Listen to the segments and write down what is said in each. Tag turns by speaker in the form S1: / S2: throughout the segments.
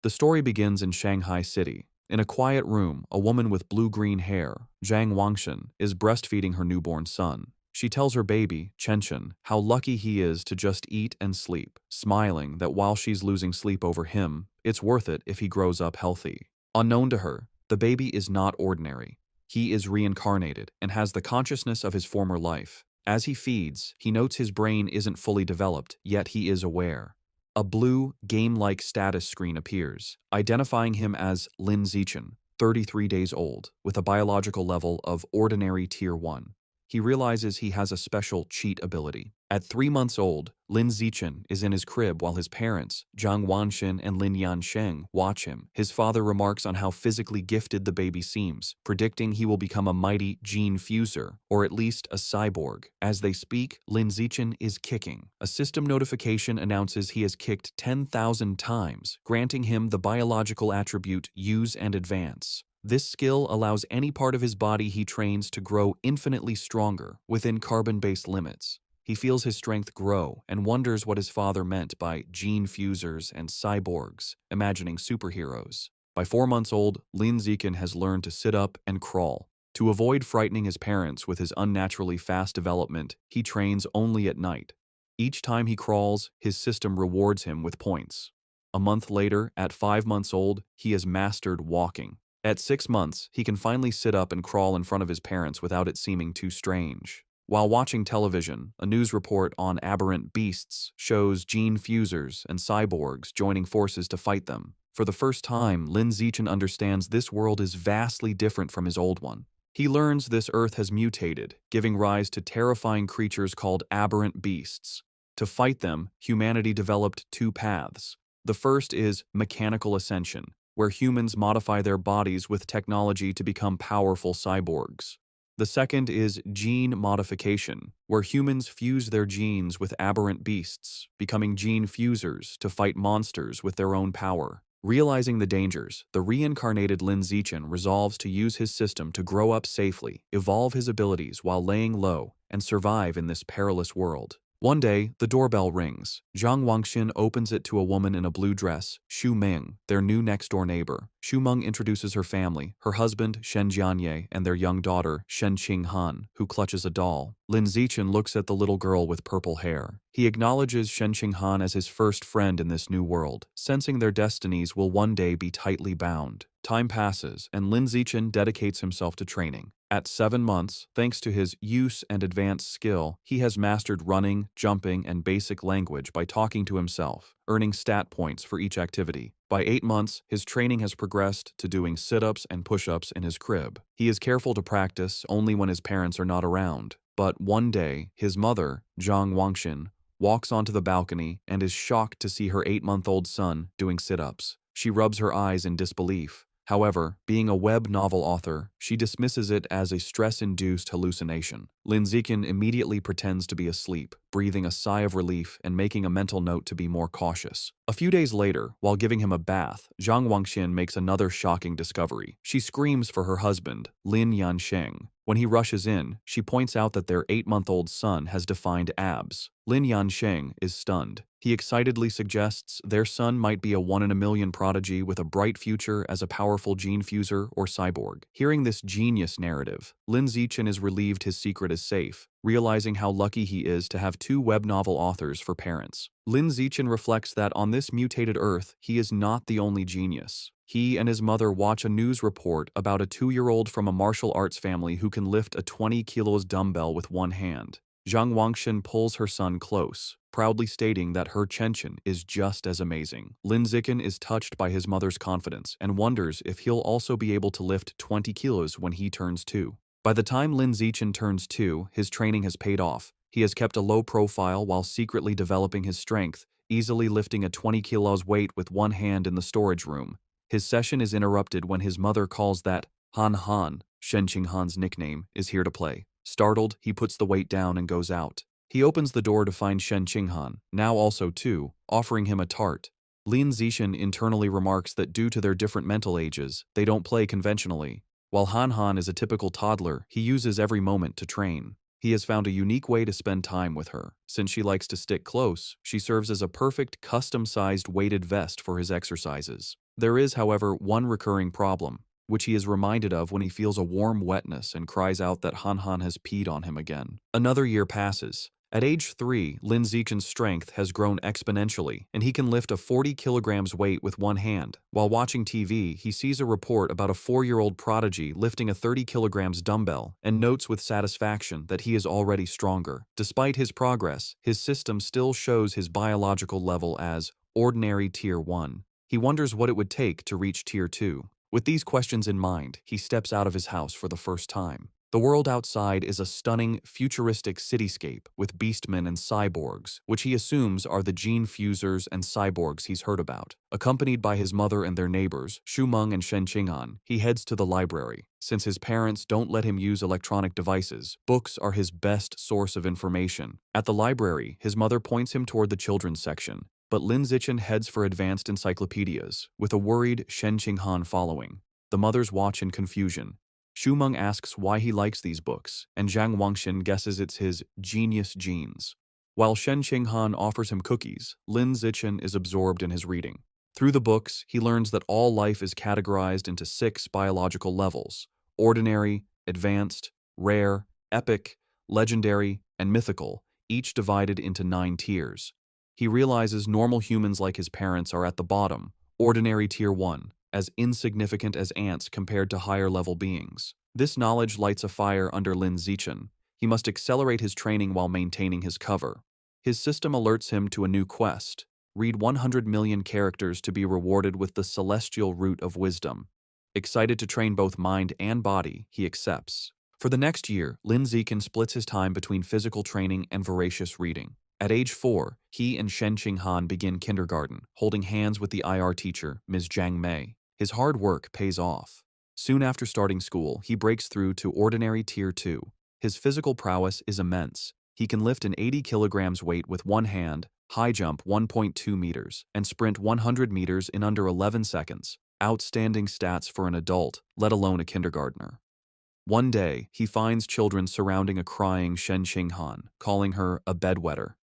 S1: The story begins in Shanghai City. In a quiet room, a woman with blue-green hair, Zhang Wangshan, is breastfeeding her newborn son. She tells her baby, Chenchen, how lucky he is to just eat and sleep, smiling that while she's losing sleep over him, it's worth it if he grows up healthy. Unknown to her, the baby is not ordinary. He is reincarnated and has the consciousness of his former life. As he feeds, he notes his brain isn't fully developed, yet he is aware. A blue, game-like status screen appears, identifying him as Lin Zichen, 33 days old, with a biological level of ordinary Tier 1. He realizes he has a special cheat ability. At 3 months old, Lin Zichen is in his crib while his parents, Zhang Wanxin and Lin Yansheng, watch him. His father remarks on how physically gifted the baby seems, predicting he will become a mighty gene fuser, or at least a cyborg. As they speak, Lin Zichen is kicking. A system notification announces he has kicked 10,000 times, granting him the biological attribute Use and Advance. This skill allows any part of his body he trains to grow infinitely stronger within carbon-based limits. He feels his strength grow and wonders what his father meant by gene fusers and cyborgs, imagining superheroes. By 4 months old, Lin Zichen has learned to sit up and crawl. To avoid frightening his parents with his unnaturally fast development, he trains only at night. Each time he crawls, his system rewards him with points. A month later, at 5 months old, he has mastered walking. At 6 months, he can finally sit up and crawl in front of his parents without it seeming too strange. While watching television, a news report on aberrant beasts shows gene fusers and cyborgs joining forces to fight them. For the first time, Lin Zichen understands this world is vastly different from his old one. He learns this Earth has mutated, giving rise to terrifying creatures called aberrant beasts. To fight them, humanity developed 2 paths. The first is mechanical ascension, where humans modify their bodies with technology to become powerful cyborgs. The second is gene modification, where humans fuse their genes with aberrant beasts, becoming gene fusers to fight monsters with their own power. Realizing the dangers, the reincarnated Lin Zichen resolves to use his system to grow up safely, evolve his abilities while laying low, and survive in this perilous world. One day, the doorbell rings. Zhang Wangshin opens it to a woman in a blue dress, Xu Ming, their new next-door neighbor. Xu Meng introduces her family, her husband, Shen Jianye, and their young daughter, Shen Qinghan, who clutches a doll. Lin Zichen looks at the little girl with purple hair. He acknowledges Shen Qinghan as his first friend in this new world, sensing their destinies will one day be tightly bound. Time passes, and Lin Zichen dedicates himself to training. At 7 months, thanks to his use and advanced skill, he has mastered running, jumping, and basic language by talking to himself, earning stat points for each activity. By 8 months, his training has progressed to doing sit-ups and push-ups in his crib. He is careful to practice only when his parents are not around. But one day, his mother, Zhang Wangshin, walks onto the balcony and is shocked to see her 8-month-old son doing sit-ups. She rubs her eyes in disbelief. However, being a web novel author, she dismisses it as a stress-induced hallucination. Lin Zichen immediately pretends to be asleep, breathing a sigh of relief and making a mental note to be more cautious. A few days later, while giving him a bath, Zhang Wangshin makes another shocking discovery. She screams for her husband, Lin Yansheng. When he rushes in, she points out that their 8-month-old son has defined abs. Lin Yansheng is stunned. He excitedly suggests their son might be a 1-in-a-million prodigy with a bright future as a powerful gene fuser or cyborg. Hearing this genius narrative, Lin Zichen is relieved his secret is safe, realizing how lucky he is to have 2 web novel authors for parents. Lin Zichen reflects that on this mutated Earth, he is not the only genius. He and his mother watch a news report about a 2-year-old from a martial arts family who can lift a 20 kilos dumbbell with one hand. Zhang Wangshin pulls her son close, proudly stating that her Chenchen is just as amazing. Lin Zichen is touched by his mother's confidence and wonders if he'll also be able to lift 20 kilos when he turns 2. By the time Lin Zichen turns 2, his training has paid off. He has kept a low profile while secretly developing his strength, easily lifting a 20 kilos weight with one hand in the storage room. His session is interrupted when his mother calls that Han Han, Shen Qinghan's nickname, is here to play. Startled, he puts the weight down and goes out. He opens the door to find Shen Qinghan, now also 2, offering him a tart. Lin Zichen internally remarks that due to their different mental ages, they don't play conventionally. While Han Han is a typical toddler, he uses every moment to train. He has found a unique way to spend time with her. Since she likes to stick close, she serves as a perfect custom-sized weighted vest for his exercises. There is, however, one recurring problem, which he is reminded of when he feels a warm wetness and cries out that Han Han has peed on him again. Another year passes. At age 3, Lin Zichen's strength has grown exponentially, and he can lift a 40 kilograms weight with one hand. While watching TV, he sees a report about a 4-year-old prodigy lifting a 30 kilograms dumbbell and notes with satisfaction that he is already stronger. Despite his progress, his system still shows his biological level as ordinary Tier 1. He wonders what it would take to reach Tier 2. With these questions in mind, he steps out of his house for the first time. The world outside is a stunning, futuristic cityscape with beastmen and cyborgs, which he assumes are the gene fusers and cyborgs he's heard about. Accompanied by his mother and their neighbors, Xu Meng and Shen Qing'an, he heads to the library. Since his parents don't let him use electronic devices, books are his best source of information. At the library, his mother points him toward the children's section, but Lin Zichen heads for advanced encyclopedias, with a worried Shen Qing'an following. The mothers watch in confusion. Xu Meng asks why he likes these books, and Zhang Wangxin guesses it's his genius genes. While Shen Qing'an offers him cookies, Lin Zichen is absorbed in his reading. Through the books, he learns that all life is categorized into 6 biological levels: ordinary, advanced, rare, epic, legendary, and mythical, each divided into 9 tiers. He realizes normal humans like his parents are at the bottom, ordinary Tier 1, as insignificant as ants compared to higher-level beings. This knowledge lights a fire under Lin Zichen. He must accelerate his training while maintaining his cover. His system alerts him to a new quest: read 100 million characters to be rewarded with the celestial root of wisdom. Excited to train both mind and body, he accepts. For the next year, Lin Zichen splits his time between physical training and voracious reading. At age 4, he and Shen Qing'an begin kindergarten, holding hands with the IR teacher, Ms. Zhang Mei. His hard work pays off. Soon after starting school, he breaks through to ordinary Tier 2. His physical prowess is immense. He can lift an 80 kilograms weight with one hand, high jump 1.2 meters, and sprint 100 meters in under 11 seconds. Outstanding stats for an adult, let alone a kindergartner. One day, he finds children surrounding a crying Shen Qing'an, calling her a bedwetter.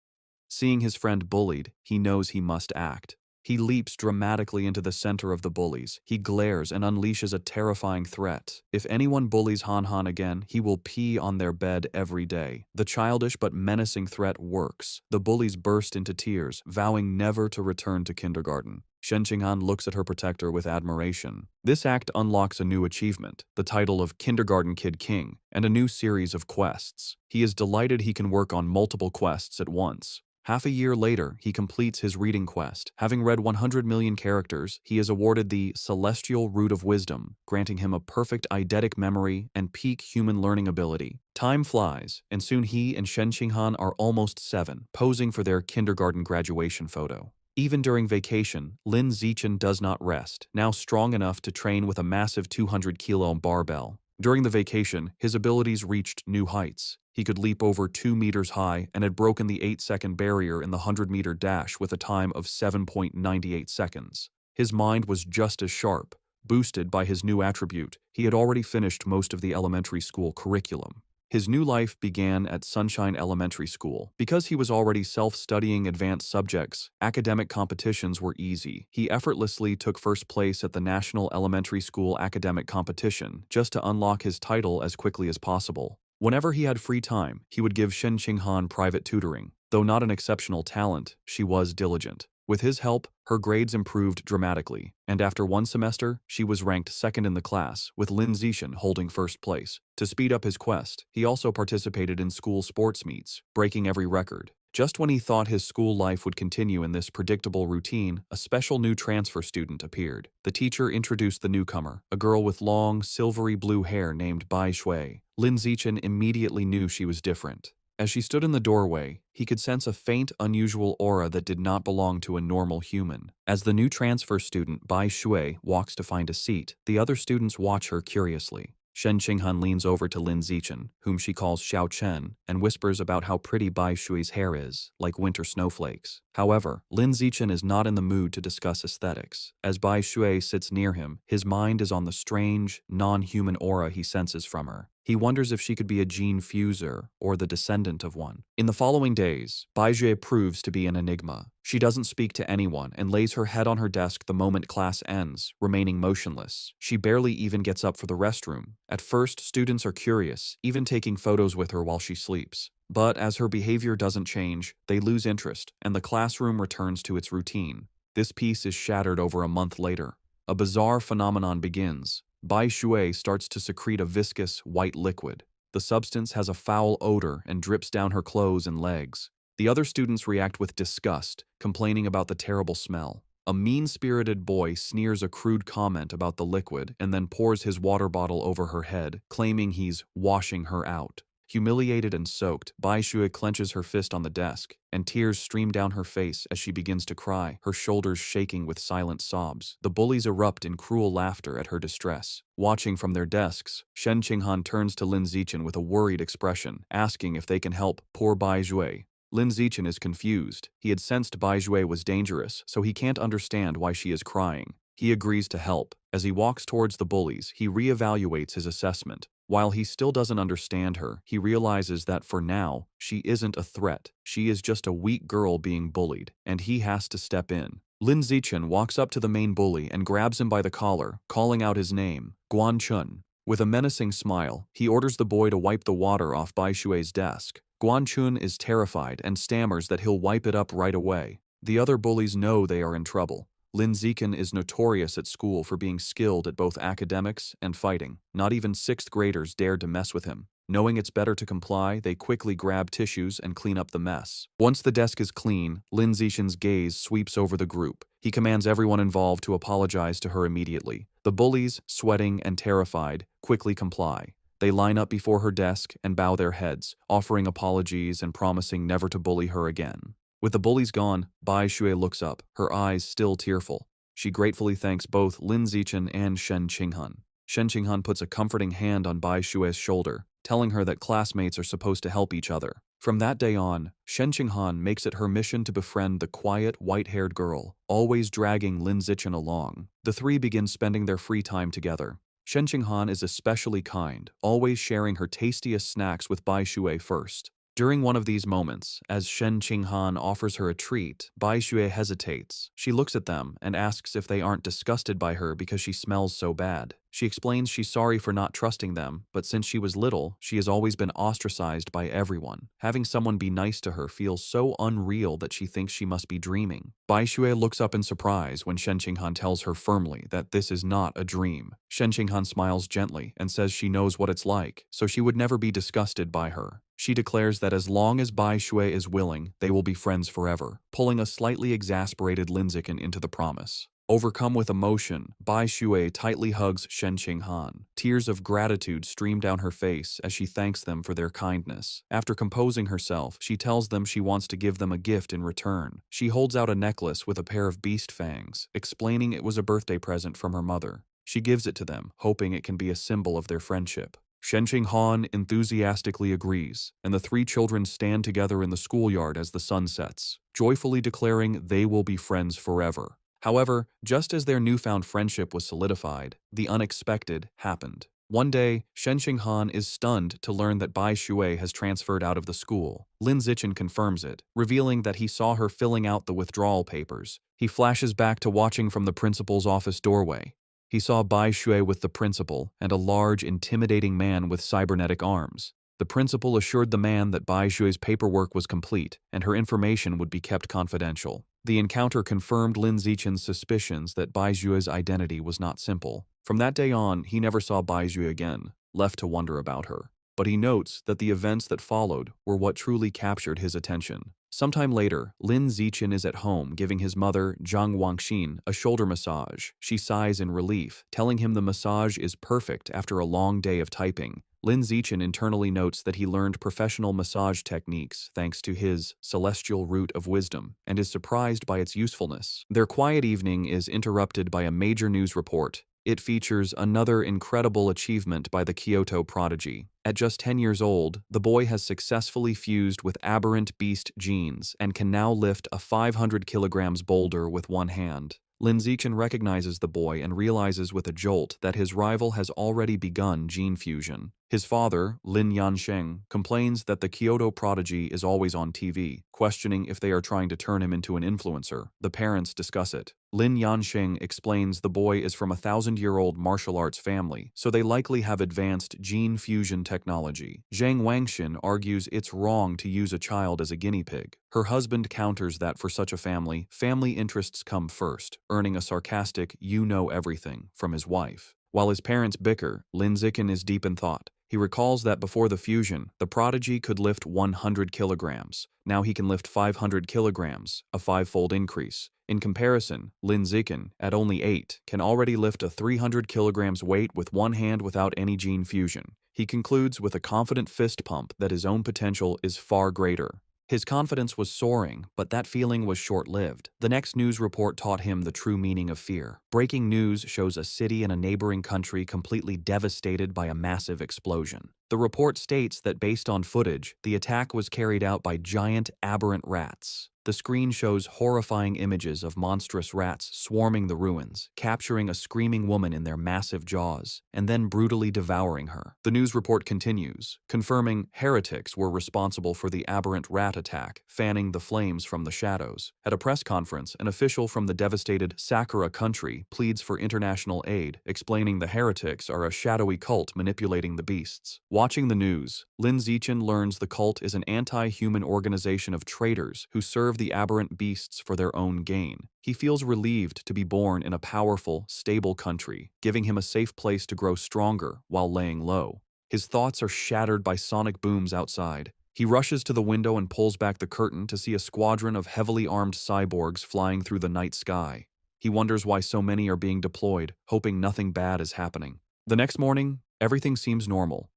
S1: Seeing his friend bullied, he knows he must act. He leaps dramatically into the center of the bullies. He glares and unleashes a terrifying threat. If anyone bullies Han Han again, he will pee on their bed every day. The childish but menacing threat works. The bullies burst into tears, vowing never to return to kindergarten. Shen Qing'an looks at her protector with admiration. This act unlocks a new achievement, the title of Kindergarten Kid King, and a new series of quests. He is delighted he can work on multiple quests at once. Half a year later, he completes his reading quest. Having read 100 million characters, he is awarded the Celestial Root of Wisdom, granting him a perfect eidetic memory and peak human learning ability. Time flies, and soon he and Shen Qing'an are almost 7, posing for their kindergarten graduation photo. Even during vacation, Lin Zichen does not rest, now strong enough to train with a massive 200-kilo barbell. During the vacation, his abilities reached new heights. He could leap over 2 meters high and had broken the 8-second barrier in the 100-meter dash with a time of 7.98 seconds. His mind was just as sharp. Boosted by his new attribute, he had already finished most of the elementary school curriculum. His new life began at Sunshine Elementary School. Because he was already self-studying advanced subjects, academic competitions were easy. He effortlessly took first place at the National Elementary School Academic Competition, just to unlock his title as quickly as possible. Whenever he had free time, he would give Shen Qing'an private tutoring. Though not an exceptional talent, she was diligent. With his help, her grades improved dramatically, and after one semester, she was ranked second in the class, with Lin Zichen holding first place. To speed up his quest, he also participated in school sports meets, breaking every record. Just when he thought his school life would continue in this predictable routine, a special new transfer student appeared. The teacher introduced the newcomer, a girl with long, silvery blue hair named Bai Shui. Lin Zichen immediately knew she was different. As she stood in the doorway, he could sense a faint, unusual aura that did not belong to a normal human. As the new transfer student, Bai Shui, walks to find a seat, the other students watch her curiously. Shen Qing'an leans over to Lin Zichen, whom she calls Xiao Chen, and whispers about how pretty Bai Shui's hair is, like winter snowflakes. However, Lin Zichen is not in the mood to discuss aesthetics. As Bai Shui sits near him, his mind is on the strange, non-human aura he senses from her. He wonders if she could be a gene fuser or the descendant of one. In the following days, Baizue proves to be an enigma. She doesn't speak to anyone and lays her head on her desk the moment class ends, remaining motionless. She barely even gets up for the restroom. At first, students are curious, even taking photos with her while she sleeps. But as her behavior doesn't change, they lose interest, and the classroom returns to its routine. This peace is shattered over a month later. A bizarre phenomenon begins. Bai Shui starts to secrete a viscous, white liquid. The substance has a foul odor and drips down her clothes and legs. The other students react with disgust, complaining about the terrible smell. A mean-spirited boy sneers a crude comment about the liquid and then pours his water bottle over her head, claiming he's washing her out. Humiliated and soaked, Bai Shui clenches her fist on the desk, and tears stream down her face as she begins to cry, her shoulders shaking with silent sobs. The bullies erupt in cruel laughter at her distress. Watching from their desks, Shen Qinghan turns to Lin Zichen with a worried expression, asking if they can help poor Bai Shui. Lin Zichen is confused. He had sensed Bai Shui was dangerous, so he can't understand why she is crying. He agrees to help. As he walks towards the bullies, he reevaluates his assessment. While he still doesn't understand her, he realizes that for now, she isn't a threat. She is just a weak girl being bullied, and he has to step in. Lin Zichen walks up to the main bully and grabs him by the collar, calling out his name, Guan Chun. With a menacing smile, he orders the boy to wipe the water off Bai Shui's desk. Guan Chun is terrified and stammers that he'll wipe it up right away. The other bullies know they are in trouble. Lin Zichen is notorious at school for being skilled at both academics and fighting. Not even 6th graders dared to mess with him. Knowing it's better to comply, they quickly grab tissues and clean up the mess. Once the desk is clean, Lin Zichen's gaze sweeps over the group. He commands everyone involved to apologize to her immediately. The bullies, sweating and terrified, quickly comply. They line up before her desk and bow their heads, offering apologies and promising never to bully her again. With the bullies gone, Bai Shui looks up, her eyes still tearful. She gratefully thanks both Lin Zichen and Shen Qinghan. Shen Qinghan puts a comforting hand on Bai Shui's shoulder, telling her that classmates are supposed to help each other. From that day on, Shen Qinghan makes it her mission to befriend the quiet, white-haired girl, always dragging Lin Zichen along. The three begin spending their free time together. Shen Qinghan is especially kind, always sharing her tastiest snacks with Bai Shui first. During one of these moments, as Shen Qinghan offers her a treat, Bai Shui hesitates. She looks at them and asks if they aren't disgusted by her because she smells so bad. She explains she's sorry for not trusting them, but since she was little, she has always been ostracized by everyone. Having someone be nice to her feels so unreal that she thinks she must be dreaming. Bai Shui looks up in surprise when Shen Qinghan tells her firmly that this is not a dream. Shen Qinghan smiles gently and says she knows what it's like, so she would never be disgusted by her. She declares that as long as Bai Shui is willing, they will be friends forever, pulling a slightly exasperated Lin Zichen into the promise. Overcome with emotion, Bai Shui tightly hugs Shen Qinghan. Tears of gratitude stream down her face as she thanks them for their kindness. After composing herself, she tells them she wants to give them a gift in return. She holds out a necklace with a pair of beast fangs, explaining it was a birthday present from her mother. She gives it to them, hoping it can be a symbol of their friendship. Shen Qinghan enthusiastically agrees, and the three children stand together in the schoolyard as the sun sets, joyfully declaring they will be friends forever. However, just as their newfound friendship was solidified, the unexpected happened. One day, Shen Qinghan is stunned to learn that Bai Shui has transferred out of the school. Lin Zichen confirms it, revealing that he saw her filling out the withdrawal papers. He flashes back to watching from the principal's office doorway. He saw Bai Shui with the principal and a large, intimidating man with cybernetic arms. The principal assured the man that Bai Shui's paperwork was complete and her information would be kept confidential. The encounter confirmed Lin Zichen's suspicions that Bai Shui's identity was not simple. From that day on, he never saw Bai Shui again, left to wonder about her. But he notes that the events that followed were what truly captured his attention. Sometime later, Lin Zichen is at home giving his mother, Zhang Wangxin, a shoulder massage. She sighs in relief, telling him the massage is perfect after a long day of typing. Lin Zichen internally notes that he learned professional massage techniques thanks to his celestial root of wisdom and is surprised by its usefulness. Their quiet evening is interrupted by a major news report. It features another incredible achievement by the Kyoto prodigy. At just 10 years old, the boy has successfully fused with aberrant beast genes and can now lift a 500 kilograms boulder with one hand. Lin Zichen recognizes the boy and realizes with a jolt that his rival has already begun gene fusion. His father, Lin Yansheng, complains that the Kyoto prodigy is always on TV, questioning if they are trying to turn him into an influencer. The parents discuss it. Lin Yansheng explains the boy is from a 1,000-year-old martial arts family, so they likely have advanced gene fusion technology. Zhang Wangxin argues it's wrong to use a child as a guinea pig. Her husband counters that for such a family interests come first, earning a sarcastic "you know everything" from his wife. While his parents bicker, Lin Zichen is deep in thought. He recalls that before the fusion, the prodigy could lift 100 kilograms. Now he can lift 500 kilograms, a five-fold increase. In comparison, Lin Zichen, at only 8, can already lift a 300 kilograms weight with one hand without any gene fusion. He concludes with a confident fist pump that his own potential is far greater. His confidence was soaring, but that feeling was short-lived. The next news report taught him the true meaning of fear. Breaking news shows a city in a neighboring country completely devastated by a massive explosion. The report states that based on footage, the attack was carried out by giant aberrant rats. The screen shows horrifying images of monstrous rats swarming the ruins, capturing a screaming woman in their massive jaws, and then brutally devouring her. The news report continues, confirming heretics were responsible for the aberrant rat attack, fanning the flames from the shadows. At a press conference, an official from the devastated Sakura country pleads for international aid, explaining the heretics are a shadowy cult manipulating the beasts. Watching the news, Lin Zichen learns the cult is an anti-human organization of traitors who serve the aberrant beasts for their own gain. He feels relieved to be born in a powerful, stable country, giving him a safe place to grow stronger while laying low. His thoughts are shattered by sonic booms outside. He rushes to the window and pulls back the curtain to see a squadron of heavily armed cyborgs flying through the night sky. He wonders why so many are being deployed, hoping nothing bad is happening. The next morning, everything seems normal.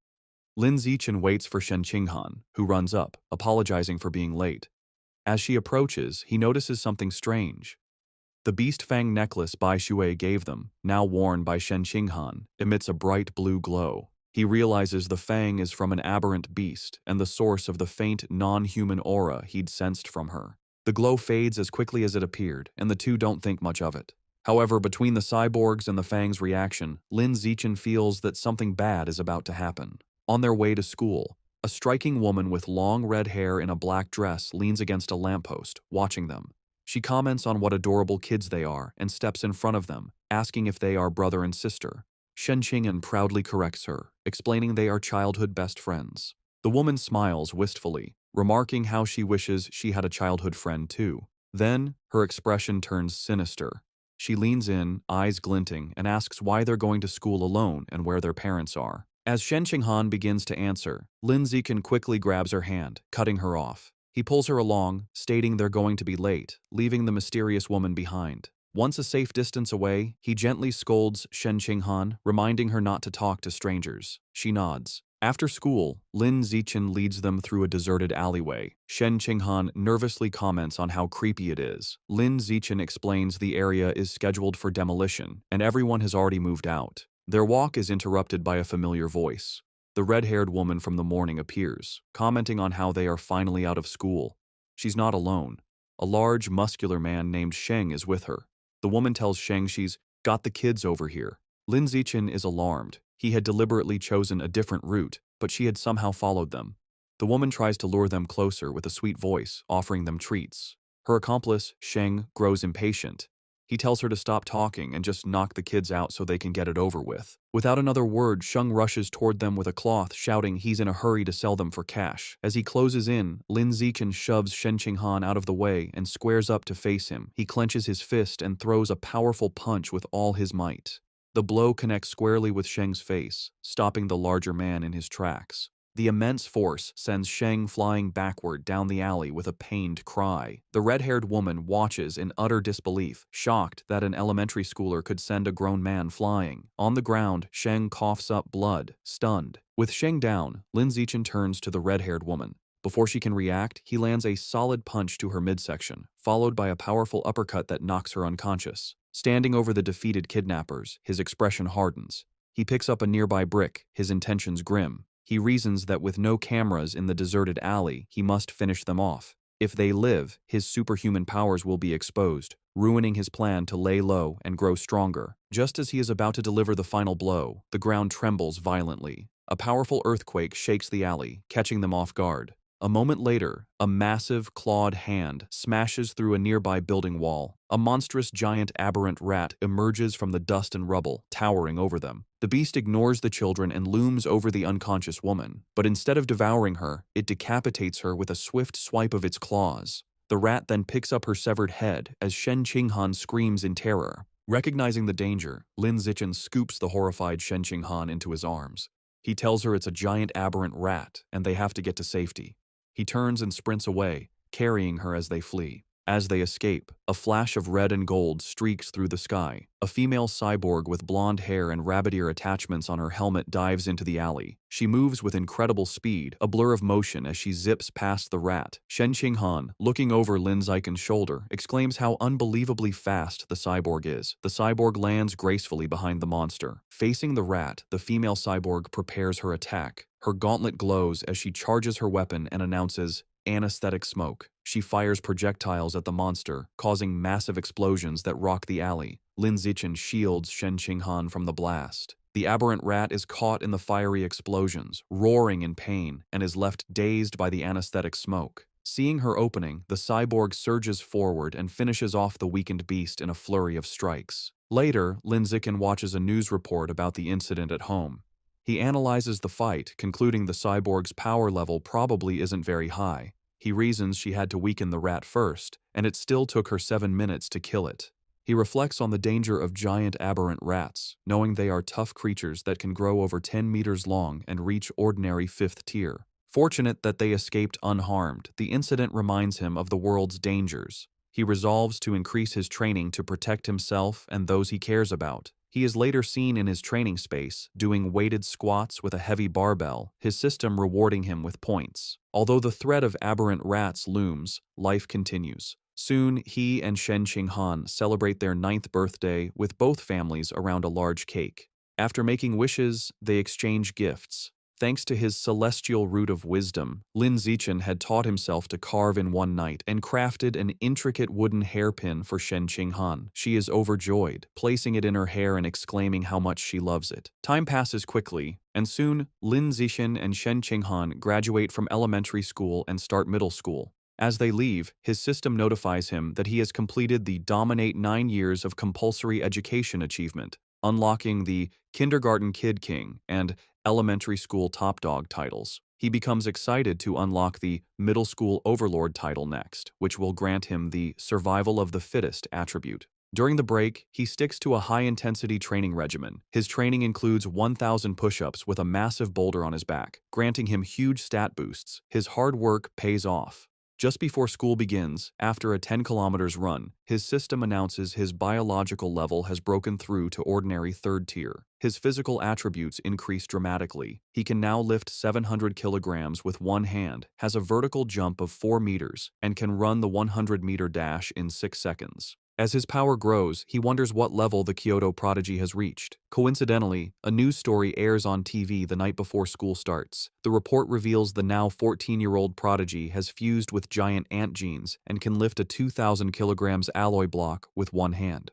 S1: Lin Zichen waits for Shen Qinghan, who runs up, apologizing for being late. As she approaches, he notices something strange. The beast fang necklace Bai Shui gave them, now worn by Shen Qinghan, emits a bright blue glow. He realizes the fang is from an aberrant beast and the source of the faint, non-human aura he'd sensed from her. The glow fades as quickly as it appeared, and the two don't think much of it. However, between the cyborgs and the fang's reaction, Lin Zichen feels that something bad is about to happen. On their way to school, a striking woman with long red hair in a black dress leans against a lamppost, watching them. She comments on what adorable kids they are and steps in front of them, asking if they are brother and sister. Shen Qinghan proudly corrects her, explaining they are childhood best friends. The woman smiles wistfully, remarking how she wishes she had a childhood friend too. Then, her expression turns sinister. She leans in, eyes glinting, and asks why they're going to school alone and where their parents are. As Shen Qinghan begins to answer, Lin Zichen quickly grabs her hand, cutting her off. He pulls her along, stating they're going to be late, leaving the mysterious woman behind. Once a safe distance away, he gently scolds Shen Qinghan, reminding her not to talk to strangers. She nods. After school, Lin Zichen leads them through a deserted alleyway. Shen Qinghan nervously comments on how creepy it is. Lin Zichen explains the area is scheduled for demolition, and everyone has already moved out. Their walk is interrupted by a familiar voice. The red-haired woman from the morning appears, commenting on how they are finally out of school. She's not alone. A large, muscular man named Sheng is with her. The woman tells Sheng she's got the kids over here. Lin Zichen is alarmed. He had deliberately chosen a different route, but she had somehow followed them. The woman tries to lure them closer with a sweet voice, offering them treats. Her accomplice, Sheng, grows impatient. He tells her to stop talking and just knock the kids out so they can get it over with. Without another word, Sheng rushes toward them with a cloth, shouting he's in a hurry to sell them for cash. As he closes in, Lin Zichen shoves Shen Qinghan out of the way and squares up to face him. He clenches his fist and throws a powerful punch with all his might. The blow connects squarely with Sheng's face, stopping the larger man in his tracks. The immense force sends Sheng flying backward down the alley with a pained cry. The red-haired woman watches in utter disbelief, shocked that an elementary schooler could send a grown man flying. On the ground, Sheng coughs up blood, stunned. With Sheng down, Lin Zichen turns to the red-haired woman. Before she can react, he lands a solid punch to her midsection, followed by a powerful uppercut that knocks her unconscious. Standing over the defeated kidnappers, his expression hardens. He picks up a nearby brick, his intentions grim. He reasons that with no cameras in the deserted alley, he must finish them off. If they live, his superhuman powers will be exposed, ruining his plan to lay low and grow stronger. Just as he is about to deliver the final blow, the ground trembles violently. a powerful earthquake shakes the alley, catching them off guard. A moment later, a massive, clawed hand smashes through a nearby building wall. A monstrous giant aberrant rat emerges from the dust and rubble, towering over them. The beast ignores the children and looms over the unconscious woman, but instead of devouring her, it decapitates her with a swift swipe of its claws. The rat then picks up her severed head as Shen Qinghan screams in terror. Recognizing the danger, Lin Zichen scoops the horrified Shen Qinghan into his arms. He tells her it's a giant aberrant rat and they have to get to safety. He turns and sprints away, carrying her as they flee. As they escape, a flash of red and gold streaks through the sky. A female cyborg with blonde hair and rabbit ear attachments on her helmet dives into the alley. She moves with incredible speed, a blur of motion as she zips past the rat. Shen Qinghan, looking over Lin Zichen's shoulder, exclaims how unbelievably fast the cyborg is. The cyborg lands gracefully behind the monster. Facing the rat, the female cyborg prepares her attack. Her gauntlet glows as she charges her weapon and announces, "Anesthetic smoke." She fires projectiles at the monster, causing massive explosions that rock the alley. Lin Zichen shields Shen Qinghan from the blast. The aberrant rat is caught in the fiery explosions, roaring in pain, and is left dazed by the anesthetic smoke. Seeing her opening, the cyborg surges forward and finishes off the weakened beast in a flurry of strikes. Later, Lin Zichen watches a news report about the incident at home. He analyzes the fight, concluding the cyborg's power level probably isn't very high. He reasons she had to weaken the rat first, and it still took her 7 minutes to kill it. He reflects on the danger of giant aberrant rats, knowing they are tough creatures that can grow over 10 meters long and reach ordinary 5th tier. Fortunate that they escaped unharmed, the incident reminds him of the world's dangers. He resolves to increase his training to protect himself and those he cares about. He is later seen in his training space, doing weighted squats with a heavy barbell, his system rewarding him with points. Although the threat of aberrant rats looms, life continues. Soon, he and Shen Qinghan celebrate their 9th birthday with both families around a large cake. After making wishes, they exchange gifts. Thanks to his celestial root of wisdom, Lin Zichen had taught himself to carve in one night and crafted an intricate wooden hairpin for Shen Qinghan. She is overjoyed, placing it in her hair and exclaiming how much she loves it. Time passes quickly, and soon Lin Zichen and Shen Qinghan graduate from elementary school and start middle school. As they leave, his system notifies him that he has completed the Dominate 9 years of compulsory education achievement, unlocking the Kindergarten Kid King and Elementary School Top Dog titles. He becomes excited to unlock the Middle School Overlord title next, which will grant him the Survival of the Fittest attribute. During the break, he sticks to a high-intensity training regimen. His training includes 1,000 push-ups with a massive boulder on his back, granting him huge stat boosts. His hard work pays off. Just before school begins, after a 10 kilometers run, his system announces his biological level has broken through to ordinary 3rd tier. His physical attributes increase dramatically. He can now lift 700 kilograms with one hand, has a vertical jump of 4 meters, and can run the 100-meter dash in 6 seconds. As his power grows, he wonders what level the Kyoto prodigy has reached. Coincidentally, a news story airs on TV the night before school starts. The report reveals the now 14-year-old prodigy has fused with giant ant genes and can lift a 2,000 kilograms alloy block with one hand.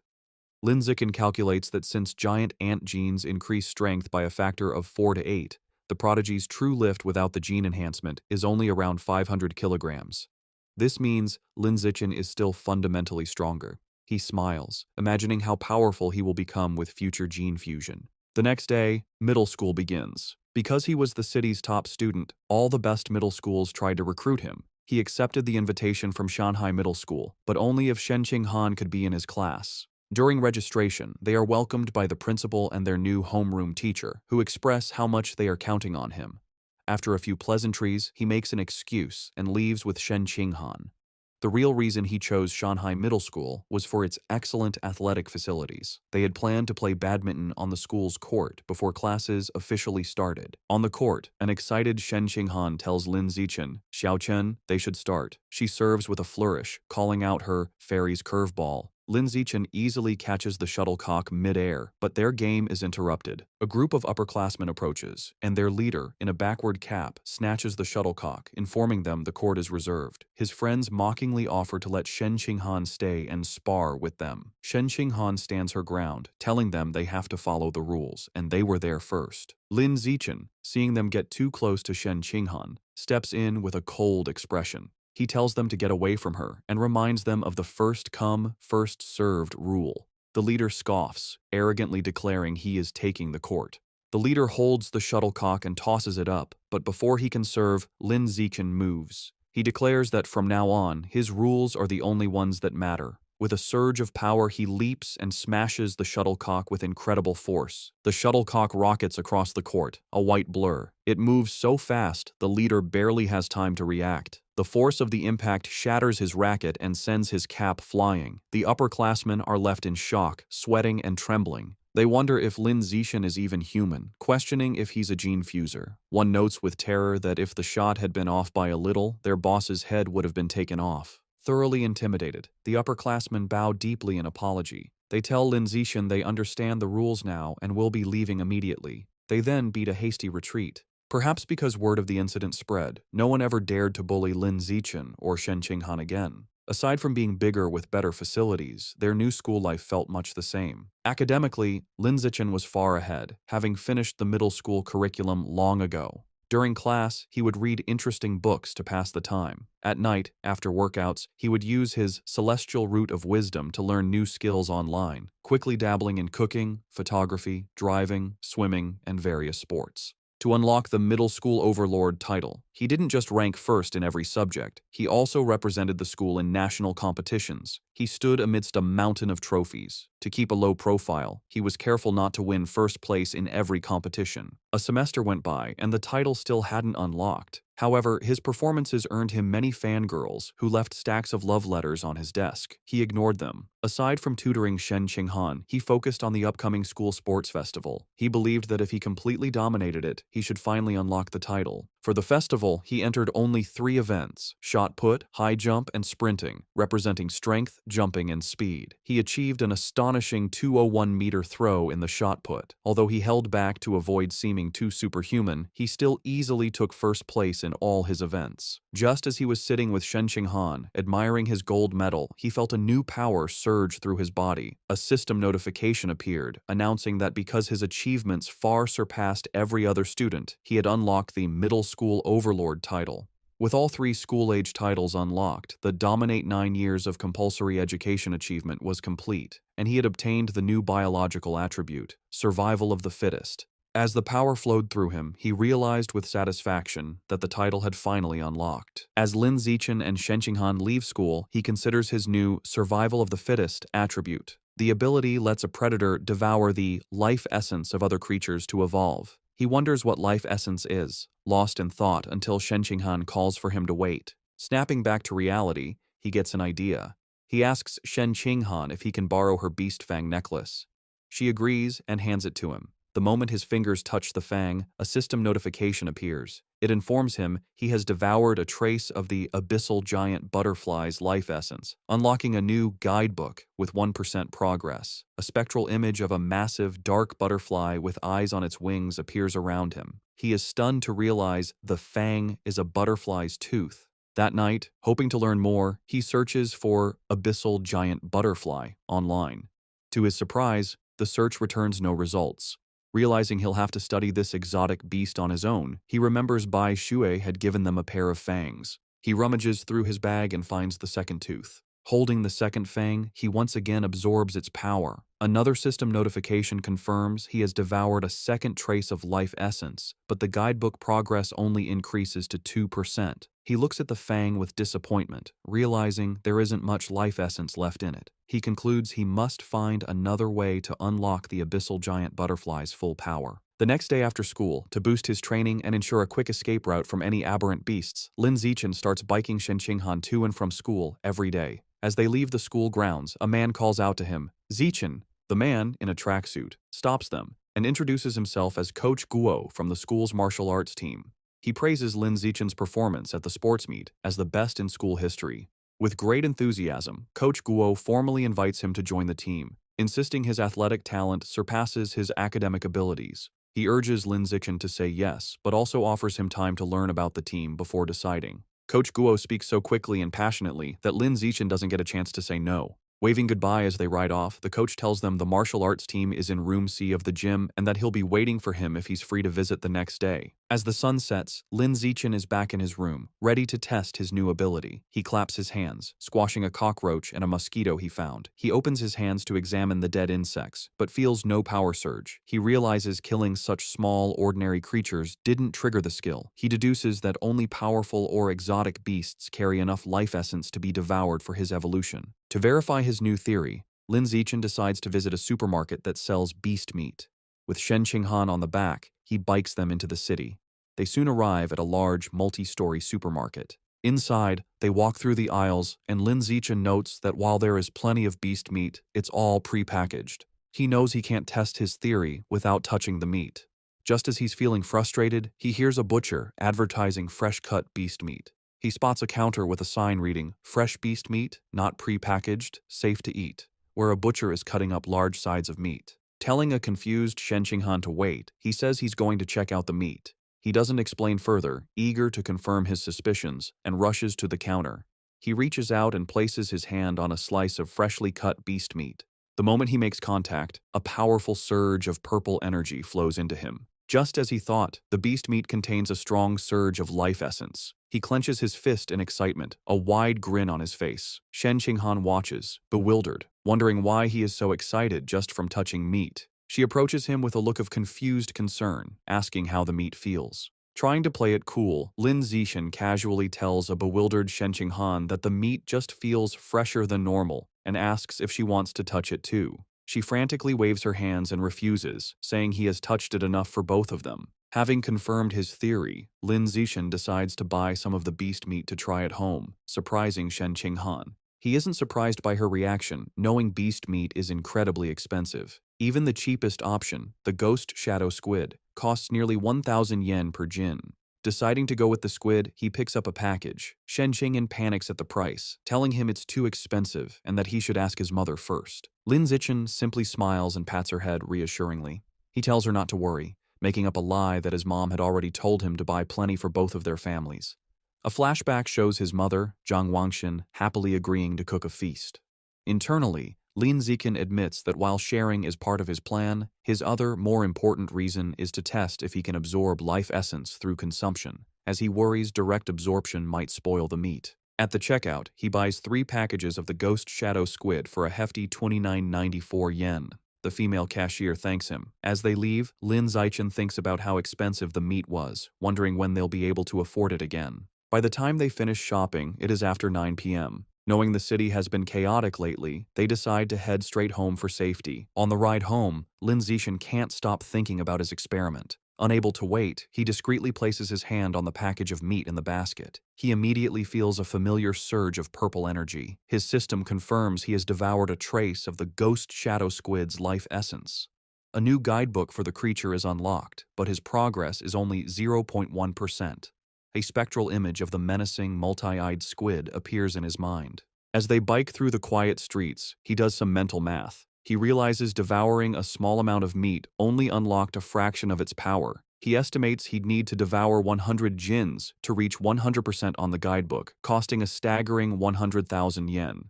S1: Lin Zichen calculates that since giant ant genes increase strength by a factor of 4 to 8, the prodigy's true lift without the gene enhancement is only around 500 kilograms. This means Lin Zichen is still fundamentally stronger. He smiles, imagining how powerful he will become with future gene fusion. The next day, middle school begins. Because he was the city's top student, all the best middle schools tried to recruit him. He accepted the invitation from Shanghai Middle School, but only if Shen Qinghan could be in his class. During registration, they are welcomed by the principal and their new homeroom teacher, who express how much they are counting on him. After a few pleasantries, he makes an excuse and leaves with Shen Qinghan. The real reason he chose Shanghai Middle School was for its excellent athletic facilities. They had planned to play badminton on the school's court before classes officially started. On the court, an excited Shen Qinghan tells Lin Zichen, "Xiao Chen, they should start." She serves with a flourish, calling out her fairy's curveball. Lin Zichen easily catches the shuttlecock mid-air, but their game is interrupted. A group of upperclassmen approaches, and their leader, in a backward cap, snatches the shuttlecock, informing them the court is reserved. His friends mockingly offer to let Shen Qinghan stay and spar with them. Shen Qinghan stands her ground, telling them they have to follow the rules, and they were there first. Lin Zichen, seeing them get too close to Shen Qinghan, steps in with a cold expression. He tells them to get away from her and reminds them of the first come, first served rule. The leader scoffs, arrogantly declaring he is taking the court. The leader holds the shuttlecock and tosses it up, but before he can serve, Lin Zichen moves. He declares that from now on, his rules are the only ones that matter. With a surge of power, he leaps and smashes the shuttlecock with incredible force. The shuttlecock rockets across the court, a white blur. It moves so fast, the leader barely has time to react. The force of the impact shatters his racket and sends his cap flying. The upperclassmen are left in shock, sweating and trembling. They wonder if Lin Zichen is even human, questioning if he's a gene fuser. One notes with terror that if the shot had been off by a little, their boss's head would have been taken off. Thoroughly intimidated, the upperclassmen bow deeply in apology. They tell Lin Zichen they understand the rules now and will be leaving immediately. They then beat a hasty retreat. Perhaps because word of the incident spread, no one ever dared to bully Lin Zichen or Shen Qinghan again. Aside from being bigger with better facilities, their new school life felt much the same. Academically, Lin Zichen was far ahead, having finished the middle school curriculum long ago. During class, he would read interesting books to pass the time. At night, after workouts, he would use his celestial root of wisdom to learn new skills online, quickly dabbling in cooking, photography, driving, swimming, and various sports. To unlock the middle school overlord title, he didn't just rank first in every subject, he also represented the school in national competitions. He stood amidst a mountain of trophies. To keep a low profile, he was careful not to win first place in every competition. A semester went by, and the title still hadn't unlocked. However, his performances earned him many fangirls who left stacks of love letters on his desk. He ignored them. Aside from tutoring Shen Qinghan, he focused on the upcoming school sports festival. He believed that if he completely dominated it, he should finally unlock the title. For the festival, he entered only 3 events: shot put, high jump, and sprinting, representing strength, jumping, and speed. He achieved an astonishing 201-meter throw in the shot put. Although he held back to avoid seeming too superhuman, he still easily took first place in all his events. Just as he was sitting with Shen Qinghan, admiring his gold medal, he felt a new power surge through his body. A system notification appeared, announcing that because his achievements far surpassed every other student, he had unlocked the middle school overlord title. With all 3 school-age titles unlocked, the Dominate 9 years of compulsory education achievement was complete, and he had obtained the new biological attribute, survival of the fittest. As the power flowed through him, he realized with satisfaction that the title had finally unlocked. As Lin Zichen and Shen Qinghan leave school, he considers his new survival of the fittest attribute. The ability lets a predator devour the life essence of other creatures to evolve. He wonders what life essence is, lost in thought until Shen Qinghan calls for him to wait. Snapping back to reality, he gets an idea. He asks Shen Qinghan if he can borrow her beast fang necklace. She agrees and hands it to him. The moment his fingers touch the fang, a system notification appears. It informs him he has devoured a trace of the abyssal giant butterfly's life essence, unlocking a new guidebook with 1% progress. A spectral image of a massive, dark butterfly with eyes on its wings appears around him. He is stunned to realize the fang is a butterfly's tooth. That night, hoping to learn more, he searches for abyssal giant butterfly online. To his surprise, the search returns no results. Realizing he'll have to study this exotic beast on his own, he remembers Bai Shui had given them a pair of fangs. He rummages through his bag and finds the second tooth. Holding the second fang, he once again absorbs its power. Another system notification confirms he has devoured a second trace of life essence, but the guidebook progress only increases to 2%. He looks at the fang with disappointment, realizing there isn't much life essence left in it. He concludes he must find another way to unlock the abyssal giant butterfly's full power. The next day after school, to boost his training and ensure a quick escape route from any aberrant beasts, Lin Zichen starts biking Shen Qinghan to and from school every day. As they leave the school grounds, a man calls out to him, "Zichen." The man, in a tracksuit, stops them and introduces himself as Coach Guo from the school's martial arts team. He praises Lin Zichen's performance at the sports meet as the best in school history. With great enthusiasm, Coach Guo formally invites him to join the team, insisting his athletic talent surpasses his academic abilities. He urges Lin Zichen to say yes, but also offers him time to learn about the team before deciding. Coach Guo speaks so quickly and passionately that Lin Zichen doesn't get a chance to say no. Waving goodbye as they ride off, the coach tells them the martial arts team is in room C of the gym and that he'll be waiting for him if he's free to visit the next day. As the sun sets, Lin Zichen is back in his room, ready to test his new ability. He claps his hands, squashing a cockroach and a mosquito he found. He opens his hands to examine the dead insects, but feels no power surge. He realizes killing such small, ordinary creatures didn't trigger the skill. He deduces that only powerful or exotic beasts carry enough life essence to be devoured for his evolution. To verify his new theory, Lin Zichen decides to visit a supermarket that sells beast meat. With Shen Qinghan on the back, he bikes them into the city. They soon arrive at a large, multi-story supermarket. Inside, they walk through the aisles, and Lin Zichen notes that while there is plenty of beast meat, it's all pre-packaged. He knows he can't test his theory without touching the meat. Just as he's feeling frustrated, he hears a butcher advertising fresh-cut beast meat. He spots a counter with a sign reading, "Fresh beast meat, not pre-packaged, safe to eat," where a butcher is cutting up large sides of meat. Telling a confused Shen Qinghan to wait, he says he's going to check out the meat. He doesn't explain further, eager to confirm his suspicions, and rushes to the counter. He reaches out and places his hand on a slice of freshly cut beast meat. The moment he makes contact, a powerful surge of purple energy flows into him. Just as he thought, the beast meat contains a strong surge of life essence. He clenches his fist in excitement, a wide grin on his face. Shen Qinghan watches, bewildered, wondering why he is so excited just from touching meat. She approaches him with a look of confused concern, asking how the meat feels. Trying to play it cool, Lin Zichen casually tells a bewildered Shen Qinghan that the meat just feels fresher than normal and asks if she wants to touch it too. She frantically waves her hands and refuses, saying he has touched it enough for both of them. Having confirmed his theory, Lin Zichen decides to buy some of the beast meat to try at home, surprising Shen Qinghan. He isn't surprised by her reaction, knowing beast meat is incredibly expensive. Even the cheapest option, the ghost shadow squid, costs nearly 1,000 yen per jin. Deciding to go with the squid, he picks up a package. Shen Qinghan panics at the price, telling him it's too expensive and that he should ask his mother first. Lin Zichen simply smiles and pats her head reassuringly. He tells her not to worry, making up a lie that his mom had already told him to buy plenty for both of their families. A flashback shows his mother, Zhang Wangshan, happily agreeing to cook a feast. Internally, Lin Zichen admits that while sharing is part of his plan, his other, more important reason is to test if he can absorb life essence through consumption, as he worries direct absorption might spoil the meat. At the checkout, he buys 3 packages of the ghost shadow squid for a hefty 29.94 yen. The female cashier thanks him. As they leave, Lin Zichen thinks about how expensive the meat was, wondering when they'll be able to afford it again. By the time they finish shopping, it is after 9 p.m. Knowing the city has been chaotic lately, they decide to head straight home for safety. On the ride home, Lin Zichen can't stop thinking about his experiment. Unable to wait, he discreetly places his hand on the package of meat in the basket. He immediately feels a familiar surge of purple energy. His system confirms he has devoured a trace of the ghost shadow squid's life essence. A new guidebook for the creature is unlocked, but his progress is only 0.1%. A spectral image of the menacing, multi-eyed squid appears in his mind. As they bike through the quiet streets, he does some mental math. He realizes devouring a small amount of meat only unlocked a fraction of its power. He estimates he'd need to devour 100 jins to reach 100% on the guidebook, costing a staggering 100,000 yen.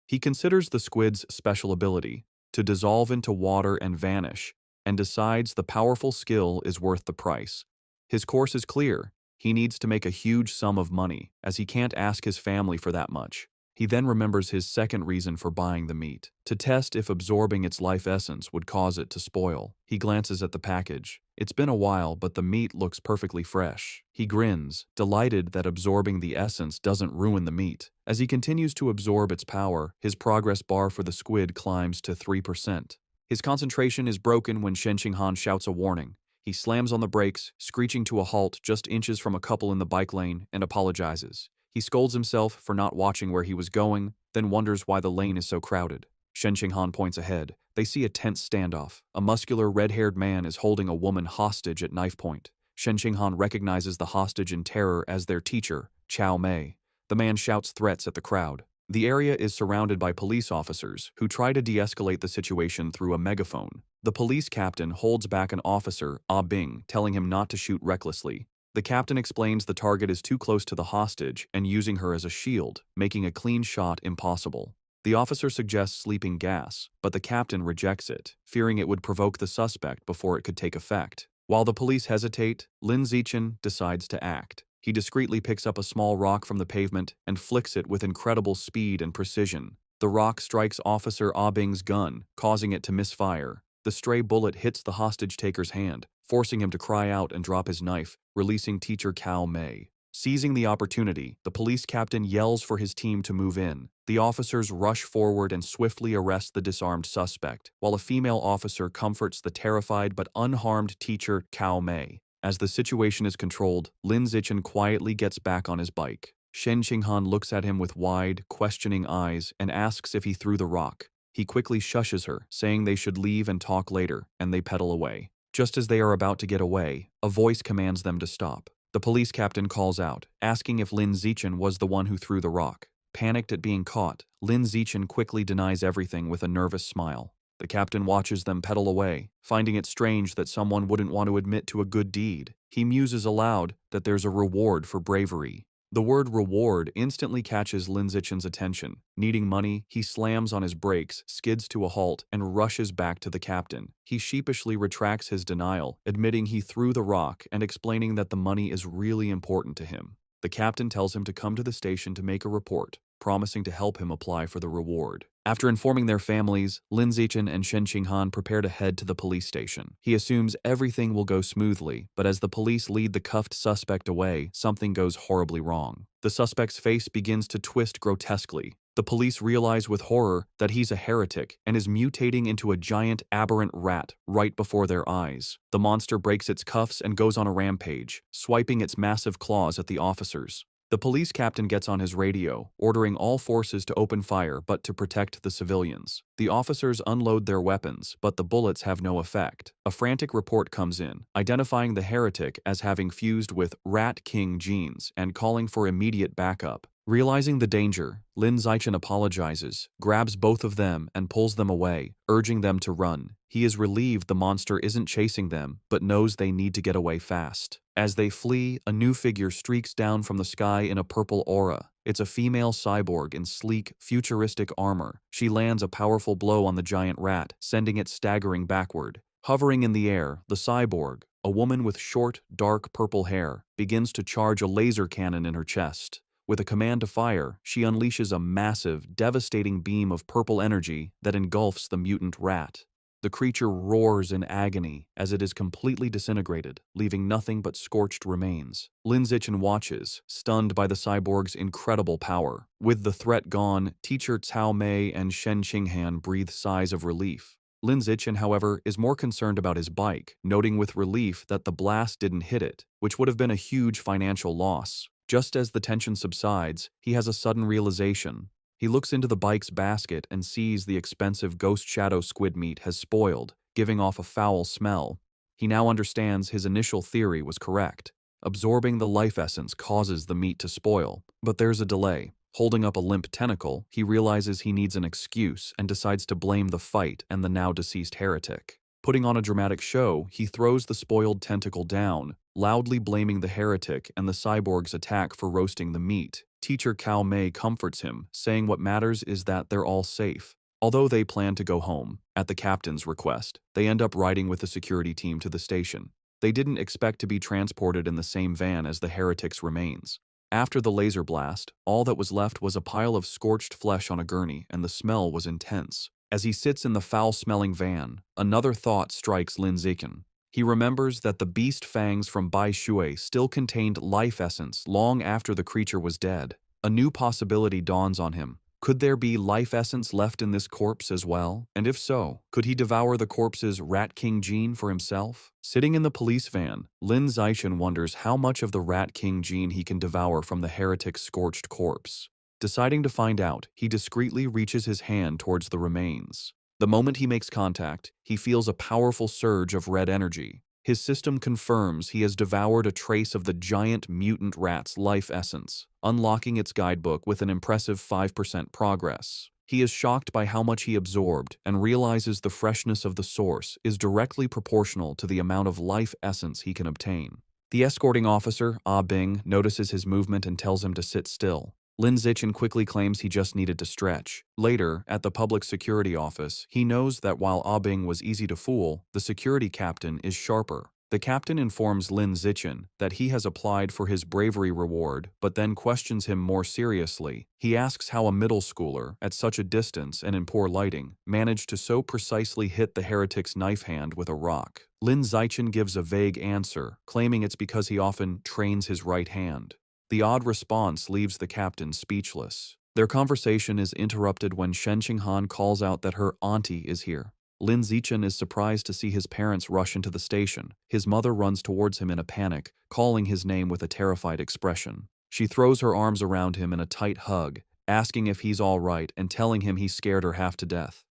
S1: He considers the squid's special ability, to dissolve into water and vanish, and decides the powerful skill is worth the price. His course is clear. He needs to make a huge sum of money, as he can't ask his family for that much. He then remembers his second reason for buying the meat, to test if absorbing its life essence would cause it to spoil. He glances at the package. It's been a while, but the meat looks perfectly fresh. He grins, delighted that absorbing the essence doesn't ruin the meat. As he continues to absorb its power, his progress bar for the squid climbs to 3%. His concentration is broken when Shen Qinghan shouts a warning. He slams on the brakes, screeching to a halt just inches from a couple in the bike lane, and apologizes. He scolds himself for not watching where he was going, then wonders why the lane is so crowded. Shen Qinghan points ahead. They see a tense standoff. A muscular, red-haired man is holding a woman hostage at knife point. Shen Qinghan recognizes the hostage in terror as their teacher, Chao Mei. The man shouts threats at the crowd. The area is surrounded by police officers who try to de-escalate the situation through a megaphone. The police captain holds back an officer, Ah Bing, telling him not to shoot recklessly. The captain explains the target is too close to the hostage and using her as a shield, making a clean shot impossible. The officer suggests sleeping gas, but the captain rejects it, fearing it would provoke the suspect before it could take effect. While the police hesitate, Lin Zichen decides to act. He discreetly picks up a small rock from the pavement and flicks it with incredible speed and precision. The rock strikes Officer Ah Bing's gun, causing it to misfire. The stray bullet hits the hostage-taker's hand, forcing him to cry out and drop his knife, releasing Teacher Cao Mei. Seizing the opportunity, the police captain yells for his team to move in. The officers rush forward and swiftly arrest the disarmed suspect, while a female officer comforts the terrified but unharmed teacher Cao Mei. As the situation is controlled, Lin Zichen quietly gets back on his bike. Shen Qinghan looks at him with wide, questioning eyes and asks if he threw the rock. He quickly shushes her, saying they should leave and talk later, and they pedal away. Just as they are about to get away, a voice commands them to stop. The police captain calls out, asking if Lin Zichen was the one who threw the rock. Panicked at being caught, Lin Zichen quickly denies everything with a nervous smile. The captain watches them pedal away, finding it strange that someone wouldn't want to admit to a good deed. He muses aloud that there's a reward for bravery. The word reward instantly catches Lin Zichen's attention. Needing money, he slams on his brakes, skids to a halt, and rushes back to the captain. He sheepishly retracts his denial, admitting he threw the rock and explaining that the money is really important to him. The captain tells him to come to the station to make a report, promising to help him apply for the reward. After informing their families, Lin Zichen and Shen Qinghan prepare to head to the police station. He assumes everything will go smoothly, but as the police lead the cuffed suspect away, something goes horribly wrong. The suspect's face begins to twist grotesquely. The police realize with horror that he's a heretic and is mutating into a giant aberrant rat right before their eyes. The monster breaks its cuffs and goes on a rampage, swiping its massive claws at the officers. The police captain gets on his radio, ordering all forces to open fire but to protect the civilians. The officers unload their weapons, but the bullets have no effect. A frantic report comes in, identifying the heretic as having fused with Rat King genes and calling for immediate backup. Realizing the danger, Lin Zichen apologizes, grabs both of them and pulls them away, urging them to run. He is relieved the monster isn't chasing them, but knows they need to get away fast. As they flee, a new figure streaks down from the sky in a purple aura. It's a female cyborg in sleek, futuristic armor. She lands a powerful blow on the giant rat, sending it staggering backward. Hovering in the air, the cyborg, a woman with short, dark purple hair, begins to charge a laser cannon in her chest. With a command to fire, she unleashes a massive, devastating beam of purple energy that engulfs the mutant rat. The creature roars in agony as it is completely disintegrated, leaving nothing but scorched remains. Lin Zichen watches, stunned by the cyborg's incredible power. With the threat gone, teacher Cao Mei and Shen Qinghan breathe sighs of relief. Lin Zichen, however, is more concerned about his bike, noting with relief that the blast didn't hit it, which would have been a huge financial loss. Just as the tension subsides, he has a sudden realization. He looks into the bike's basket and sees the expensive ghost shadow squid meat has spoiled, giving off a foul smell. He now understands his initial theory was correct. Absorbing the life essence causes the meat to spoil, but there's a delay. Holding up a limp tentacle, he realizes he needs an excuse and decides to blame the fight and the now-deceased heretic. Putting on a dramatic show, he throws the spoiled tentacle down, loudly blaming the heretic and the cyborg's attack for roasting the meat. Teacher Cao Mei comforts him, saying what matters is that they're all safe. Although they plan to go home, at the captain's request, they end up riding with the security team to the station. They didn't expect to be transported in the same van as the heretic's remains. After the laser blast, all that was left was a pile of scorched flesh on a gurney, and the smell was intense. As he sits in the foul-smelling van, another thought strikes Lin Zichen. He remembers that the beast fangs from Bai Shui still contained life essence long after the creature was dead. A new possibility dawns on him. Could there be life essence left in this corpse as well? And if so, could he devour the corpse's Rat King gene for himself? Sitting in the police van, Lin Zichen wonders how much of the Rat King gene he can devour from the heretic's scorched corpse. Deciding to find out, he discreetly reaches his hand towards the remains. The moment he makes contact, he feels a powerful surge of red energy. His system confirms he has devoured a trace of the giant mutant rat's life essence, unlocking its guidebook with an impressive 5% progress. He is shocked by how much he absorbed and realizes the freshness of the source is directly proportional to the amount of life essence he can obtain. The escorting officer, Ah Bing, notices his movement and tells him to sit still. Lin Zichen quickly claims he just needed to stretch. Later, at the public security office, he knows that while Ah Bing was easy to fool, the security captain is sharper. The captain informs Lin Zichen that he has applied for his bravery reward, but then questions him more seriously. He asks how a middle schooler, at such a distance and in poor lighting, managed to so precisely hit the heretic's knife hand with a rock. Lin Zichen gives a vague answer, claiming it's because he often trains his right hand. The odd response leaves the captain speechless. Their conversation is interrupted when Shen Qinghan calls out that her auntie is here. Lin Zichen is surprised to see his parents rush into the station. His mother runs towards him in a panic, calling his name with a terrified expression. She throws her arms around him in a tight hug, asking if he's all right and telling him he scared her half to death.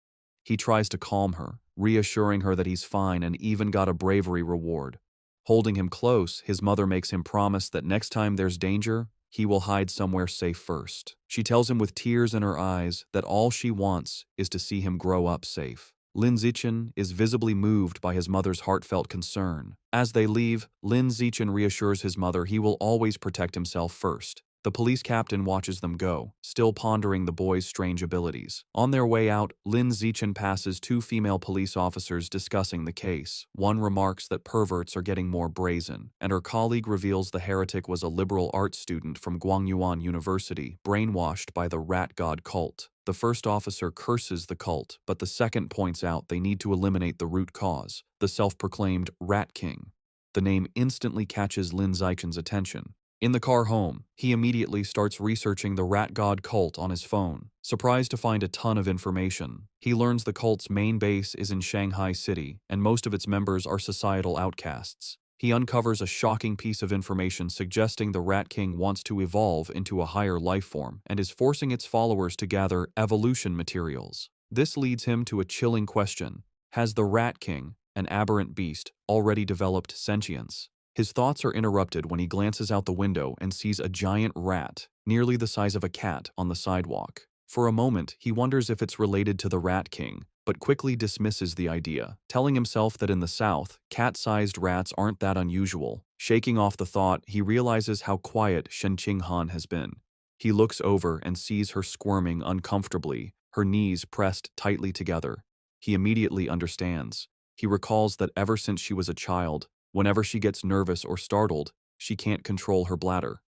S1: He tries to calm her, reassuring her that he's fine and even got a bravery reward. Holding him close, his mother makes him promise that next time there's danger, he will hide somewhere safe first. She tells him with tears in her eyes that all she wants is to see him grow up safe. Lin Zichen is visibly moved by his mother's heartfelt concern. As they leave, Lin Zichen reassures his mother he will always protect himself first. The police captain watches them go, still pondering the boy's strange abilities. On their way out, Lin Zichen passes two female police officers discussing the case. One remarks that perverts are getting more brazen, and her colleague reveals the heretic was a liberal arts student from Guangyuan University, brainwashed by the rat god cult. The first officer curses the cult, but the second points out they need to eliminate the root cause, the self-proclaimed Rat King. The name instantly catches Lin Zichen's attention. In the car home, he immediately starts researching the rat god cult on his phone. Surprised to find a ton of information, he learns the cult's main base is in Shanghai City, and most of its members are societal outcasts. He uncovers a shocking piece of information suggesting the Rat King wants to evolve into a higher life form and is forcing its followers to gather evolution materials. This leads him to a chilling question. Has the Rat King, an aberrant beast, already developed sentience? His thoughts are interrupted when he glances out the window and sees a giant rat, nearly the size of a cat, on the sidewalk. For a moment, he wonders if it's related to the Rat King, but quickly dismisses the idea, telling himself that in the South, cat-sized rats aren't that unusual. Shaking off the thought, he realizes how quiet Shen Qinghan has been. He looks over and sees her squirming uncomfortably, her knees pressed tightly together. He immediately understands. He recalls that ever since she was a child, whenever she gets nervous or startled, she can't control her bladder.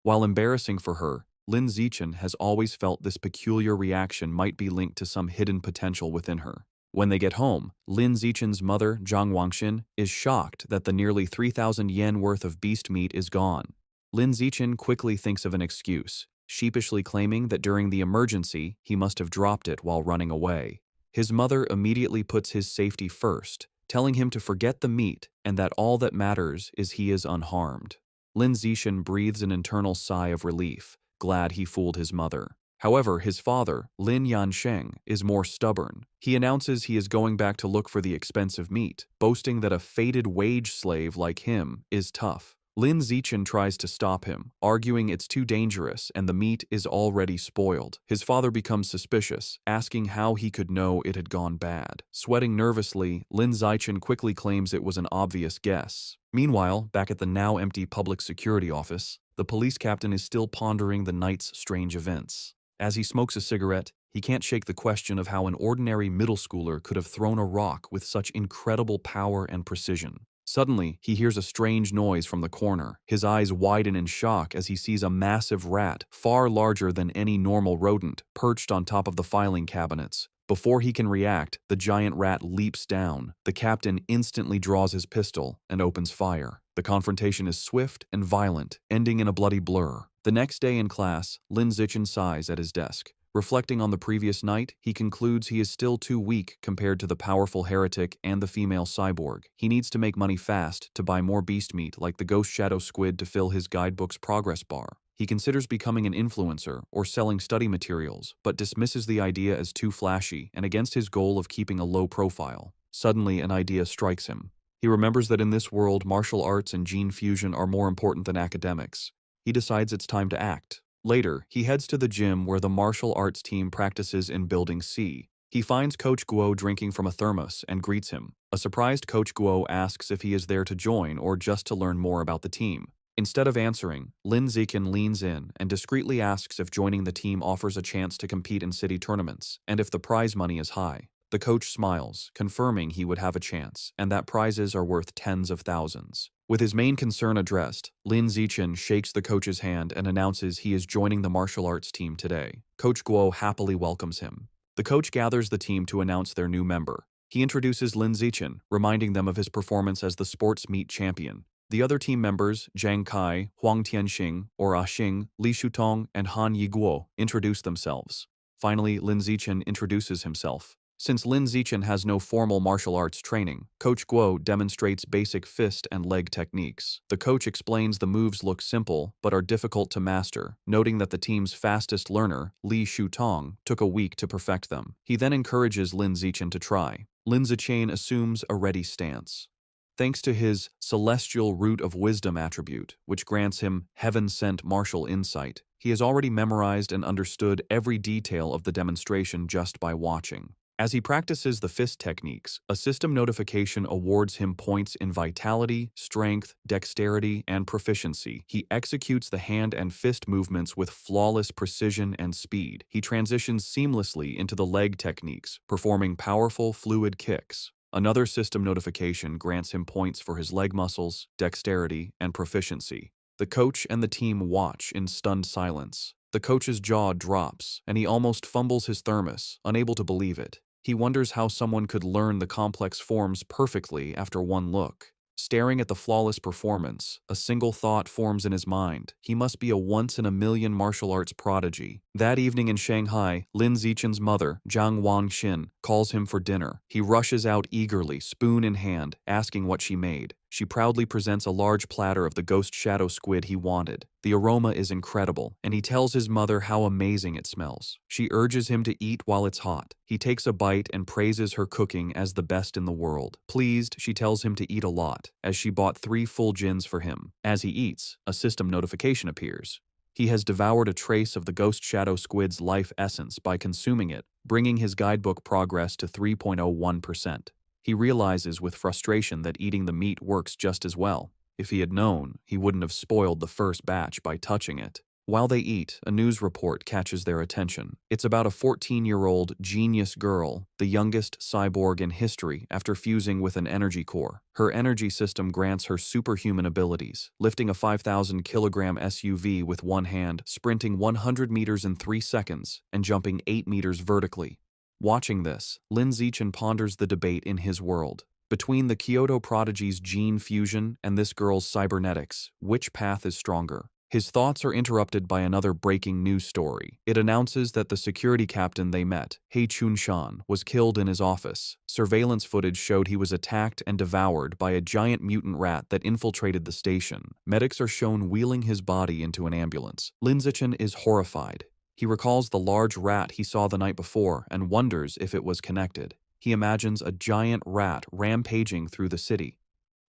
S1: While embarrassing for her, Lin Zichen has always felt this peculiar reaction might be linked to some hidden potential within her. When they get home, Lin Zichen's mother, Zhang Wangxin, is shocked that the nearly 3,000 yen worth of beast meat is gone. Lin Zichen quickly thinks of an excuse, sheepishly claiming that during the emergency, he must have dropped it while running away. His mother immediately puts his safety first, telling him to forget the meat and that all that matters is he is unharmed. Lin Zichen breathes an internal sigh of relief, glad he fooled his mother. However, his father, Lin Yansheng, is more stubborn. He announces he is going back to look for the expensive meat, boasting that a fated wage slave like him is tough. Lin Zichen tries to stop him, arguing it's too dangerous and the meat is already spoiled. His father becomes suspicious, asking how he could know it had gone bad. Sweating nervously, Lin Zichen quickly claims it was an obvious guess. Meanwhile, back at the now empty public security office, the police captain is still pondering the night's strange events. As he smokes a cigarette, he can't shake the question of how an ordinary middle schooler could have thrown a rock with such incredible power and precision. Suddenly, he hears a strange noise from the corner. His eyes widen in shock as he sees a massive rat, far larger than any normal rodent, perched on top of the filing cabinets. Before he can react, the giant rat leaps down. The captain instantly draws his pistol and opens fire. The confrontation is swift and violent, ending in a bloody blur. The next day in class, Lin Zichen sighs at his desk. Reflecting on the previous night, he concludes he is still too weak compared to the powerful heretic and the female cyborg. He needs to make money fast to buy more beast meat like the ghost shadow squid to fill his guidebook's progress bar. He considers becoming an influencer or selling study materials, but dismisses the idea as too flashy and against his goal of keeping a low profile. Suddenly, an idea strikes him. He remembers that in this world, martial arts and gene fusion are more important than academics. He decides it's time to act. Later, he heads to the gym where the martial arts team practices in Building C. He finds Coach Guo drinking from a thermos and greets him. A surprised Coach Guo asks if he is there to join or just to learn more about the team. Instead of answering, Lin Zichen leans in and discreetly asks if joining the team offers a chance to compete in city tournaments, and if the prize money is high. The coach smiles, confirming he would have a chance, and that prizes are worth tens of thousands. With his main concern addressed, Lin Zichen shakes the coach's hand and announces he is joining the martial arts team today. Coach Guo happily welcomes him. The coach gathers the team to announce their new member. He introduces Lin Zichen, reminding them of his performance as the sports meet champion. The other team members, Zhang Kai, Huang Tianxing, or Xing, Li Shutong, and Han Yiguo, introduce themselves. Finally, Lin Zichen introduces himself. Since Lin Zichen has no formal martial arts training, Coach Guo demonstrates basic fist and leg techniques. The coach explains the moves look simple but are difficult to master, noting that the team's fastest learner, Li Shutong, took a week to perfect them. He then encourages Lin Zichen to try. Lin Zichen assumes a ready stance. Thanks to his celestial root of wisdom attribute, which grants him heaven-sent martial insight, he has already memorized and understood every detail of the demonstration just by watching. As he practices the fist techniques, a system notification awards him points in vitality, strength, dexterity, and proficiency. He executes the hand and fist movements with flawless precision and speed. He transitions seamlessly into the leg techniques, performing powerful, fluid kicks. Another system notification grants him points for his leg muscles, dexterity, and proficiency. The coach and the team watch in stunned silence. The coach's jaw drops, and he almost fumbles his thermos, unable to believe it. He wonders how someone could learn the complex forms perfectly after one look. Staring at the flawless performance, a single thought forms in his mind. He must be a once-in-a-million martial arts prodigy. That evening in Shanghai, Lin Zichen's mother, Zhang Wangxin, calls him for dinner. He rushes out eagerly, spoon in hand, asking what she made. She proudly presents a large platter of the ghost shadow squid he wanted. The aroma is incredible, and he tells his mother how amazing it smells. She urges him to eat while it's hot. He takes a bite and praises her cooking as the best in the world. Pleased, she tells him to eat a lot, as she bought 3 full gins for him. As he eats, a system notification appears. He has devoured a trace of the ghost shadow squid's life essence by consuming it, bringing his guidebook progress to 3.01%. He realizes with frustration that eating the meat works just as well. If he had known, he wouldn't have spoiled the first batch by touching it. While they eat, a news report catches their attention. It's about a 14-year-old genius girl, the youngest cyborg in history after fusing with an energy core. Her energy system grants her superhuman abilities, lifting a 5,000-kilogram SUV with one hand, sprinting 100 meters in 3 seconds, and jumping 8 meters vertically. Watching this, Lin Zichen ponders the debate in his world. Between the Kyoto prodigy's gene fusion and this girl's cybernetics, which path is stronger? His thoughts are interrupted by another breaking news story. It announces that the security captain they met, He Chunshan, was killed in his office. Surveillance footage showed he was attacked and devoured by a giant mutant rat that infiltrated the station. Medics are shown wheeling his body into an ambulance. Lin Zichen is horrified. He recalls the large rat he saw the night before and wonders if it was connected. He imagines a giant rat rampaging through the city.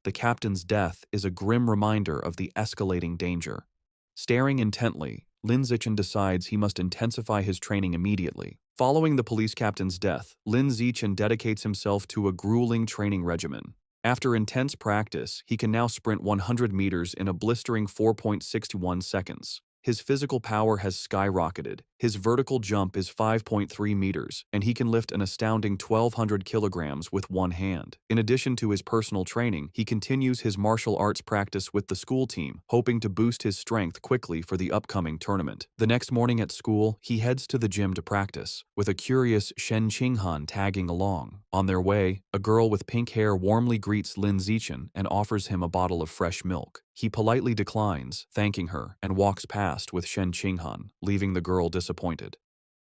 S1: The captain's death is a grim reminder of the escalating danger. Staring intently, Lin Zichen decides he must intensify his training immediately. Following the police captain's death, Lin Zichen dedicates himself to a grueling training regimen. After intense practice, he can now sprint 100 meters in a blistering 4.61 seconds. His physical power has skyrocketed. His vertical jump is 5.3 meters, and he can lift an astounding 1,200 kilograms with one hand. In addition to his personal training, he continues his martial arts practice with the school team, hoping to boost his strength quickly for the upcoming tournament. The next morning at school, he heads to the gym to practice, with a curious Shen Qinghan tagging along. On their way, a girl with pink hair warmly greets Lin Zichen and offers him a bottle of fresh milk. He politely declines, thanking her, and walks past with Shen Qinghan, leaving the girl disappointed.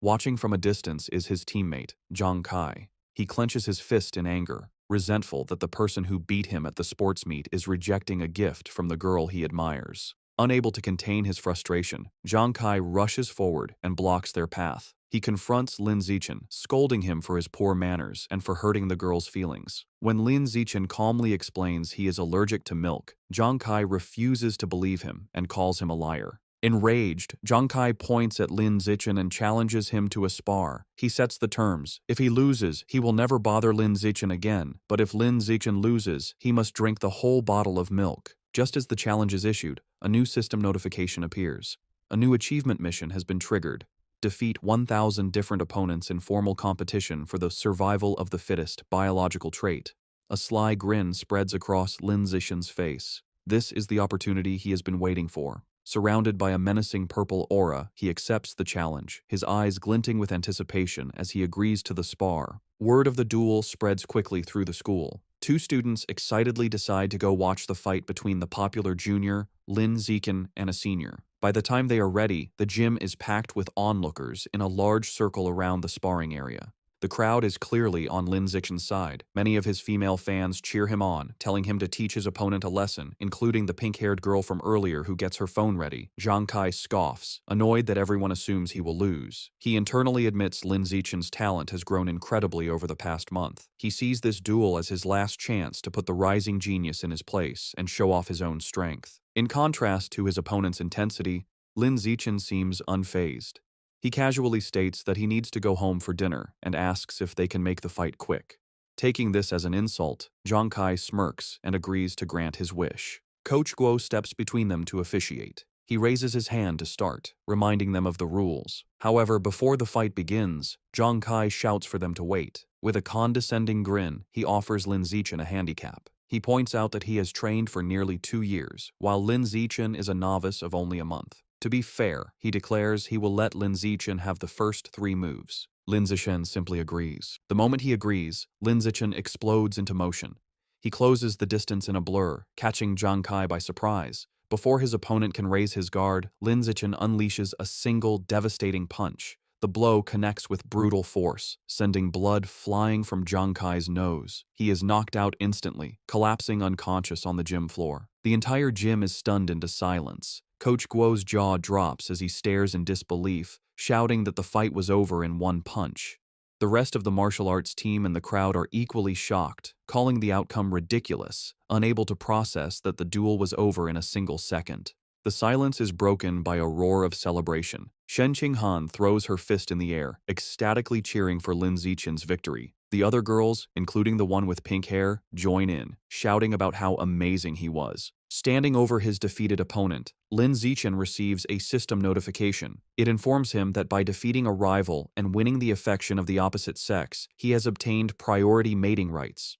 S1: Watching from a distance is his teammate, Zhang Kai. He clenches his fist in anger, resentful that the person who beat him at the sports meet is rejecting a gift from the girl he admires. Unable to contain his frustration, Zhang Kai rushes forward and blocks their path. He confronts Lin Zichen, scolding him for his poor manners and for hurting the girl's feelings. When Lin Zichen calmly explains he is allergic to milk, Zhang Kai refuses to believe him and calls him a liar. Enraged, Zhang Kai points at Lin Zichen and challenges him to a spar. He sets the terms. If he loses, he will never bother Lin Zichen again, but if Lin Zichen loses, he must drink the whole bottle of milk. Just as the challenge is issued, a new system notification appears. A new achievement mission has been triggered. Defeat 1,000 different opponents in formal competition for the survival of the fittest biological trait. A sly grin spreads across Lin Zichen's face. This is the opportunity he has been waiting for. Surrounded by a menacing purple aura, he accepts the challenge, his eyes glinting with anticipation as he agrees to the spar. Word of the duel spreads quickly through the school. Two students excitedly decide to go watch the fight between the popular junior, Lin Zichen, and a senior. By the time they are ready, the gym is packed with onlookers in a large circle around the sparring area. The crowd is clearly on Lin Zichen's side. Many of his female fans cheer him on, telling him to teach his opponent a lesson, including the pink-haired girl from earlier who gets her phone ready. Zhang Kai scoffs, annoyed that everyone assumes he will lose. He internally admits Lin Zichen's talent has grown incredibly over the past month. He sees this duel as his last chance to put the rising genius in his place and show off his own strength. In contrast to his opponent's intensity, Lin Zichen seems unfazed. He casually states that he needs to go home for dinner and asks if they can make the fight quick. Taking this as an insult, Zhang Kai smirks and agrees to grant his wish. Coach Guo steps between them to officiate. He raises his hand to start, reminding them of the rules. However, before the fight begins, Zhang Kai shouts for them to wait. With a condescending grin, he offers Lin Zichen a handicap. He points out that he has trained for nearly 2 years, while Lin Zichen is a novice of only a month. To be fair, he declares he will let Lin Zichen have the first 3 moves. Lin Zichen simply agrees. The moment he agrees, Lin Zichen explodes into motion. He closes the distance in a blur, catching Zhang Kai by surprise. Before his opponent can raise his guard, Lin Zichen unleashes a single devastating punch. The blow connects with brutal force, sending blood flying from Zhang Kai's nose. He is knocked out instantly, collapsing unconscious on the gym floor. The entire gym is stunned into silence. Coach Guo's jaw drops as he stares in disbelief, shouting that the fight was over in one punch. The rest of the martial arts team and the crowd are equally shocked, calling the outcome ridiculous, unable to process that the duel was over in a single second. The silence is broken by a roar of celebration. Shen Qinghan throws her fist in the air, ecstatically cheering for Lin Zichen's victory. The other girls, including the one with pink hair, join in, shouting about how amazing he was. Standing over his defeated opponent, Lin Zichen receives a system notification. It informs him that by defeating a rival and winning the affection of the opposite sex, he has obtained priority mating rights.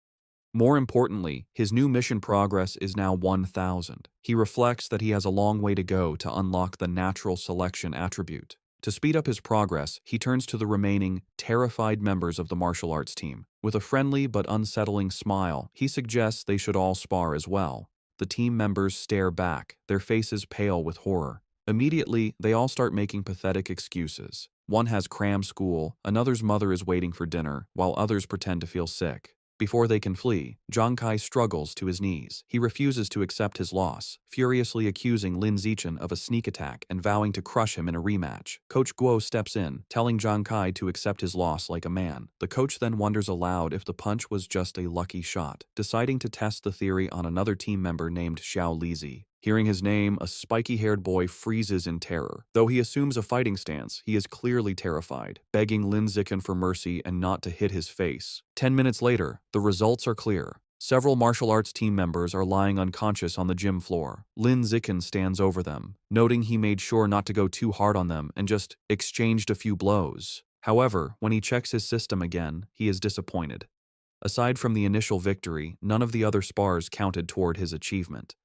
S1: More importantly, his new mission progress is now 1,000. He reflects that he has a long way to go to unlock the natural selection attribute. To speed up his progress, he turns to the remaining, terrified members of the martial arts team. With a friendly but unsettling smile, he suggests they should all spar as well. The team members stare back, their faces pale with horror. Immediately, they all start making pathetic excuses. One has cram school, another's mother is waiting for dinner, while others pretend to feel sick. Before they can flee, Zhang Kai struggles to his knees. He refuses to accept his loss, furiously accusing Lin Zichen of a sneak attack and vowing to crush him in a rematch. Coach Guo steps in, telling Zhang Kai to accept his loss like a man. The coach then wonders aloud if the punch was just a lucky shot, deciding to test the theory on another team member named Xiao Lizi. Hearing his name, a spiky-haired boy freezes in terror. Though he assumes a fighting stance, he is clearly terrified, begging Lin Zichen for mercy and not to hit his face. 10 minutes later, the results are clear. Several martial arts team members are lying unconscious on the gym floor. Lin Zichen stands over them, noting he made sure not to go too hard on them and just exchanged a few blows. However, when he checks his system again, he is disappointed. Aside from the initial victory, none of the other spars counted toward his achievement.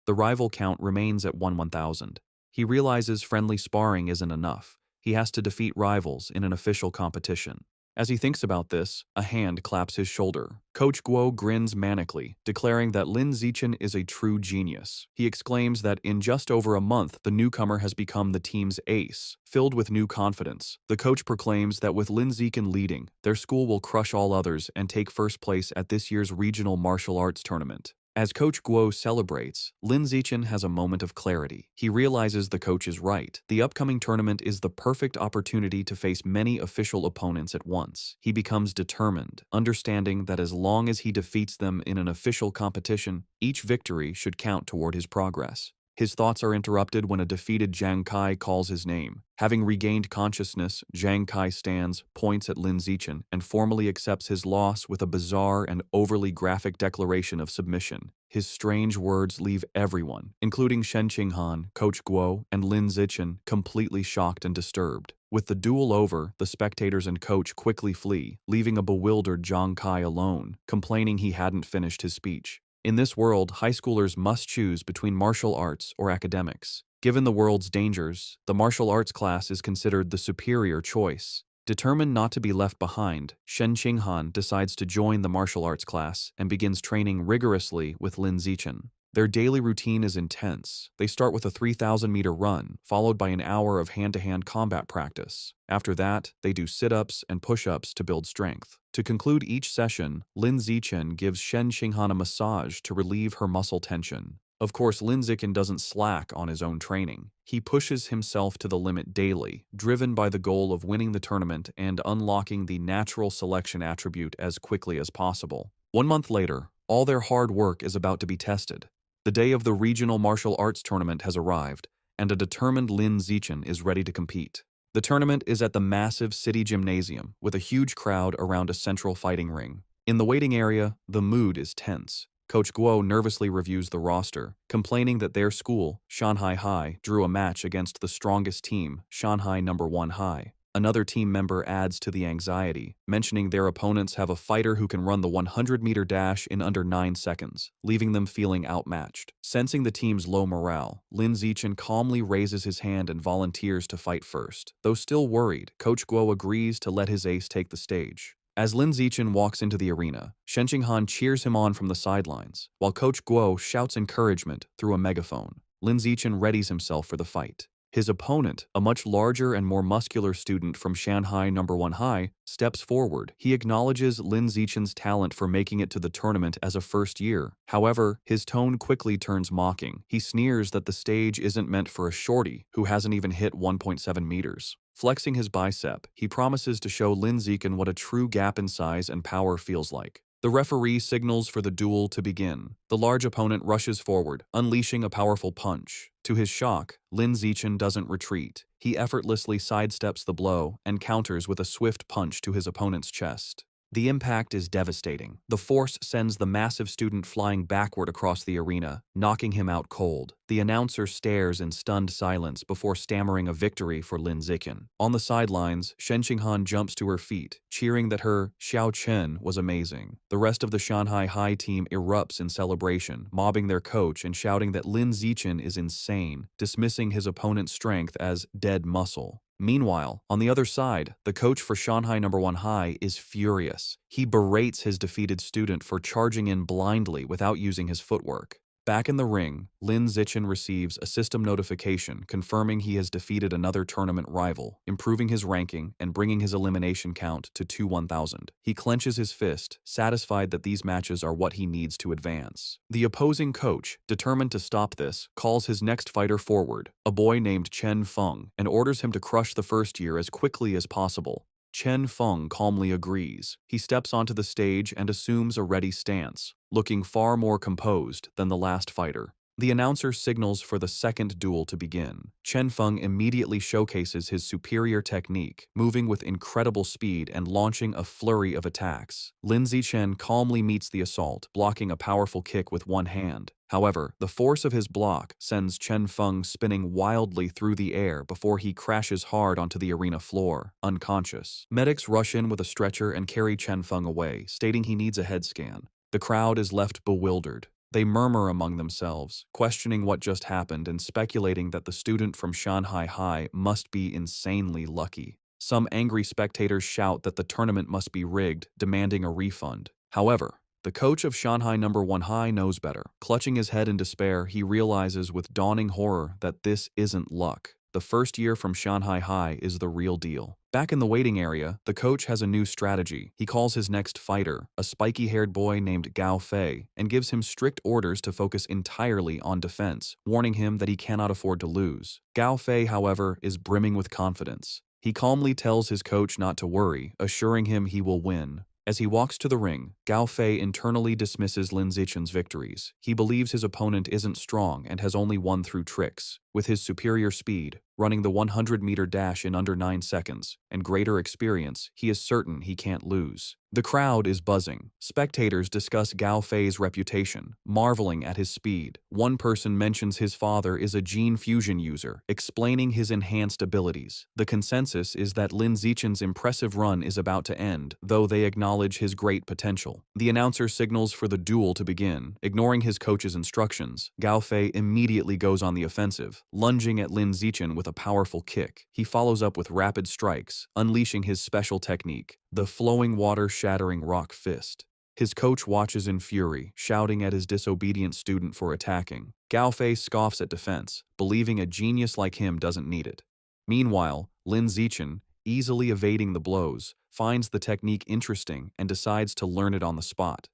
S1: The rival count remains at 1,000. He realizes friendly sparring isn't enough. He has to defeat rivals in an official competition. As he thinks about this, a hand claps his shoulder. Coach Guo grins manically, declaring that Lin Zichen is a true genius. He exclaims that in just over a month, the newcomer has become the team's ace. Filled with new confidence, the coach proclaims that with Lin Zichen leading, their school will crush all others and take first place at this year's regional martial arts tournament. As Coach Guo celebrates, Lin Zichen has a moment of clarity. He realizes the coach is right. The upcoming tournament is the perfect opportunity to face many official opponents at once. He becomes determined, understanding that as long as he defeats them in an official competition, each victory should count toward his progress. His thoughts are interrupted when a defeated Zhang Kai calls his name. Having regained consciousness, Zhang Kai stands, points at Lin Zichen, and formally accepts his loss with a bizarre and overly graphic declaration of submission. His strange words leave everyone, including Shen Qinghan, Coach Guo, and Lin Zichen, completely shocked and disturbed. With the duel over, the spectators and coach quickly flee, leaving a bewildered Zhang Kai alone, complaining he hadn't finished his speech. In this world, high schoolers must choose between martial arts or academics. Given the world's dangers, the martial arts class is considered the superior choice. Determined not to be left behind, Shen Qinghan decides to join the martial arts class and begins training rigorously with Lin Zichen. Their daily routine is intense. They start with a 3,000-meter run, followed by an hour of hand-to-hand combat practice. After that, they do sit-ups and push-ups to build strength. To conclude each session, Lin Zichen gives Shen Qinghan a massage to relieve her muscle tension. Of course, Lin Zichen doesn't slack on his own training. He pushes himself to the limit daily, driven by the goal of winning the tournament and unlocking the natural selection attribute as quickly as possible. 1 month later, all their hard work is about to be tested. The day of the regional martial arts tournament has arrived, and a determined Lin Zichen is ready to compete. The tournament is at the massive city gymnasium, with a huge crowd around a central fighting ring. In the waiting area, the mood is tense. Coach Guo nervously reviews the roster, complaining that their school, Shanghai High, drew a match against the strongest team, Shanghai No. 1 High. Another team member adds to the anxiety, mentioning their opponents have a fighter who can run the 100-meter dash in under 9 seconds, leaving them feeling outmatched. Sensing the team's low morale, Lin Zichen calmly raises his hand and volunteers to fight first. Though still worried, Coach Guo agrees to let his ace take the stage. As Lin Zichen walks into the arena, Shen Qinghan cheers him on from the sidelines, while Coach Guo shouts encouragement through a megaphone. Lin Zichen readies himself for the fight. His opponent, a much larger and more muscular student from Shanghai No. 1 High, steps forward. He acknowledges Lin Zichen's talent for making it to the tournament as a first year. However, his tone quickly turns mocking. He sneers that the stage isn't meant for a shorty who hasn't even hit 1.7 meters. Flexing his bicep, he promises to show Lin Zichen what a true gap in size and power feels like. The referee signals for the duel to begin. The large opponent rushes forward, unleashing a powerful punch. To his shock, Lin Zichen doesn't retreat. He effortlessly sidesteps the blow and counters with a swift punch to his opponent's chest. The impact is devastating. The force sends the massive student flying backward across the arena, knocking him out cold. The announcer stares in stunned silence before stammering a victory for Lin Zichen. On the sidelines, Shen Qinghan jumps to her feet, cheering that her Xiao Chen was amazing. The rest of the Shanghai High team erupts in celebration, mobbing their coach and shouting that Lin Zichen is insane, dismissing his opponent's strength as dead muscle. Meanwhile, on the other side, the coach for Shanghai No. 1 High is furious. He berates his defeated student for charging in blindly without using his footwork. Back in the ring, Lin Zichen receives a system notification confirming he has defeated another tournament rival, improving his ranking and bringing his elimination count to 1,000. He clenches his fist, satisfied that these matches are what he needs to advance. The opposing coach, determined to stop this, calls his next fighter forward, a boy named Chen Feng, and orders him to crush the first year as quickly as possible. Chen Feng calmly agrees. He steps onto the stage and assumes a ready stance, looking far more composed than the last fighter. The announcer signals for the second duel to begin. Chen Feng immediately showcases his superior technique, moving with incredible speed and launching a flurry of attacks. Lin Zichen calmly meets the assault, blocking a powerful kick with one hand. However, the force of his block sends Chen Feng spinning wildly through the air before he crashes hard onto the arena floor, unconscious. Medics rush in with a stretcher and carry Chen Feng away, stating he needs a head scan. The crowd is left bewildered. They murmur among themselves, questioning what just happened and speculating that the student from Shanghai High must be insanely lucky. Some angry spectators shout that the tournament must be rigged, demanding a refund. However, the coach of Shanghai No. 1 High knows better. Clutching his head in despair, he realizes with dawning horror that this isn't luck. The first year from Shanghai High is the real deal. Back in the waiting area, the coach has a new strategy. He calls his next fighter, a spiky-haired boy named Gao Fei, and gives him strict orders to focus entirely on defense, warning him that he cannot afford to lose. Gao Fei, however, is brimming with confidence. He calmly tells his coach not to worry, assuring him he will win. As he walks to the ring, Gao Fei internally dismisses Lin Zichen's victories. He believes his opponent isn't strong and has only won through tricks. With his superior speed, running the 100-meter dash in under 9 seconds, and greater experience, he is certain he can't lose. The crowd is buzzing. Spectators discuss Gao Fei's reputation, marveling at his speed. One person mentions his father is a gene fusion user, explaining his enhanced abilities. The consensus is that Lin Zichen's impressive run is about to end, though they acknowledge his great potential. The announcer signals for the duel to begin. Ignoring his coach's instructions, Gao Fei immediately goes on the offensive, lunging at Lin Zichen with a powerful kick. He follows up with rapid strikes, unleashing his special technique, the flowing water-shattering rock fist. His coach watches in fury, shouting at his disobedient student for attacking. Gao Fei scoffs at defense, believing a genius like him doesn't need it. Meanwhile, Lin Zichen, easily evading the blows, finds the technique interesting and decides to learn it on the spot.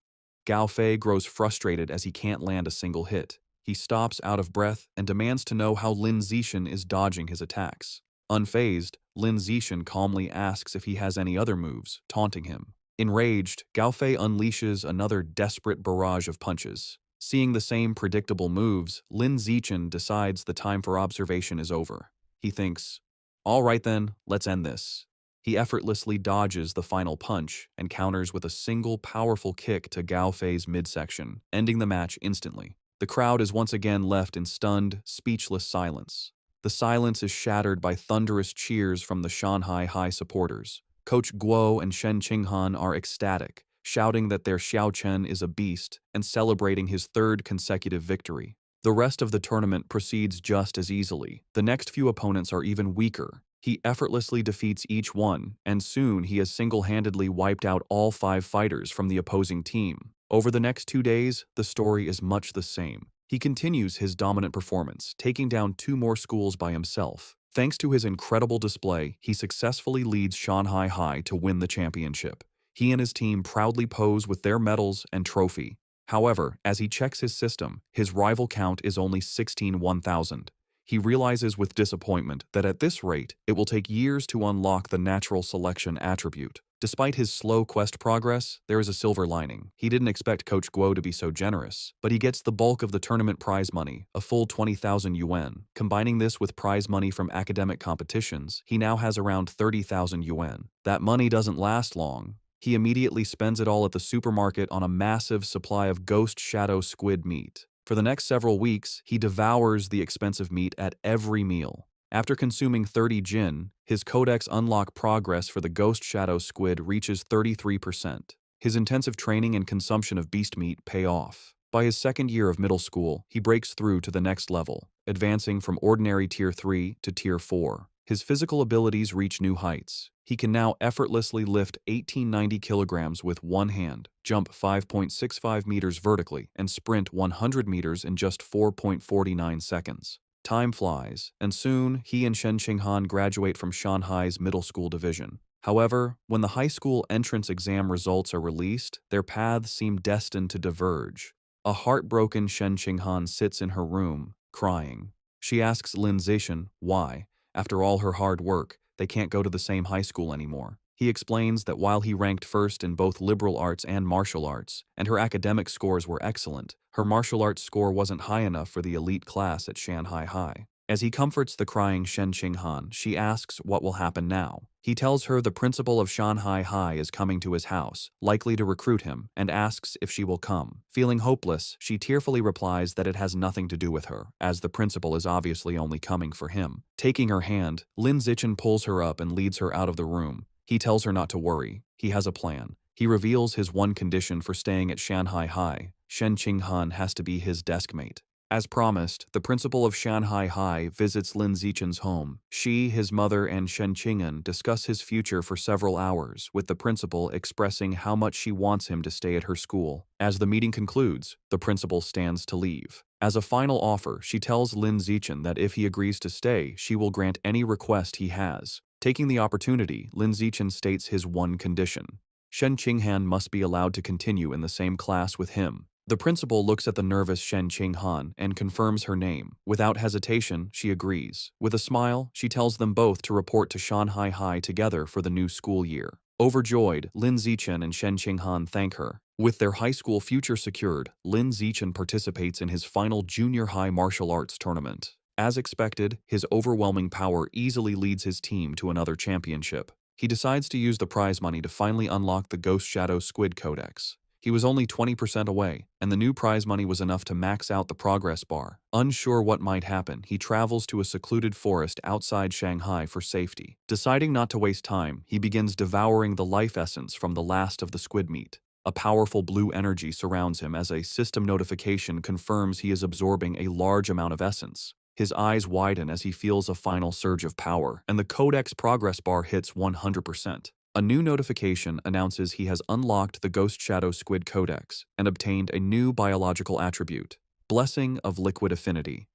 S1: Gao Fei grows frustrated as he can't land a single hit. He stops out of breath and demands to know how Lin Zichen is dodging his attacks. Unfazed, Lin Zichen calmly asks if he has any other moves, taunting him. Enraged, Gao Fei unleashes another desperate barrage of punches. Seeing the same predictable moves, Lin Zichen decides the time for observation is over. He thinks, "All right then, let's end this." He effortlessly dodges the final punch and counters with a single powerful kick to Gao Fei's midsection, ending the match instantly. The crowd is once again left in stunned, speechless silence. The silence is shattered by thunderous cheers from the Shanghai High supporters. Coach Guo and Shen Qinghan are ecstatic, shouting that their Xiao Chen is a beast and celebrating his third consecutive victory. The rest of the tournament proceeds just as easily. The next few opponents are even weaker. He effortlessly defeats each one, and soon he has single-handedly wiped out all 5 fighters from the opposing team. Over the next 2 days, the story is much the same. He continues his dominant performance, taking down 2 more schools by himself. Thanks to his incredible display, he successfully leads Shanghai High to win the championship. He and his team proudly pose with their medals and trophy. However, as he checks his system, his rival count is only 16,000. He realizes with disappointment that at this rate, it will take years to unlock the natural selection attribute. Despite his slow quest progress, there is a silver lining. He didn't expect Coach Guo to be so generous, but he gets the bulk of the tournament prize money, a full 20,000 yuan. Combining this with prize money from academic competitions, he now has around 30,000 yuan. That money doesn't last long. He immediately spends it all at the supermarket on a massive supply of ghost shadow squid meat. For the next several weeks, he devours the expensive meat at every meal. After consuming 30 jin, his codex unlock progress for the ghost shadow squid reaches 33%. His intensive training and consumption of beast meat pay off. By his second year of middle school, he breaks through to the next level, advancing from ordinary Tier 3 to Tier 4. His physical abilities reach new heights. He can now effortlessly lift 1890 kilograms with one hand, jump 5.65 meters vertically, and sprint 100 meters in just 4.49 seconds. Time flies, and soon he and Shen Qinghan graduate from Shanghai's middle school division. However, when the high school entrance exam results are released, their paths seem destined to diverge. A heartbroken Shen Qinghan sits in her room, crying. She asks Lin Zichen why, after all her hard work, they can't go to the same high school anymore. He explains that while he ranked first in both liberal arts and martial arts, and her academic scores were excellent, her martial arts score wasn't high enough for the elite class at Shanghai High. As he comforts the crying Shen Qinghan, she asks what will happen now. He tells her the principal of Shanghai High is coming to his house, likely to recruit him, and asks if she will come. Feeling hopeless, she tearfully replies that it has nothing to do with her, as the principal is obviously only coming for him. Taking her hand, Lin Zichen pulls her up and leads her out of the room. He tells her not to worry. He has a plan. He reveals his one condition for staying at Shanghai High. Shen Qinghan has to be his deskmate. As promised, the principal of Shanghai High visits Lin Zichen's home. She, his mother, and Shen Qinghan discuss his future for several hours, with the principal expressing how much she wants him to stay at her school. As the meeting concludes, the principal stands to leave. As a final offer, she tells Lin Zichen that if he agrees to stay, she will grant any request he has. Taking the opportunity, Lin Zichen states his one condition. Shen Qinghan must be allowed to continue in the same class with him. The principal looks at the nervous Shen Qinghan and confirms her name. Without hesitation, she agrees. With a smile, she tells them both to report to Shanghai High together for the new school year. Overjoyed, Lin Zichen and Shen Qinghan thank her. With their high school future secured, Lin Zichen participates in his final junior high martial arts tournament. As expected, his overwhelming power easily leads his team to another championship. He decides to use the prize money to finally unlock the Ghost Shadow Squid Codex. He was only 20% away, and the new prize money was enough to max out the progress bar. Unsure what might happen, he travels to a secluded forest outside Shanghai for safety. Deciding not to waste time, he begins devouring the life essence from the last of the squid meat. A powerful blue energy surrounds him as a system notification confirms he is absorbing a large amount of essence. His eyes widen as he feels a final surge of power, and the Codex progress bar hits 100%. A new notification announces he has unlocked the Ghost Shadow Squid Codex and obtained a new biological attribute, Blessing of Liquid Affinity.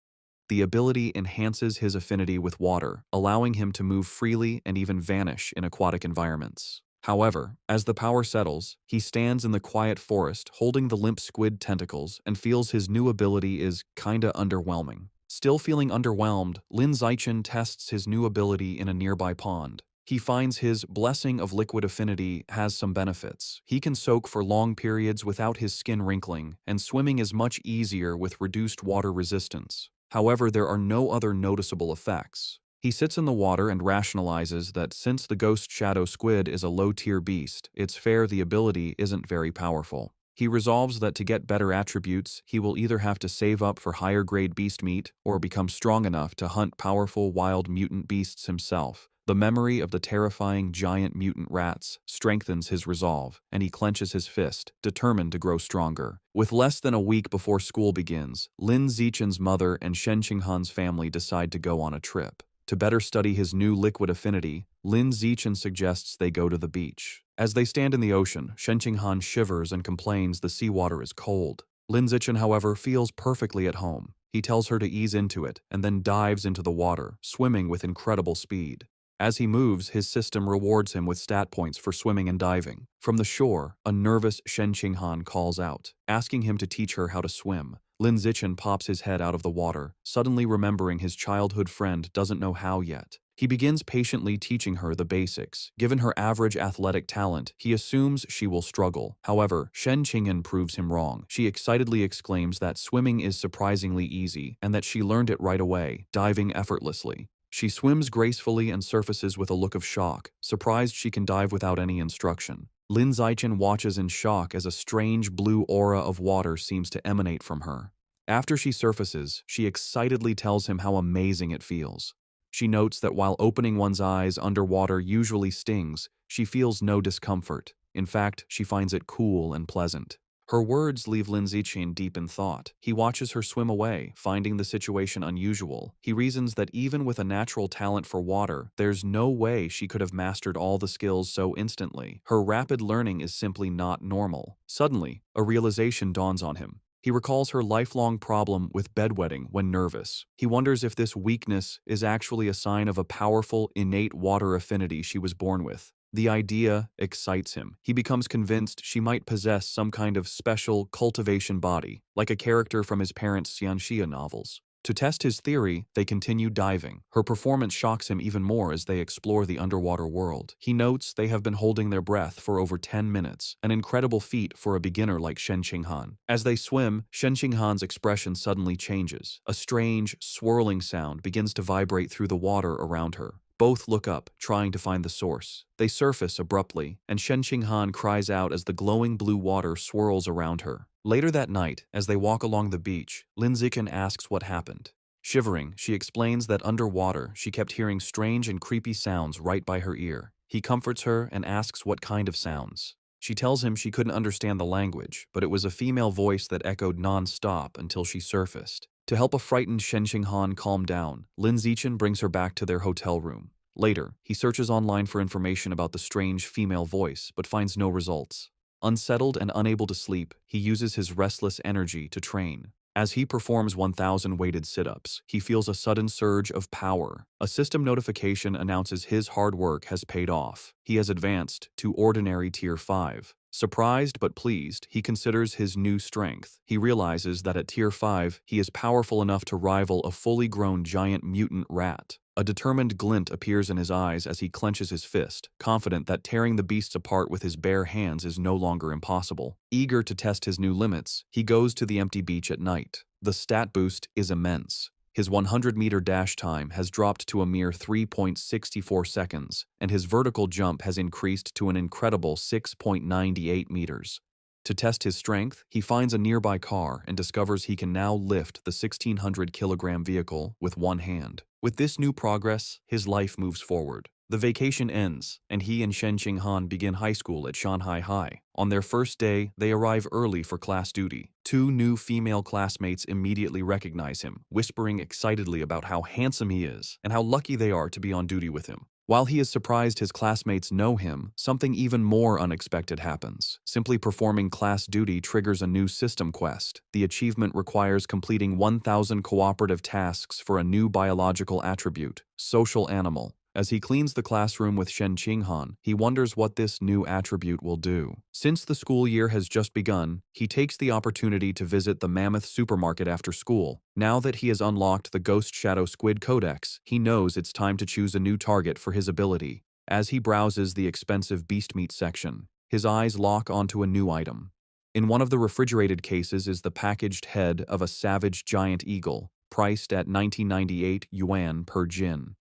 S1: The ability enhances his affinity with water, allowing him to move freely and even vanish in aquatic environments. However, as the power settles, he stands in the quiet forest holding the limp squid tentacles and feels his new ability is kinda underwhelming. Still feeling underwhelmed, Lin Zichen tests his new ability in a nearby pond. He finds his Blessing of Liquid Affinity has some benefits. He can soak for long periods without his skin wrinkling, and swimming is much easier with reduced water resistance. However, there are no other noticeable effects. He sits in the water and rationalizes that since the Ghost Shadow Squid is a low-tier beast, it's fair the ability isn't very powerful. He resolves that to get better attributes, he will either have to save up for higher-grade beast meat or become strong enough to hunt powerful wild mutant beasts himself. The memory of the terrifying giant mutant rats strengthens his resolve, and he clenches his fist, determined to grow stronger. With less than a week before school begins, Lin Zichen's mother and Shen Qinghan's family decide to go on a trip. To better study his new liquid affinity, Lin Zichen suggests they go to the beach. As they stand in the ocean, Shen Qinghan shivers and complains the seawater is cold. Lin Zichen, however, feels perfectly at home. He tells her to ease into it, and then dives into the water, swimming with incredible speed. As he moves, his system rewards him with stat points for swimming and diving. From the shore, a nervous Shen Qinghan calls out, asking him to teach her how to swim. Lin Zichen pops his head out of the water, suddenly remembering his childhood friend doesn't know how yet. He begins patiently teaching her the basics. Given her average athletic talent, he assumes she will struggle. However, Shen Qinghan proves him wrong. She excitedly exclaims that swimming is surprisingly easy and that she learned it right away, diving effortlessly. She swims gracefully and surfaces with a look of shock, surprised she can dive without any instruction. Lin Zichen watches in shock as a strange blue aura of water seems to emanate from her. After she surfaces, she excitedly tells him how amazing it feels. She notes that while opening one's eyes underwater usually stings, she feels no discomfort. In fact, she finds it cool and pleasant. Her words leave Lin Zichen deep in thought. He watches her swim away, finding the situation unusual. He reasons that even with a natural talent for water, there's no way she could have mastered all the skills so instantly. Her rapid learning is simply not normal. Suddenly, a realization dawns on him. He recalls her lifelong problem with bedwetting when nervous. He wonders if this weakness is actually a sign of a powerful, innate water affinity she was born with. The idea excites him. He becomes convinced she might possess some kind of special cultivation body, like a character from his parents' Xianxia novels. To test his theory, they continue diving. Her performance shocks him even more as they explore the underwater world. He notes they have been holding their breath for over 10 minutes, an incredible feat for a beginner like Shen Qinghan. As they swim, Shen Qinghan's expression suddenly changes. A strange, swirling sound begins to vibrate through the water around her. Both look up, trying to find the source. They surface abruptly, and Shen Qinghan cries out as the glowing blue water swirls around her. Later that night, as they walk along the beach, Lin Zichen asks what happened. Shivering, she explains that underwater, she kept hearing strange and creepy sounds right by her ear. He comforts her and asks what kind of sounds. She tells him she couldn't understand the language, but it was a female voice that echoed non-stop until she surfaced. To help a frightened Shen Qinghan calm down, Lin Zichen brings her back to their hotel room. Later, he searches online for information about the strange female voice, but finds no results. Unsettled and unable to sleep, he uses his restless energy to train. As he performs 1,000 weighted sit-ups, he feels a sudden surge of power. A system notification announces his hard work has paid off. He has advanced to Ordinary Tier 5. Surprised but pleased, he considers his new strength. He realizes that at Tier 5, he is powerful enough to rival a fully grown giant mutant rat. A determined glint appears in his eyes as he clenches his fist, confident that tearing the beasts apart with his bare hands is no longer impossible. Eager to test his new limits, he goes to the empty beach at night. The stat boost is immense. His 100-meter dash time has dropped to a mere 3.64 seconds, and his vertical jump has increased to an incredible 6.98 meters. To test his strength, he finds a nearby car and discovers he can now lift the 1,600-kilogram vehicle with one hand. With this new progress, his life moves forward. The vacation ends, and he and Shen Qinghan begin high school at Shanghai High. On their first day, they arrive early for class duty. Two new female classmates immediately recognize him, whispering excitedly about how handsome he is and how lucky they are to be on duty with him. While he is surprised his classmates know him, something even more unexpected happens. Simply performing class duty triggers a new system quest. The achievement requires completing 1,000 cooperative tasks for a new biological attribute, social animal. As he cleans the classroom with Shen Qinghan, he wonders what this new attribute will do. Since the school year has just begun, he takes the opportunity to visit the Mammoth supermarket after school. Now that he has unlocked the Ghost Shadow Squid Codex, he knows it's time to choose a new target for his ability. As he browses the expensive beast meat section, his eyes lock onto a new item. In one of the refrigerated cases is the packaged head of a savage giant eagle, priced at 1998 yuan per jin.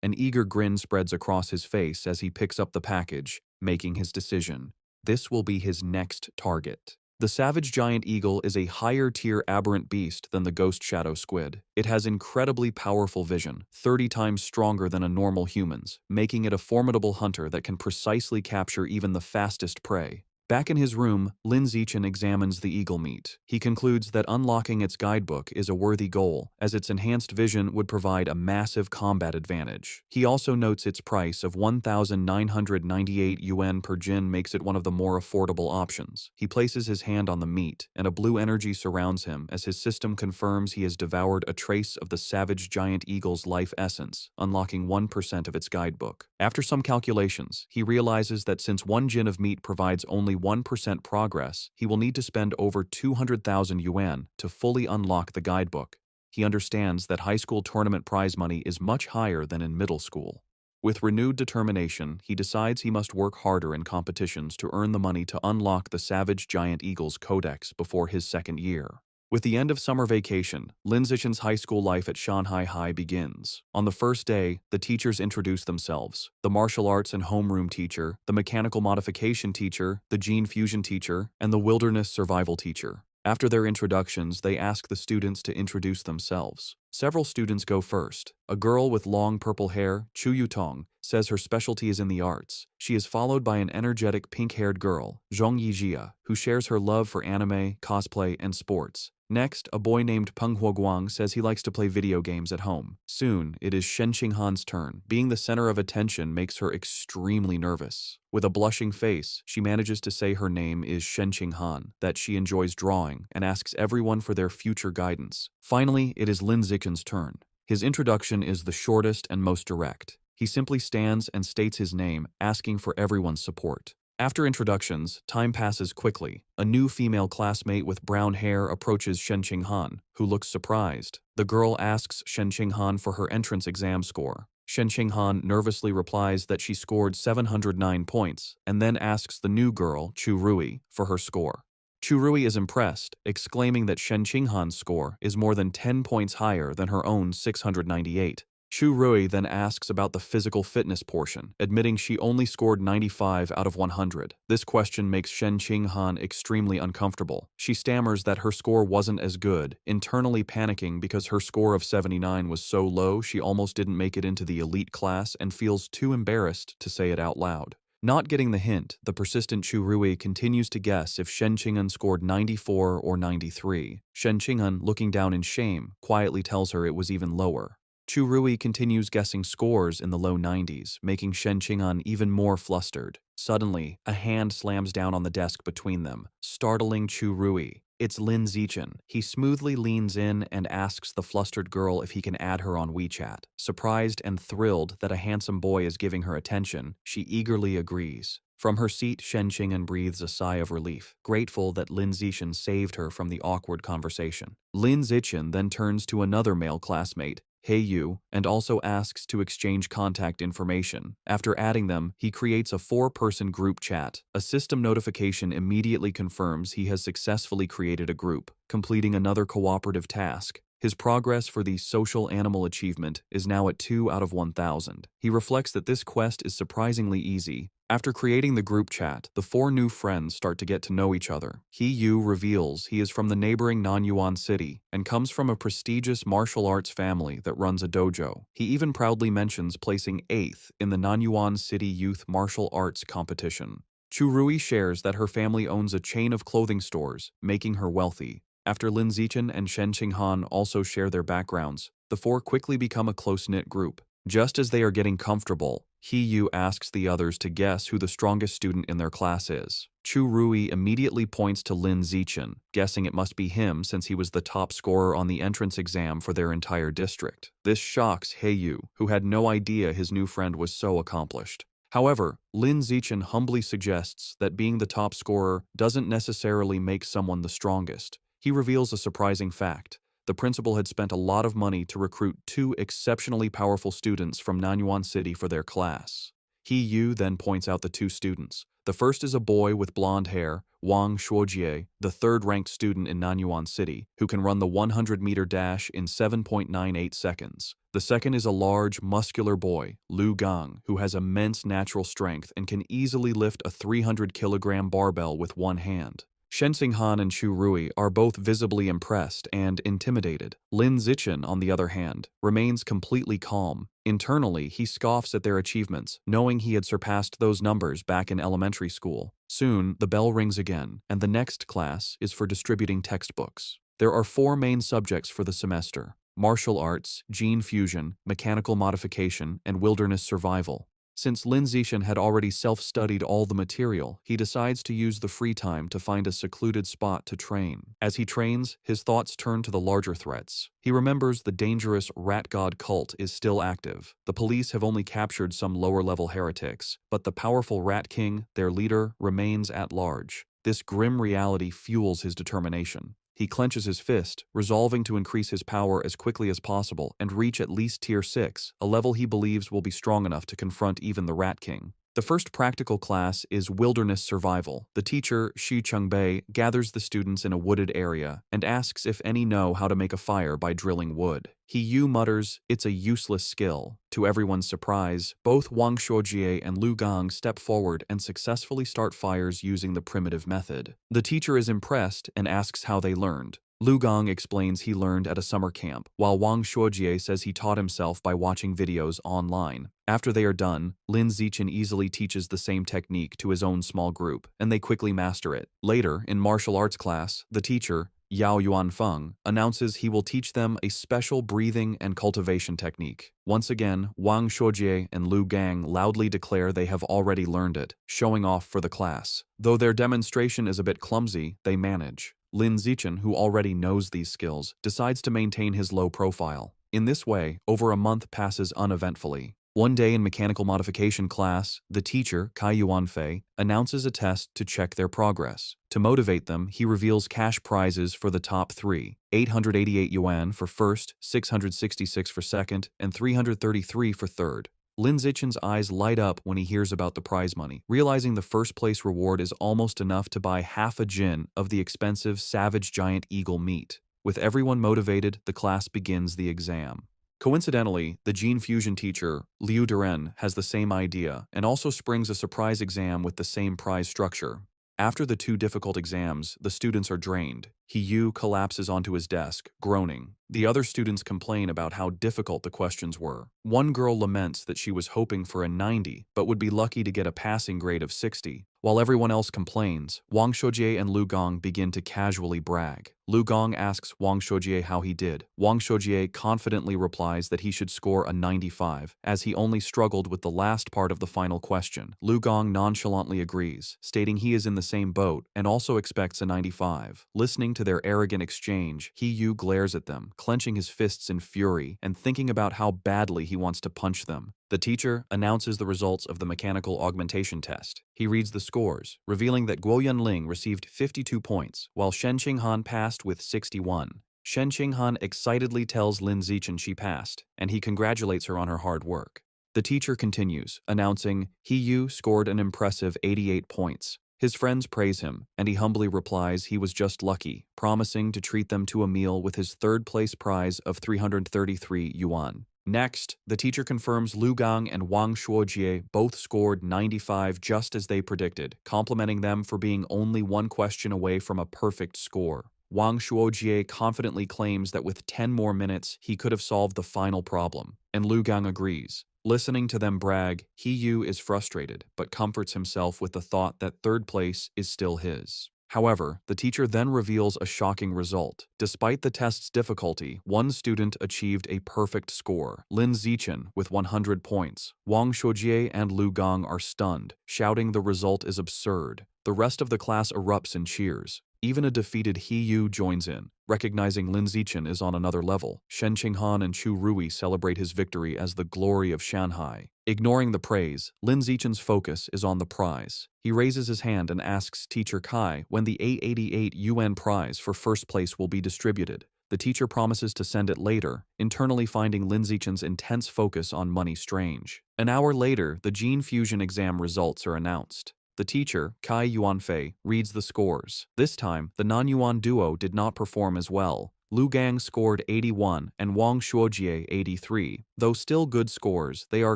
S1: An eager grin spreads across his face as he picks up the package, making his decision. This will be his next target. The savage giant eagle is a higher-tier aberrant beast than the ghost shadow squid. It has incredibly powerful vision, 30 times stronger than a normal human's, making it a formidable hunter that can precisely capture even the fastest prey. Back in his room, Lin Zichen examines the eagle meat. He concludes that unlocking its guidebook is a worthy goal, as its enhanced vision would provide a massive combat advantage. He also notes its price of 1,998 yuan per jin makes it one of the more affordable options. He places his hand on the meat, and a blue energy surrounds him as his system confirms he has devoured a trace of the savage giant eagle's life essence, unlocking 1% of its guidebook. After some calculations, he realizes that since 1 jin of meat provides only 1% progress, he will need to spend over 200,000 yuan to fully unlock the guidebook. He understands that high school tournament prize money is much higher than in middle school. With renewed determination, he decides he must work harder in competitions to earn the money to unlock the Savage Giant Eagle's codex before his second year. With the end of summer vacation, Lin Zichen's high school life at Shanghai High begins. On the first day, the teachers introduce themselves: the martial arts and homeroom teacher, the mechanical modification teacher, the gene fusion teacher, and the wilderness survival teacher. After their introductions, they ask the students to introduce themselves. Several students go first. A girl with long purple hair, Chu Yutong, says her specialty is in the arts. She is followed by an energetic pink-haired girl, Zhong Yijia, who shares her love for anime, cosplay, and sports. Next, a boy named Peng Huoguang says he likes to play video games at home. Soon, it is Shen Qinghan's turn. Being the center of attention makes her extremely nervous. With a blushing face, she manages to say her name is Shen Qinghan, that she enjoys drawing, and asks everyone for their future guidance. Finally, it is Lin Zichen's turn. His introduction is the shortest and most direct. He simply stands and states his name, asking for everyone's support. After introductions, time passes quickly. A new female classmate with brown hair approaches Shen Qinghan, who looks surprised. The girl asks Shen Qinghan for her entrance exam score. Shen Qinghan nervously replies that she scored 709 points, and then asks the new girl, Chu Rui, for her score. Chu Rui is impressed, exclaiming that Shen Qinghan's score is more than 10 points higher than her own 698. Chu Rui then asks about the physical fitness portion, admitting she only scored 95 out of 100. This question makes Shen Qinghan extremely uncomfortable. She stammers that her score wasn't as good, internally panicking because her score of 79 was so low she almost didn't make it into the elite class and feels too embarrassed to say it out loud. Not getting the hint, the persistent Chu Rui continues to guess if Shen Qinghan scored 94 or 93. Shen Qinghan, looking down in shame, quietly tells her it was even lower. Chu Rui continues guessing scores in the low 90s, making Shen Qinghan even more flustered. Suddenly, a hand slams down on the desk between them, startling Chu Rui. It's Lin Zichen. He smoothly leans in and asks the flustered girl if he can add her on WeChat. Surprised and thrilled that a handsome boy is giving her attention, she eagerly agrees. From her seat, Shen Qing'an breathes a sigh of relief, grateful that Lin Zichen saved her from the awkward conversation. Lin Zichen then turns to another male classmate, Hey Yu, and also asks to exchange contact information. After adding them, he creates a 4-person group chat. A system notification immediately confirms he has successfully created a group, completing another cooperative task. His progress for the social animal achievement is now at 2 out of 1,000. He reflects that this quest is surprisingly easy. After creating the group chat, the 4 new friends start to get to know each other. He Yu reveals he is from the neighboring Nanyuan city and comes from a prestigious martial arts family that runs a dojo. He even proudly mentions placing 8th in the Nanyuan City Youth Martial Arts competition. Chu Rui shares that her family owns a chain of clothing stores, making her wealthy. After Lin Zichen and Shen Qinghan also share their backgrounds, the 4 quickly become a close-knit group. Just as they are getting comfortable, He Yu asks the others to guess who the strongest student in their class is. Chu Rui immediately points to Lin Zichen, guessing it must be him since he was the top scorer on the entrance exam for their entire district. This shocks He Yu, who had no idea his new friend was so accomplished. However, Lin Zichen humbly suggests that being the top scorer doesn't necessarily make someone the strongest. He reveals a surprising fact. The principal had spent a lot of money to recruit 2 exceptionally powerful students from Nanyuan City for their class. He Yu then points out the 2 students. The first is a boy with blonde hair, Wang Shuojie, the 3rd-ranked student in Nanyuan City, who can run the 100-meter dash in 7.98 seconds. The second is a large, muscular boy, Lu Gang, who has immense natural strength and can easily lift a 300-kilogram barbell with one hand. Shen Qinghan and Chu Rui are both visibly impressed and intimidated. Lin Zichen, on the other hand, remains completely calm. Internally, he scoffs at their achievements, knowing he had surpassed those numbers back in elementary school. Soon, the bell rings again, and the next class is for distributing textbooks. There are 4 main subjects for the semester: martial arts, gene fusion, mechanical modification, and wilderness survival. Since Lin Zichen had already self-studied all the material, he decides to use the free time to find a secluded spot to train. As he trains, his thoughts turn to the larger threats. He remembers the dangerous rat god cult is still active. The police have only captured some lower-level heretics, but the powerful Rat King, their leader, remains at large. This grim reality fuels his determination. He clenches his fist, resolving to increase his power as quickly as possible and reach at least Tier 6, a level he believes will be strong enough to confront even the Rat King. The first practical class is Wilderness Survival. The teacher, Xu Chungbei, gathers the students in a wooded area and asks if any know how to make a fire by drilling wood. He Yu mutters, "It's a useless skill." To everyone's surprise, both Wang Shuojie and Lu Gang step forward and successfully start fires using the primitive method. The teacher is impressed and asks how they learned. Lu Gang explains he learned at a summer camp, while Wang Shuojie says he taught himself by watching videos online. After they are done, Lin Zichen easily teaches the same technique to his own small group, and they quickly master it. Later, in martial arts class, the teacher, Yao Yuanfeng, announces he will teach them a special breathing and cultivation technique. Once again, Wang Shuojie and Lu Gang loudly declare they have already learned it, showing off for the class. Though their demonstration is a bit clumsy, they manage. Lin Zichen, who already knows these skills, decides to maintain his low profile. In this way, over a month passes uneventfully. One day in mechanical modification class, the teacher, Kai Yuanfei, announces a test to check their progress. To motivate them, he reveals cash prizes for the top 3, 888 yuan for first, 666 for second, and 333 for third. Lin Zichen's eyes light up when he hears about the prize money, realizing the first-place reward is almost enough to buy half a jin of the expensive savage giant eagle meat. With everyone motivated, the class begins the exam. Coincidentally, the gene fusion teacher, Liu Duren, has the same idea and also springs a surprise exam with the same prize structure. After the 2 difficult exams, the students are drained. He Yu collapses onto his desk, groaning. The other students complain about how difficult the questions were. One girl laments that she was hoping for a 90, but would be lucky to get a passing grade of 60. While everyone else complains, Wang Shuojie and Lu Gang begin to casually brag. Lu Gang asks Wang Shuojie how he did. Wang Shuojie confidently replies that he should score a 95, as he only struggled with the last part of the final question. Lu Gang nonchalantly agrees, stating he is in the same boat and also expects a 95. Listening Listening to their arrogant exchange, He Yu glares at them, clenching his fists in fury and thinking about how badly he wants to punch them. The teacher announces the results of the mechanical augmentation test. He reads the scores, revealing that Guo Yunling received 52 points, while Shen Qinghan passed with 61. Shen Qinghan excitedly tells Lin Zichen she passed, and he congratulates her on her hard work. The teacher continues, announcing, He Yu scored an impressive 88 points. His friends praise him, and he humbly replies he was just lucky, promising to treat them to a meal with his third-place prize of 333 yuan. Next, the teacher confirms Lu Gang and Wang Shuojie both scored 95 just as they predicted, complimenting them for being only one question away from a perfect score. Wang Shuojie confidently claims that with 10 more minutes, he could have solved the final problem, and Lu Gang agrees. Listening to them brag, He Yu is frustrated, but comforts himself with the thought that third place is still his. However, the teacher then reveals a shocking result. Despite the test's difficulty, one student achieved a perfect score, Lin Zichen, with 100 points. Wang Shuojie and Lu Gang are stunned, shouting the result is absurd. The rest of the class erupts in cheers. Even a defeated He Yu joins in. Recognizing Lin Zichen is on another level, Shen Qinghan and Chu Rui celebrate his victory as the glory of Shanghai. Ignoring the praise, Lin Zichen's focus is on the prize. He raises his hand and asks Teacher Kai when the 888 yuan prize for first place will be distributed. The teacher promises to send it later, internally finding Lin Zichen's intense focus on money strange. An hour later, the gene fusion exam results are announced. The teacher, Kai Yuanfei, reads the scores. This time, the non-Yuan duo did not perform as well. Lu Gang scored 81 and Wang Shuojie 83. Though still good scores, they are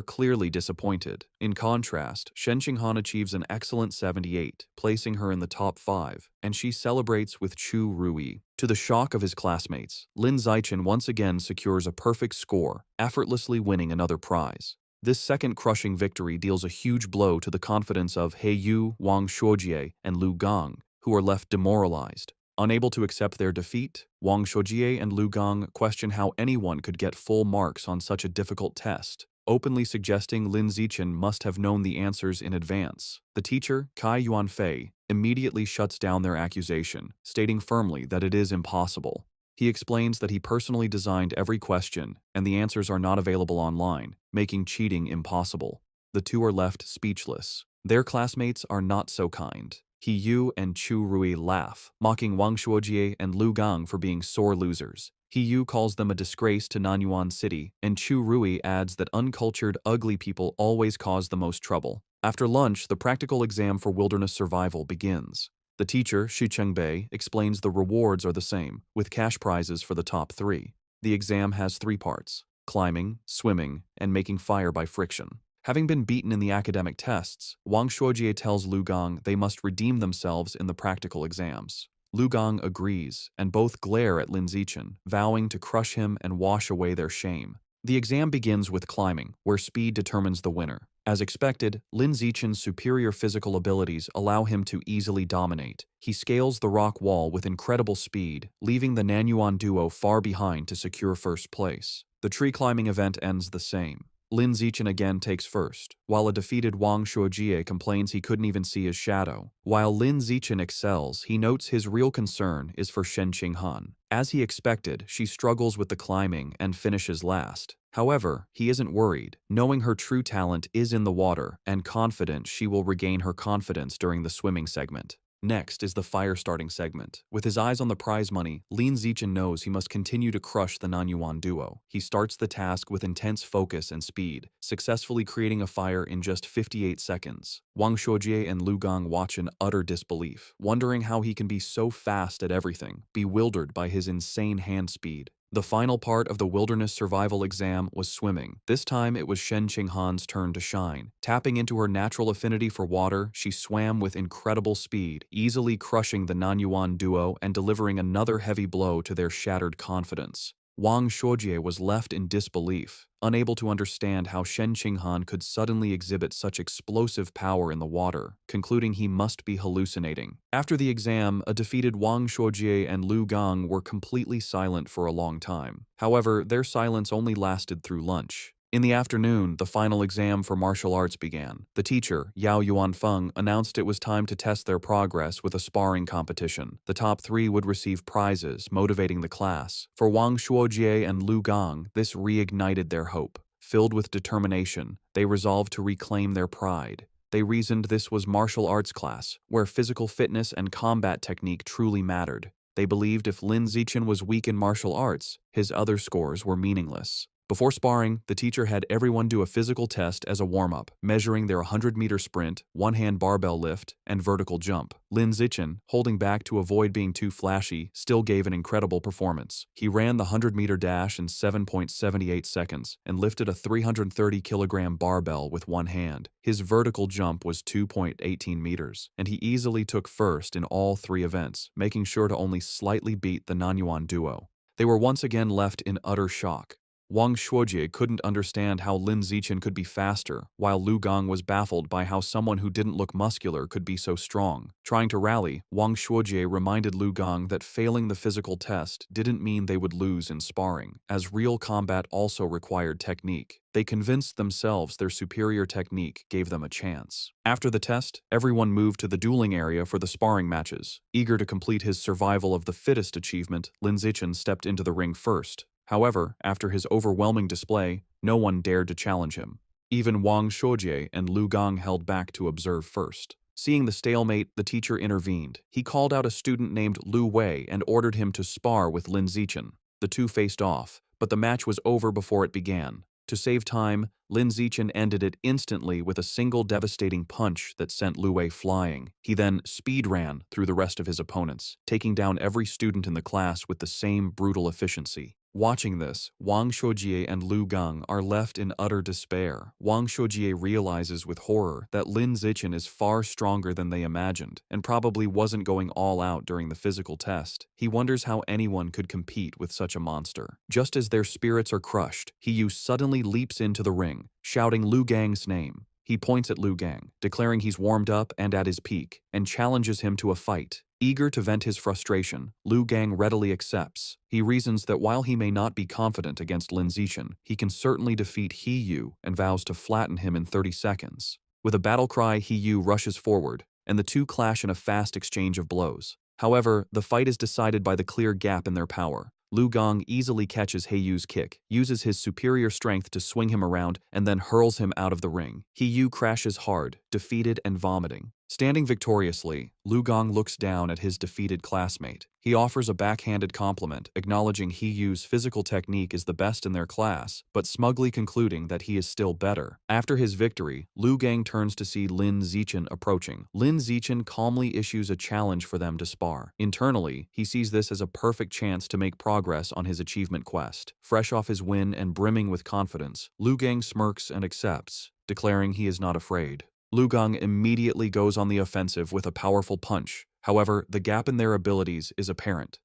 S1: clearly disappointed. In contrast, Shen Qinghan achieves an excellent 78, placing her in the top 5, and she celebrates with Chu Rui. To the shock of his classmates, Lin Zichen once again secures a perfect score, effortlessly winning another prize. This second crushing victory deals a huge blow to the confidence of He Yu, Wang Shuojie, and Lu Gang, who are left demoralized. Unable to accept their defeat, Wang Shuojie and Lu Gang question how anyone could get full marks on such a difficult test, openly suggesting Lin Zichen must have known the answers in advance. The teacher, Kai Yuanfei, immediately shuts down their accusation, stating firmly that it is impossible. He explains that he personally designed every question, and the answers are not available online, making cheating impossible. The two are left speechless. Their classmates are not so kind. He Yu and Chu Rui laugh, mocking Wang Shuojie and Lu Gang for being sore losers. He Yu calls them a disgrace to Nanyuan City, and Chu Rui adds that uncultured, ugly people always cause the most trouble. After lunch, the practical exam for wilderness survival begins. The teacher, Xu Chengbei, explains the rewards are the same, with cash prizes for the top 3. The exam has 3 parts: climbing, swimming, and making fire by friction. Having been beaten in the academic tests, Wang Shuojie tells Lu Gang they must redeem themselves in the practical exams. Lu Gang agrees, and both glare at Lin Zichen, vowing to crush him and wash away their shame. The exam begins with climbing, where speed determines the winner. As expected, Lin Zichen's superior physical abilities allow him to easily dominate. He scales the rock wall with incredible speed, leaving the Nanyuan duo far behind to secure first place. The tree climbing event ends the same. Lin Zichen again takes first, while a defeated Wang Shuojie complains he couldn't even see his shadow. While Lin Zichen excels, he notes his real concern is for Shen Qinghan. As he expected, she struggles with the climbing and finishes last. However, he isn't worried, knowing her true talent is in the water and confident she will regain her confidence during the swimming segment. Next is the fire-starting segment. With his eyes on the prize money, Lin Zichen knows he must continue to crush the Nanyuan duo. He starts the task with intense focus and speed, successfully creating a fire in just 58 seconds. Wang Shuojie and Lu Gang watch in utter disbelief, wondering how he can be so fast at everything, bewildered by his insane hand speed. The final part of the wilderness survival exam was swimming. This time it was Shen Qinghan's turn to shine. Tapping into her natural affinity for water, she swam with incredible speed, easily crushing the Nanyuan duo and delivering another heavy blow to their shattered confidence. Wang Shuojie was left in disbelief, unable to understand how Shen Qinghan could suddenly exhibit such explosive power in the water, concluding he must be hallucinating. After the exam, a defeated Wang Shuojie and Lu Gang were completely silent for a long time. However, their silence only lasted through lunch. In the afternoon, the final exam for martial arts began. The teacher, Yao Yuanfeng, announced it was time to test their progress with a sparring competition. The top 3 would receive prizes, motivating the class. For Wang Shuojie and Lu Gang, this reignited their hope. Filled with determination, they resolved to reclaim their pride. They reasoned this was martial arts class, where physical fitness and combat technique truly mattered. They believed if Lin Zichen was weak in martial arts, his other scores were meaningless. Before sparring, the teacher had everyone do a physical test as a warm-up, measuring their 100-meter sprint, one-hand barbell lift, and vertical jump. Lin Zichen, holding back to avoid being too flashy, still gave an incredible performance. He ran the 100-meter dash in 7.78 seconds and lifted a 330-kilogram barbell with one hand. His vertical jump was 2.18 meters, and he easily took first in all 3 events, making sure to only slightly beat the Nanyuan duo. They were once again left in utter shock. Wang Shuojie couldn't understand how Lin Zichen could be faster, while Lu Gang was baffled by how someone who didn't look muscular could be so strong. Trying to rally, Wang Shuojie reminded Lu Gang that failing the physical test didn't mean they would lose in sparring, as real combat also required technique. They convinced themselves their superior technique gave them a chance. After the test, everyone moved to the dueling area for the sparring matches. Eager to complete his survival of the fittest achievement, Lin Zichen stepped into the ring first. However, after his overwhelming display, no one dared to challenge him. Even Wang Shuojie and Lu Gang held back to observe first. Seeing the stalemate, the teacher intervened. He called out a student named Lu Wei and ordered him to spar with Lin Zichen. The two faced off, but the match was over before it began. To save time, Lin Zichen ended it instantly with a single devastating punch that sent Lu Wei flying. He then speed ran through the rest of his opponents, taking down every student in the class with the same brutal efficiency. Watching this, Wang Shuojie and Lu Gang are left in utter despair. Wang Shuojie realizes with horror that Lin Zichen is far stronger than they imagined, and probably wasn't going all out during the physical test. He wonders how anyone could compete with such a monster. Just as their spirits are crushed, He suddenly leaps into the ring, shouting Lu Gang's name. He points at Lu Gang, declaring he's warmed up and at his peak, and challenges him to a fight. Eager to vent his frustration, Lu Gang readily accepts. He reasons that while he may not be confident against Lin Zichen, he can certainly defeat He and vows to flatten him in 30 seconds. With a battle cry, He rushes forward, and the two clash in a fast exchange of blows. However, the fight is decided by the clear gap in their power. Lu Gang easily catches Heiyu's kick, uses his superior strength to swing him around, and then hurls him out of the ring. Heiyu crashes hard, defeated and vomiting. Standing victoriously, Lu Gang looks down at his defeated classmate. He offers a backhanded compliment, acknowledging Heiyu's physical technique is the best in their class, but smugly concluding that he is still better. After his victory, Lu Gang turns to see Lin Zichen approaching. Lin Zichen calmly issues a challenge for them to spar. Internally, he sees this as a perfect chance to make progress on his achievement quest. Fresh off his win and brimming with confidence, Lu Gang smirks and accepts, declaring he is not afraid. Lu Gang immediately goes on the offensive with a powerful punch. However, the gap in their abilities is apparent.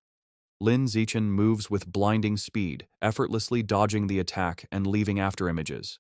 S1: Lin Zichen moves with blinding speed, effortlessly dodging the attack and leaving after images.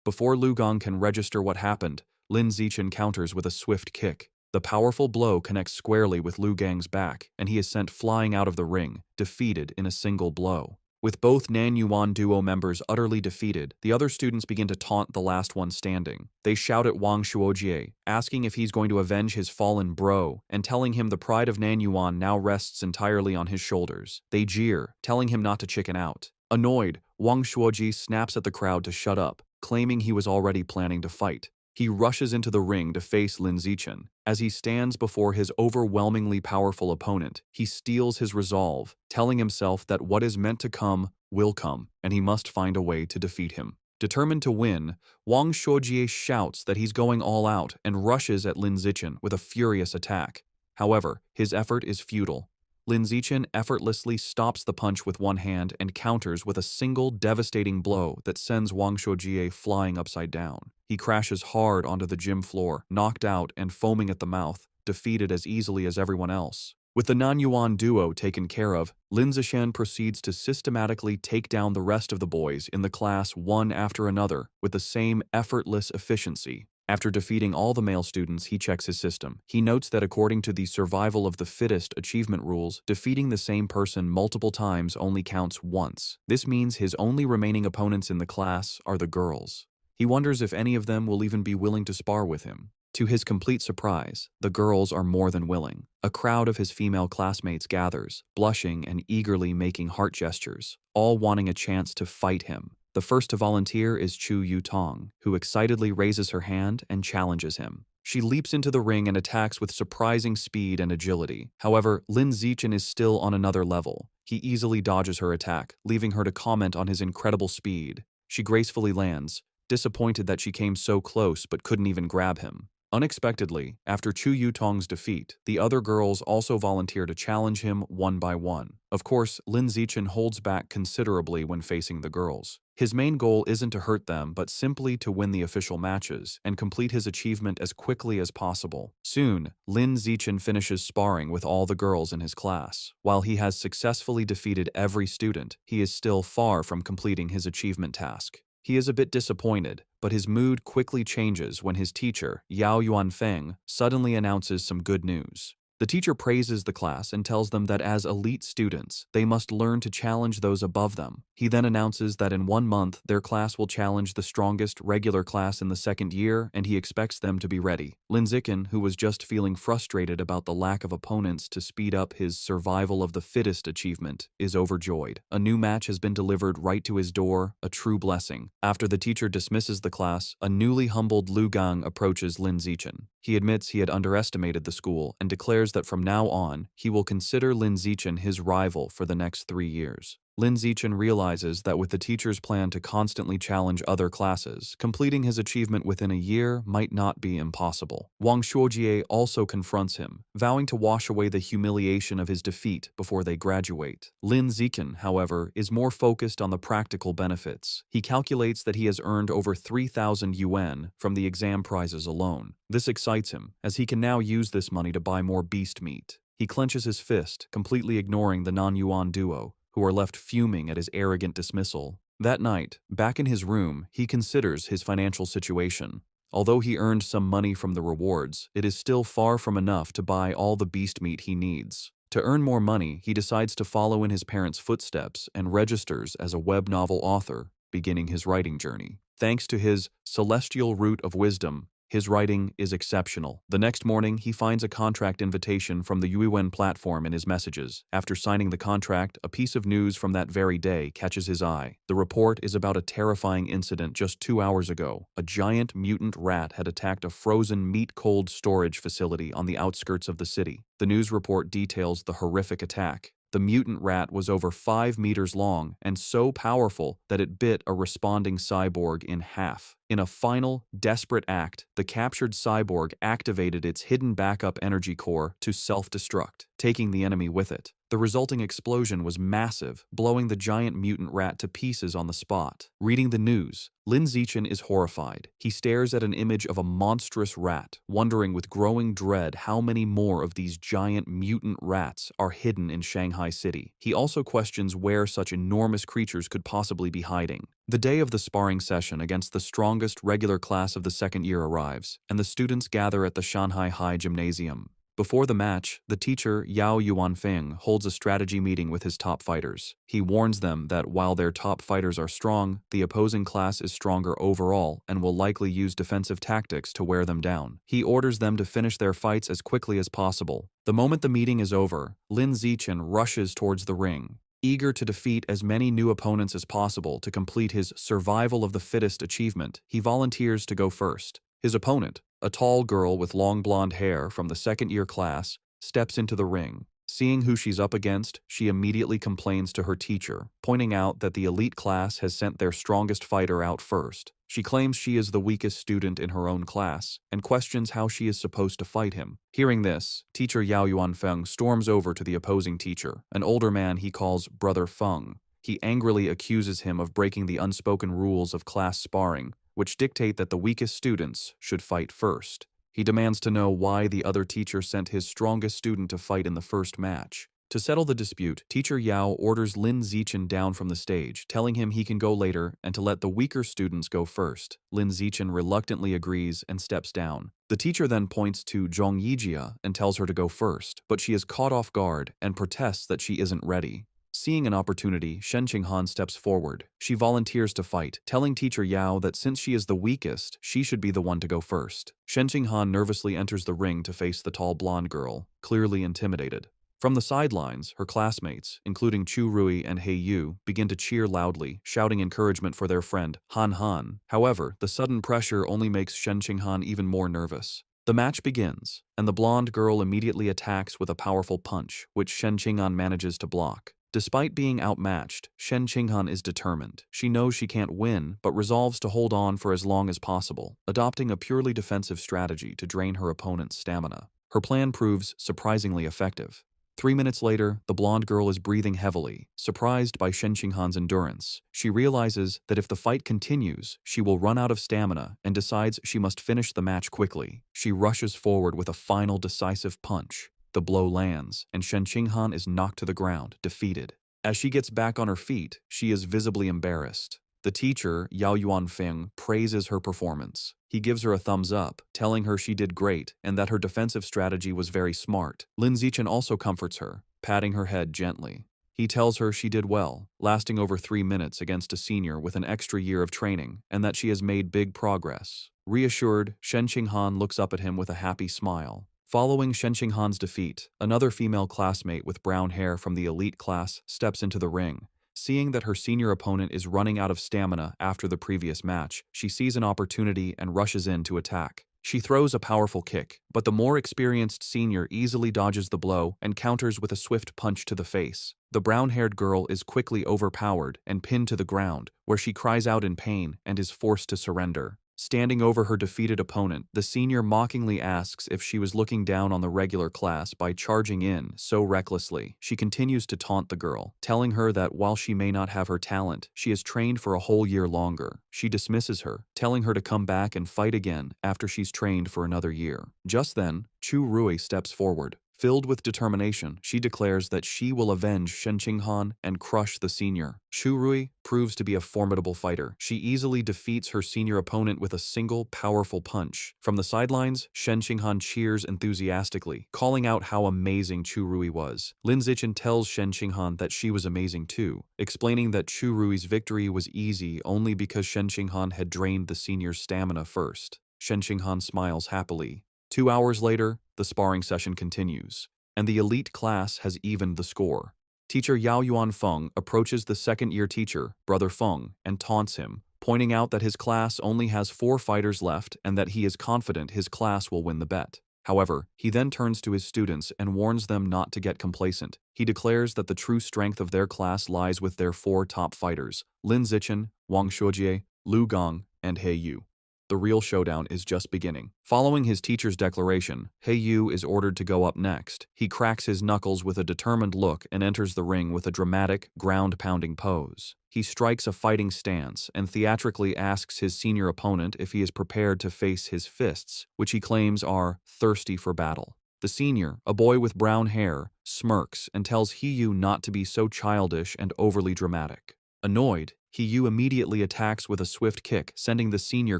S1: Before Lu Gang can register what happened, Lin Zichen counters with a swift kick. The powerful blow connects squarely with Lu Gang's back, and he is sent flying out of the ring, defeated in a single blow. With both Nan Yuan duo members utterly defeated, the other students begin to taunt the last one standing. They shout at Wang Shuojie, asking if he's going to avenge his fallen bro, and telling him the pride of Nan Yuan now rests entirely on his shoulders. They jeer, telling him not to chicken out. Annoyed, Wang Shuojie snaps at the crowd to shut up, claiming he was already planning to fight. He rushes into the ring to face Lin Zichen. As he stands before his overwhelmingly powerful opponent, he steels his resolve, telling himself that what is meant to come will come, and he must find a way to defeat him. Determined to win, Wang Shuojie shouts that he's going all out and rushes at Lin Zichen with a furious attack. However, his effort is futile. Lin Zichen effortlessly stops the punch with one hand and counters with a single devastating blow that sends Wang Shuojie flying upside down. He crashes hard onto the gym floor, knocked out and foaming at the mouth, defeated as easily as everyone else. With the Nanyuan duo taken care of, Lin Zichen proceeds to systematically take down the rest of the boys in the class one after another with the same effortless efficiency. After defeating all the male students, he checks his system. He notes that according to the survival of the fittest achievement rules, defeating the same person multiple times only counts once. This means his only remaining opponents in the class are the girls. He wonders if any of them will even be willing to spar with him. To his complete surprise, the girls are more than willing. A crowd of his female classmates gathers, blushing and eagerly making heart gestures, all wanting a chance to fight him. The first to volunteer is Chu Yu-tong, who excitedly raises her hand and challenges him. She leaps into the ring and attacks with surprising speed and agility. However, Lin Zichen is still on another level. He easily dodges her attack, leaving her to comment on his incredible speed. She gracefully lands, disappointed that she came so close but couldn't even grab him. Unexpectedly, after Chu Yu-tong's defeat, the other girls also volunteer to challenge him one by one. Of course, Lin Zichen holds back considerably when facing the girls. His main goal isn't to hurt them, but simply to win the official matches and complete his achievement as quickly as possible. Soon, Lin Zichen finishes sparring with all the girls in his class. While he has successfully defeated every student, he is still far from completing his achievement task. He is a bit disappointed, but his mood quickly changes when his teacher, Yao Yuanfeng, suddenly announces some good news. The teacher praises the class and tells them that as elite students, they must learn to challenge those above them. He then announces that in 1 month, their class will challenge the strongest regular class in the second year, and he expects them to be ready. Lin Zichen, who was just feeling frustrated about the lack of opponents to speed up his survival of the fittest achievement, is overjoyed. A new match has been delivered right to his door, a true blessing. After the teacher dismisses the class, a newly humbled Lu Gang approaches Lin Zichen. He admits he had underestimated the school and declares that from now on, he will consider Lin Zichen his rival for the next 3 years. Lin Zichen realizes that with the teacher's plan to constantly challenge other classes, completing his achievement within a year might not be impossible. Wang Shuojie also confronts him, vowing to wash away the humiliation of his defeat before they graduate. Lin Zichen, however, is more focused on the practical benefits. He calculates that he has earned over 3,000 yuan from the exam prizes alone. This excites him, as he can now use this money to buy more beast meat. He clenches his fist, completely ignoring the non-yuan duo, who are left fuming at his arrogant dismissal. That night, back in his room, he considers his financial situation. Although he earned some money from the rewards, it is still far from enough to buy all the beast meat he needs. To earn more money, he decides to follow in his parents' footsteps and registers as a web novel author, beginning his writing journey. Thanks to his celestial root of wisdom, his writing is exceptional. The next morning, he finds a contract invitation from the Yuiwen platform in his messages. After signing the contract, a piece of news from that very day catches his eye. The report is about a terrifying incident just 2 hours ago. A giant mutant rat had attacked a frozen meat-cold storage facility on the outskirts of the city. The news report details the horrific attack. The mutant rat was over 5 meters long and so powerful that it bit a responding cyborg in half. In a final, desperate act, the captured cyborg activated its hidden backup energy core to self-destruct, taking the enemy with it. The resulting explosion was massive, blowing the giant mutant rat to pieces on the spot. Reading the news, Lin Zichen is horrified. He stares at an image of a monstrous rat, wondering with growing dread how many more of these giant mutant rats are hidden in Shanghai City. He also questions where such enormous creatures could possibly be hiding. The day of the sparring session against the strongest regular class of the second year arrives, and the students gather at the Shanghai High Gymnasium. Before the match, the teacher, Yao Yuanfeng, holds a strategy meeting with his top fighters. He warns them that while their top fighters are strong, the opposing class is stronger overall and will likely use defensive tactics to wear them down. He orders them to finish their fights as quickly as possible. The moment the meeting is over, Lin Zichen rushes towards the ring, eager to defeat as many new opponents as possible to complete his survival of the fittest achievement. He volunteers to go first. His opponent, a tall girl with long blonde hair from the second-year class, steps into the ring. Seeing who she's up against, she immediately complains to her teacher, pointing out that the elite class has sent their strongest fighter out first. She claims she is the weakest student in her own class, and questions how she is supposed to fight him. Hearing this, teacher Yao Yuanfeng storms over to the opposing teacher, an older man he calls Brother Feng. He angrily accuses him of breaking the unspoken rules of class sparring, which dictate that the weakest students should fight first. He demands to know why the other teacher sent his strongest student to fight in the first match. To settle the dispute, teacher Yao orders Lin Zichen down from the stage, telling him he can go later and to let the weaker students go first. Lin Zichen reluctantly agrees and steps down. The teacher then points to Zhong Yijia and tells her to go first, but she is caught off guard and protests that she isn't ready. Seeing an opportunity, Shen Qinghan steps forward. She volunteers to fight, telling teacher Yao that since she is the weakest, she should be the one to go first. Shen Qinghan nervously enters the ring to face the tall blonde girl, clearly intimidated. From the sidelines, her classmates, including Chu Rui and He Yu, begin to cheer loudly, shouting encouragement for their friend, Han Han. However, the sudden pressure only makes Shen Qinghan even more nervous. The match begins, and the blonde girl immediately attacks with a powerful punch, which Shen Qinghan manages to block. Despite being outmatched, Shen Qinghan is determined. She knows she can't win, but resolves to hold on for as long as possible, adopting a purely defensive strategy to drain her opponent's stamina. Her plan proves surprisingly effective. 3 minutes later, the blonde girl is breathing heavily, surprised by Shen Qinghan's endurance. She realizes that if the fight continues, she will run out of stamina and decides she must finish the match quickly. She rushes forward with a final decisive punch. The blow lands, and Shen Qinghan is knocked to the ground, defeated. As she gets back on her feet, she is visibly embarrassed. The teacher, Yao Yuanfeng, praises her performance. He gives her a thumbs up, telling her she did great and that her defensive strategy was very smart. Lin Zichen also comforts her, patting her head gently. He tells her she did well, lasting over 3 minutes against a senior with an extra year of training, and that she has made big progress. Reassured, Shen Qinghan looks up at him with a happy smile. Following Shen Qinghan's defeat, another female classmate with brown hair from the elite class steps into the ring. Seeing that her senior opponent is running out of stamina after the previous match, she sees an opportunity and rushes in to attack. She throws a powerful kick, but the more experienced senior easily dodges the blow and counters with a swift punch to the face. The brown-haired girl is quickly overpowered and pinned to the ground, where she cries out in pain and is forced to surrender. Standing over her defeated opponent, the senior mockingly asks if she was looking down on the regular class by charging in so recklessly. She continues to taunt the girl, telling her that while she may not have her talent, she has trained for a whole year longer. She dismisses her, telling her to come back and fight again after she's trained for another year. Just then, Chu Rui steps forward. Filled with determination, she declares that she will avenge Shen Qinghan and crush the senior. Chu Rui proves to be a formidable fighter. She easily defeats her senior opponent with a single, powerful punch. From the sidelines, Shen Qinghan cheers enthusiastically, calling out how amazing Chu Rui was. Lin Zichen tells Shen Qinghan that she was amazing too, explaining that Chu Rui's victory was easy only because Shen Qinghan had drained the senior's stamina first. Shen Qinghan smiles happily. 2 hours later, the sparring session continues, and the elite class has evened the score. Teacher Yao Yuanfeng approaches the second-year teacher, Brother Feng, and taunts him, pointing out that his class only has 4 fighters left and that he is confident his class will win the bet. However, he then turns to his students and warns them not to get complacent. He declares that the true strength of their class lies with their 4 top fighters, Lin Zichen, Wang Shuojie, Lu Gong, and He Yu. The real showdown is just beginning. Following his teacher's declaration, He Yu is ordered to go up next. He cracks his knuckles with a determined look and enters the ring with a dramatic, ground-pounding pose. He strikes a fighting stance and theatrically asks his senior opponent if he is prepared to face his fists, which he claims are thirsty for battle. The senior, a boy with brown hair, smirks and tells He Yu not to be so childish and overly dramatic. Annoyed, He Yu immediately attacks with a swift kick, sending the senior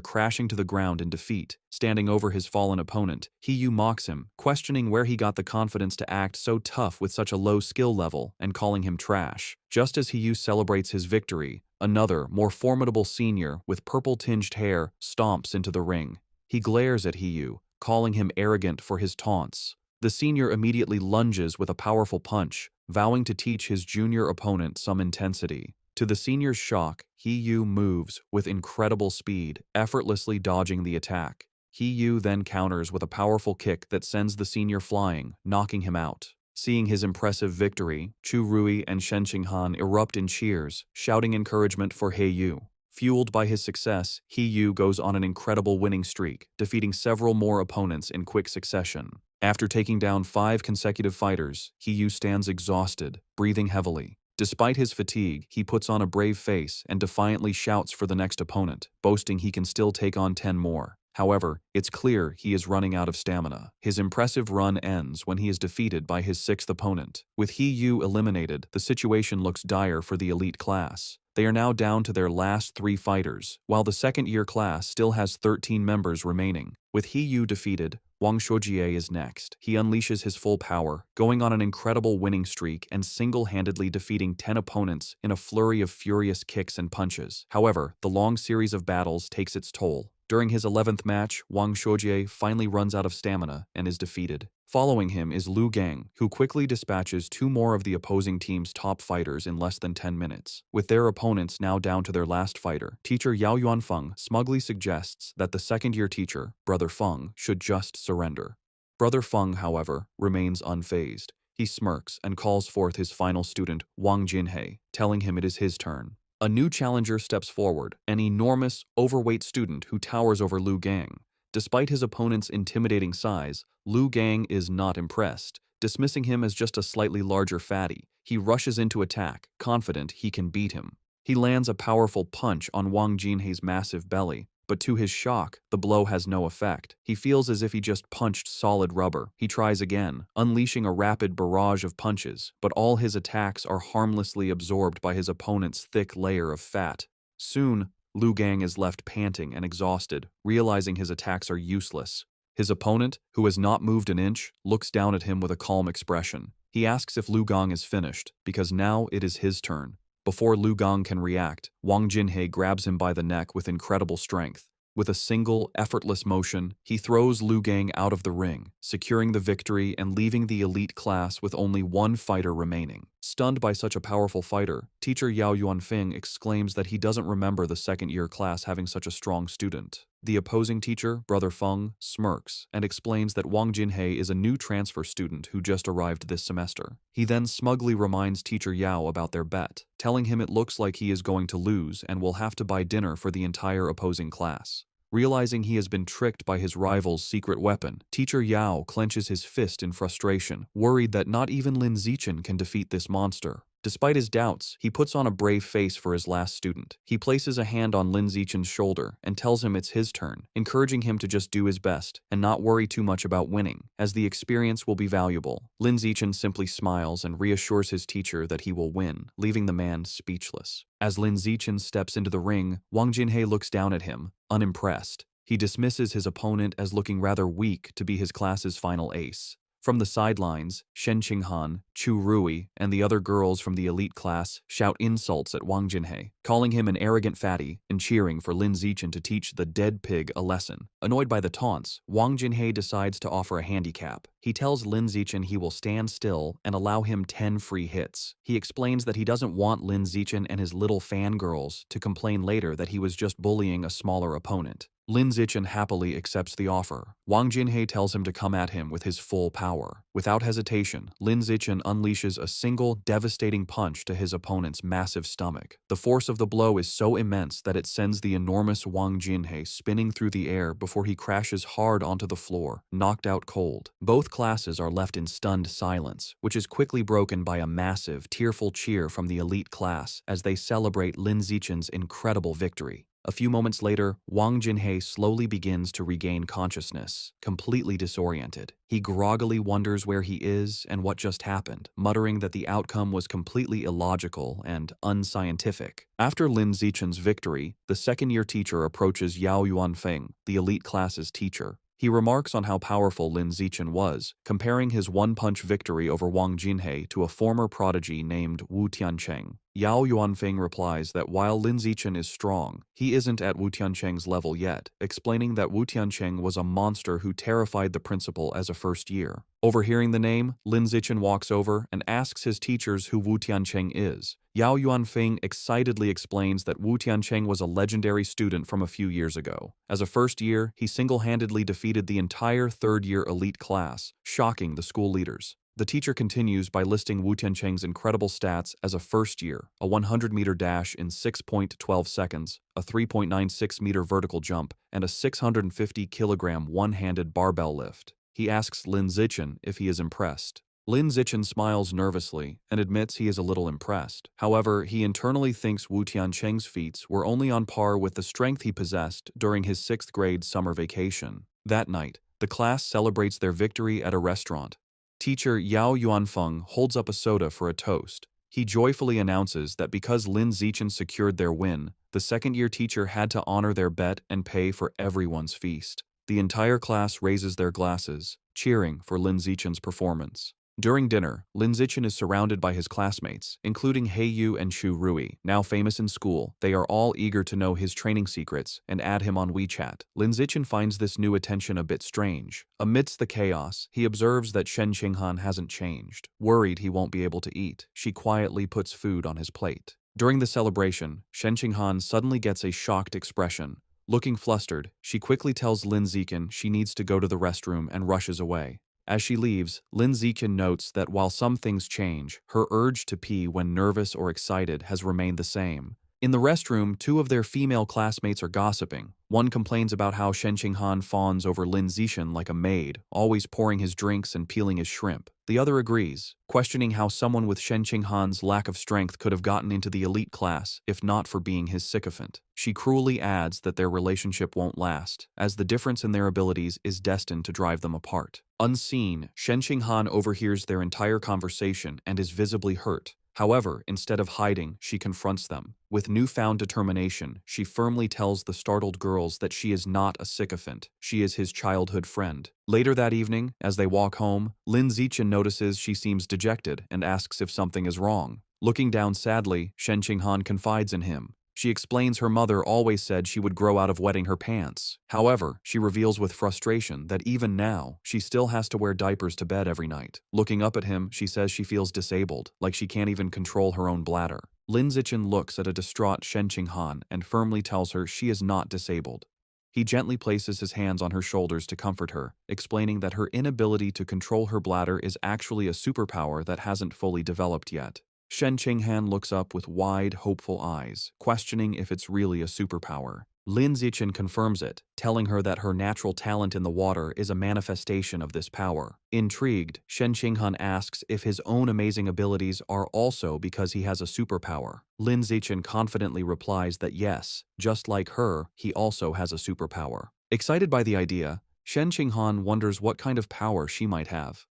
S1: crashing to the ground in defeat. Standing over his fallen opponent, He Yu mocks him, questioning where he got the confidence to act so tough with such a low skill level and calling him trash. Just as He Yu celebrates his victory, another, more formidable senior with purple-tinged hair stomps into the ring. He glares at He Yu, calling him arrogant for his taunts. The senior immediately lunges with a powerful punch, vowing to teach his junior opponent some intensity. To the senior's shock, He Yu moves with incredible speed, effortlessly dodging the attack. He Yu then counters with a powerful kick that sends the senior flying, knocking him out. Seeing his impressive victory, Chu Rui and Shen Qinghan erupt in cheers, shouting encouragement for He Yu. Fueled by his success, He Yu goes on an incredible winning streak, defeating several more opponents in quick succession. After taking down 5 consecutive fighters, He Yu stands exhausted, breathing heavily. Despite his fatigue, he puts on a brave face and defiantly shouts for the next opponent, boasting he can still take on 10 more. However, it's clear he is running out of stamina. His impressive run ends when he is defeated by his sixth opponent. With He Yu eliminated, the situation looks dire for the elite class. They are now down to their last 3 fighters, while the second-year class still has 13 members remaining. With He Yu defeated, Wang Shuojie is next. He unleashes his full power, going on an incredible winning streak and single-handedly defeating 10 opponents in a flurry of furious kicks and punches. However, the long series of battles takes its toll. During his 11th match, Wang Shuojie finally runs out of stamina and is defeated. Following him is Lu Gang, who quickly dispatches 2 more of the opposing team's top fighters in less than 10 minutes. With their opponents now down to their last fighter, teacher Yao Yuanfeng smugly suggests that the second-year teacher, Brother Feng, should just surrender. Brother Feng, however, remains unfazed. He smirks and calls forth his final student, Wang Jinhei, telling him it is his turn. A new challenger steps forward, an enormous, overweight student who towers over Lu Gang. Despite his opponent's intimidating size, Lu Gang is not impressed. Dismissing him as just a slightly larger fatty, he rushes into attack, confident he can beat him. He lands a powerful punch on Wang Jinhei's massive belly, but to his shock, the blow has no effect. He feels as if he just punched solid rubber. He tries again, unleashing a rapid barrage of punches, but all his attacks are harmlessly absorbed by his opponent's thick layer of fat. Soon, Lu Gang is left panting and exhausted, realizing his attacks are useless. His opponent, who has not moved an inch, looks down at him with a calm expression. He asks if Lu Gang is finished, because now it is his turn. Before Lu Gang can react, Wang Jinhei grabs him by the neck with incredible strength. With a single, effortless motion, he throws Lu Gang out of the ring, securing the victory and leaving the elite class with only 1 fighter remaining. Stunned by such a powerful fighter, teacher Yao Yuanfeng exclaims that he doesn't remember the second-year class having such a strong student. The opposing teacher, Brother Feng, smirks and explains that Wang Jinhei is a new transfer student who just arrived this semester. He then smugly reminds teacher Yao about their bet, telling him it looks like he is going to lose and will have to buy dinner for the entire opposing class. Realizing he has been tricked by his rival's secret weapon, teacher Yao clenches his fist in frustration, worried that not even Lin Zichen can defeat this monster. Despite his doubts, he puts on a brave face for his last student. He places a hand on Lin Zichen's shoulder and tells him it's his turn, encouraging him to just do his best and not worry too much about winning, as the experience will be valuable. Lin Zichen simply smiles and reassures his teacher that he will win, leaving the man speechless. As Lin Zichen steps into the ring, Wang Jinhei looks down at him, unimpressed. He dismisses his opponent as looking rather weak to be his class's final ace. From the sidelines, Shen Qinghan, Chu Rui, and the other girls from the elite class shout insults at Wang Jinhei, calling him an arrogant fatty and cheering for Lin Zichen to teach the dead pig a lesson. Annoyed by the taunts, Wang Jinhei decides to offer a handicap. He tells Lin Zichen he will stand still and allow him 10 free hits. He explains that he doesn't want Lin Zichen and his little fangirls to complain later that he was just bullying a smaller opponent. Lin Zichen happily accepts the offer. Wang Jinhei tells him to come at him with his full power. Without hesitation, Lin Zichen unleashes a single, devastating punch to his opponent's massive stomach. The force of the blow is so immense that it sends the enormous Wang Jinhei spinning through the air before he crashes hard onto the floor, knocked out cold. Both classes are left in stunned silence, which is quickly broken by a massive, tearful cheer from the elite class as they celebrate Lin Zichen's incredible victory. A few moments later, Wang Jinhei slowly begins to regain consciousness, completely disoriented. He groggily wonders where he is and what just happened, muttering that the outcome was completely illogical and unscientific. After Lin Zichen's victory, the second-year teacher approaches Yao Yuanfeng, the elite class's teacher. He remarks on how powerful Lin Zichen was, comparing his one-punch victory over Wang Jinhei to a former prodigy named Wu Tiancheng. Yao Yuanfeng replies that while Lin Zichen is strong, he isn't at Wu Tiancheng's level yet, explaining that Wu Tiancheng was a monster who terrified the principal as a first year. Overhearing the name, Lin Zichen walks over and asks his teachers who Wu Tiancheng is. Yao Yuanfeng excitedly explains that Wu Tiancheng was a legendary student from a few years ago. As a first year, he single-handedly defeated the entire third-year elite class, shocking the school leaders. The teacher continues by listing Wu Tiancheng's incredible stats as a first year, a 100-meter dash in 6.12 seconds, a 3.96-meter vertical jump, and a 650-kilogram one-handed barbell lift. He asks Lin Zichen if he is impressed. Lin Zichen smiles nervously and admits he is a little impressed. However, he internally thinks Wu Tiancheng's feats were only on par with the strength he possessed during his 6th grade summer vacation. That night, the class celebrates their victory at a restaurant. Teacher Yao Yuanfeng holds up a soda for a toast. He joyfully announces that because Lin Zichen secured their win, the second-year teacher had to honor their bet and pay for everyone's feast. The entire class raises their glasses, cheering for Lin Zichen's performance. During dinner, Lin Zichen is surrounded by his classmates, including He Yu and Chu Rui. Now famous in school, they are all eager to know his training secrets and add him on WeChat. Lin Zichen finds this new attention a bit strange. Amidst the chaos, he observes that Shen Qinghan hasn't changed. Worried he won't be able to eat, she quietly puts food on his plate. During the celebration, Shen Qinghan suddenly gets a shocked expression. Looking flustered, she quickly tells Lin Zichen she needs to go to the restroom and rushes away. As she leaves, Lin Zichen notes that while some things change, her urge to pee when nervous or excited has remained the same. In the restroom, 2 of their female classmates are gossiping. One complains about how Shen Qinghan fawns over Lin Zichen like a maid, always pouring his drinks and peeling his shrimp. The other agrees, questioning how someone with Shen Qinghan's lack of strength could have gotten into the elite class if not for being his sycophant. She cruelly adds that their relationship won't last, as the difference in their abilities is destined to drive them apart. Unseen, Shen Qinghan overhears their entire conversation and is visibly hurt. However, instead of hiding, she confronts them. With newfound determination, she firmly tells the startled girls that she is not a sycophant, she is his childhood friend. Later that evening, as they walk home, Lin Zichen notices she seems dejected and asks if something is wrong. Looking down sadly, Shen Qinghan confides in him. She explains her mother always said she would grow out of wetting her pants. However, she reveals with frustration that even now, she still has to wear diapers to bed every night. Looking up at him, she says she feels disabled, like she can't even control her own bladder. Lin Zichen looks at a distraught Shen Qinghan and firmly tells her she is not disabled. He gently places his hands on her shoulders to comfort her, explaining that her inability to control her bladder is actually a superpower that hasn't fully developed yet. Shen Qinghan looks up with wide, hopeful eyes, questioning if it's really a superpower. Lin Zichen confirms it, telling her that her natural talent in the water is a manifestation of this power. Intrigued, Shen Qinghan asks if his own amazing abilities are also because he has a superpower. Lin Zichen confidently replies that yes, just like her, he also has a superpower. Excited by the idea, Shen Qinghan wonders what kind of power she might have.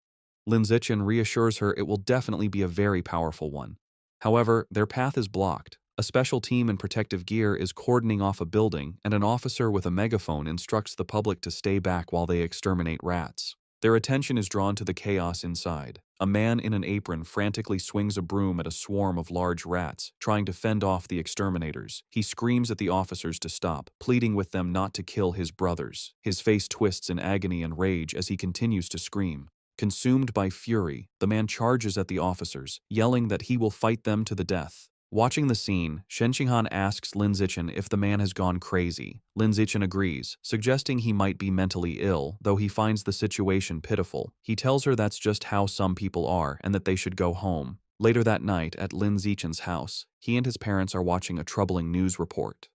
S1: Lin Zichen reassures her it will definitely be a very powerful one. However, their path is blocked. A special team in protective gear is cordoning off a building, and an officer with a megaphone instructs the public to stay back while they exterminate rats. Their attention is drawn to the chaos inside. A man in an apron frantically swings a broom at a swarm of large rats, trying to fend off the exterminators. He screams at the officers to stop, pleading with them not to kill his brothers. His face twists in agony and rage as he continues to scream. Consumed by fury, the man charges at the officers, yelling that he will fight them to the death. Watching the scene, Shen Qinghan asks Lin Zichen if the man has gone crazy. Lin Zichen agrees, suggesting he might be mentally ill, though he finds the situation pitiful. He tells her that's just how some people are and that they should go home. Later that night, at Lin Zichen's house, he and his parents are watching a troubling news report.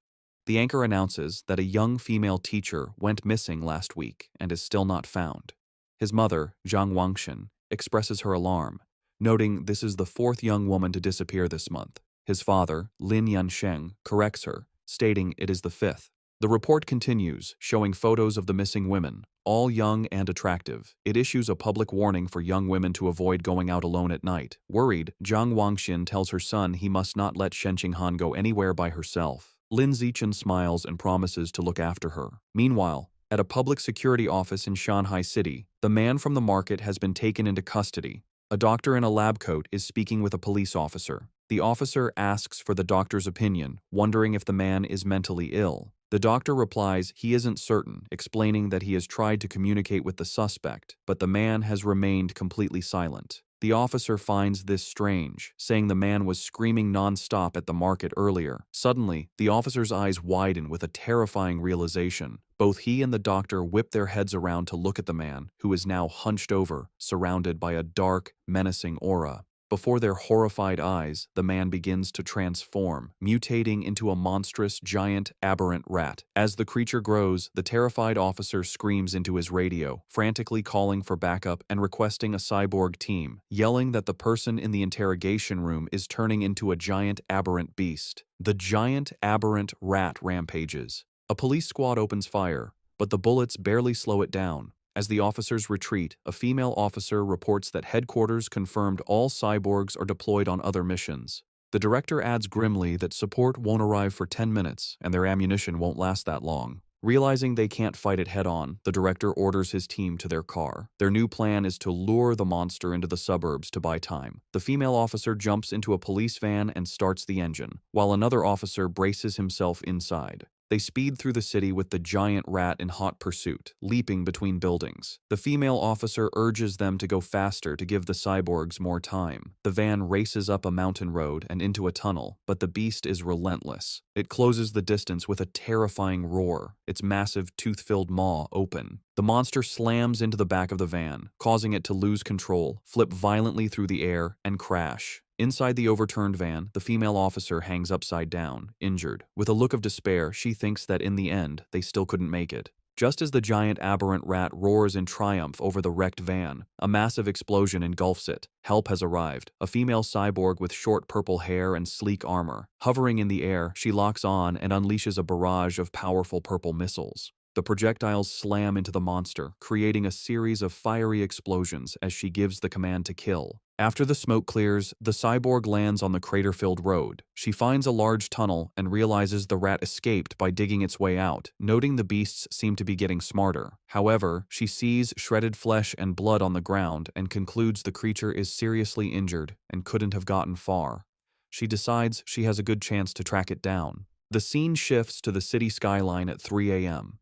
S1: The anchor announces that a young female teacher went missing last week and is still not found. His mother, Zhang Wangshan, expresses her alarm, noting this is the 4th young woman to disappear this month. His father, Lin Yansheng, corrects her, stating it is the 5th. The report continues, showing photos of the missing women, all young and attractive. It issues a public warning for young women to avoid going out alone at night. Worried, Zhang Wangshan tells her son he must not let Shen Qinghan go anywhere by herself. Lin Zichen smiles and promises to look after her. Meanwhile, at a public security office in Shanghai City, the man from the market has been taken into custody. A doctor in a lab coat is speaking with a police officer. The officer asks for the doctor's opinion, wondering if the man is mentally ill. The doctor replies he isn't certain, explaining that he has tried to communicate with the suspect, but the man has remained completely silent. The officer finds this strange, saying the man was screaming non-stop at the market earlier. Suddenly, the officer's eyes widen with a terrifying realization. Both he and the doctor whip their heads around to look at the man, who is now hunched over, surrounded by a dark, menacing aura. Before their horrified eyes, the man begins to transform, mutating into a monstrous, giant, aberrant rat. As the creature grows, the terrified officer screams into his radio, frantically calling for backup and requesting a cyborg team, yelling that the person in the interrogation room is turning into a giant, aberrant beast. The giant, aberrant rat rampages. A police squad opens fire, but the bullets barely slow it down. As the officers retreat, a female officer reports that headquarters confirmed all cyborgs are deployed on other missions. The director adds grimly that support won't arrive for 10 minutes and their ammunition won't last that long. Realizing they can't fight it head-on, the director orders his team to their car. Their new plan is to lure the monster into the suburbs to buy time. The female officer jumps into a police van and starts the engine, while another officer braces himself inside. They speed through the city with the giant rat in hot pursuit, leaping between buildings. The female officer urges them to go faster to give the cyborgs more time. The van races up a mountain road and into a tunnel, but the beast is relentless. It closes the distance with a terrifying roar, its massive tooth-filled maw open. The monster slams into the back of the van, causing it to lose control, flip violently through the air, and crash. Inside the overturned van, the female officer hangs upside down, injured. With a look of despair, she thinks that in the end, they still couldn't make it. Just as the giant aberrant rat roars in triumph over the wrecked van, a massive explosion engulfs it. Help has arrived. A female cyborg with short purple hair and sleek armor. Hovering in the air, she locks on and unleashes a barrage of powerful purple missiles. The projectiles slam into the monster, creating a series of fiery explosions as she gives the command to kill. After the smoke clears, the cyborg lands on the crater-filled road. She finds a large tunnel and realizes the rat escaped by digging its way out, noting the beasts seem to be getting smarter. However, she sees shredded flesh and blood on the ground and concludes the creature is seriously injured and couldn't have gotten far. She decides she has a good chance to track it down. The scene shifts to the city skyline at 3 a.m.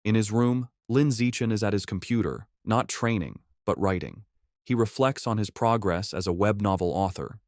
S1: In his room, Lin Zichen is at his computer, not training, but writing. He reflects on his progress as a web novel author.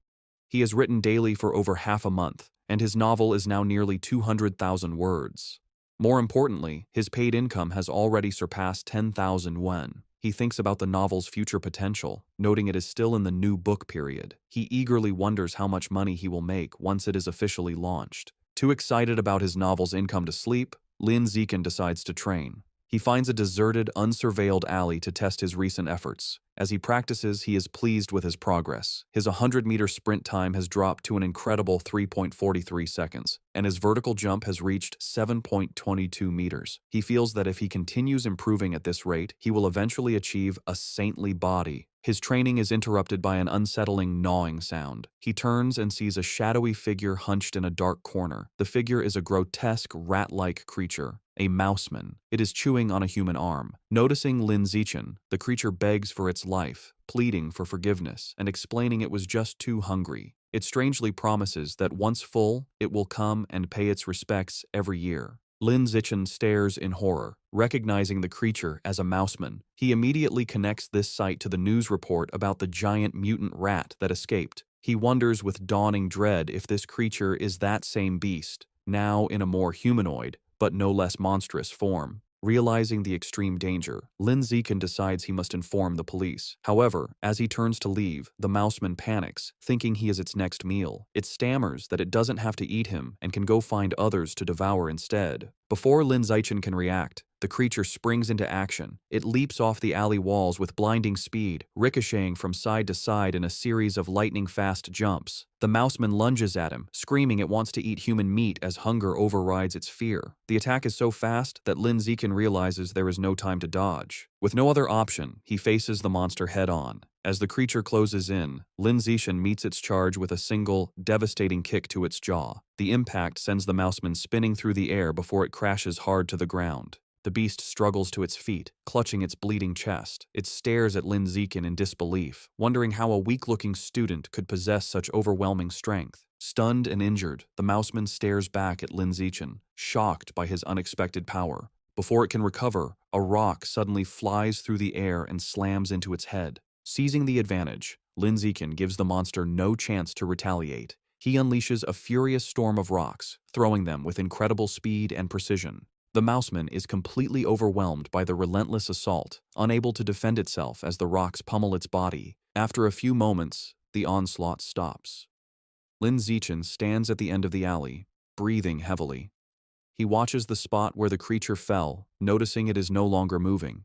S1: He has written daily for over half a month, and his novel is now nearly 200,000 words. More importantly, his paid income has already surpassed 10,000 yuan. He thinks about the novel's future potential, noting it is still in the new book period. He eagerly wonders how much money he will make once it is officially launched. Too excited about his novel's income to sleep, Lin Zichen decides to train. He finds a deserted, unsurveilled alley to test his recent efforts. As he practices, he is pleased with his progress. His 100-meter sprint time has dropped to an incredible 3.43 seconds, and his vertical jump has reached 7.22 meters. He feels that if he continues improving at this rate, he will eventually achieve a saintly body. His training is interrupted by an unsettling gnawing sound. He turns and sees a shadowy figure hunched in a dark corner. The figure is a grotesque, rat-like creature, a mouseman. It is chewing on a human arm. Noticing Lin Zichen, the creature begs for its life, pleading for forgiveness and explaining it was just too hungry. It strangely promises that once full, it will come and pay its respects every year. Lin Zichen stares in horror, recognizing the creature as a mouseman. He immediately connects this sight to the news report about the giant mutant rat that escaped. He wonders with dawning dread if this creature is that same beast, now in a more humanoid, but no less monstrous form. Realizing the extreme danger, Lin Zichen decides he must inform the police. However, as he turns to leave, the mouseman panics, thinking he is its next meal. It stammers that it doesn't have to eat him and can go find others to devour instead. Before Lin Zichen can react, the creature springs into action. It leaps off the alley walls with blinding speed, ricocheting from side to side in a series of lightning-fast jumps. The mouseman lunges at him, screaming it wants to eat human meat as hunger overrides its fear. The attack is so fast that Lin Zichen realizes there is no time to dodge. With no other option, he faces the monster head-on. As the creature closes in, Lin Zichen meets its charge with a single, devastating kick to its jaw. The impact sends the mouseman spinning through the air before it crashes hard to the ground. The beast struggles to its feet, clutching its bleeding chest. It stares at Lin Zichen in disbelief, wondering how a weak-looking student could possess such overwhelming strength. Stunned and injured, the mouseman stares back at Lin Zichen, shocked by his unexpected power. Before it can recover, a rock suddenly flies through the air and slams into its head. Seizing the advantage, Lin Zichen gives the monster no chance to retaliate. He unleashes a furious storm of rocks, throwing them with incredible speed and precision. The mouseman is completely overwhelmed by the relentless assault, unable to defend itself as the rocks pummel its body. After a few moments, the onslaught stops. Lin Zichen stands at the end of the alley, breathing heavily. He watches the spot where the creature fell, noticing it is no longer moving.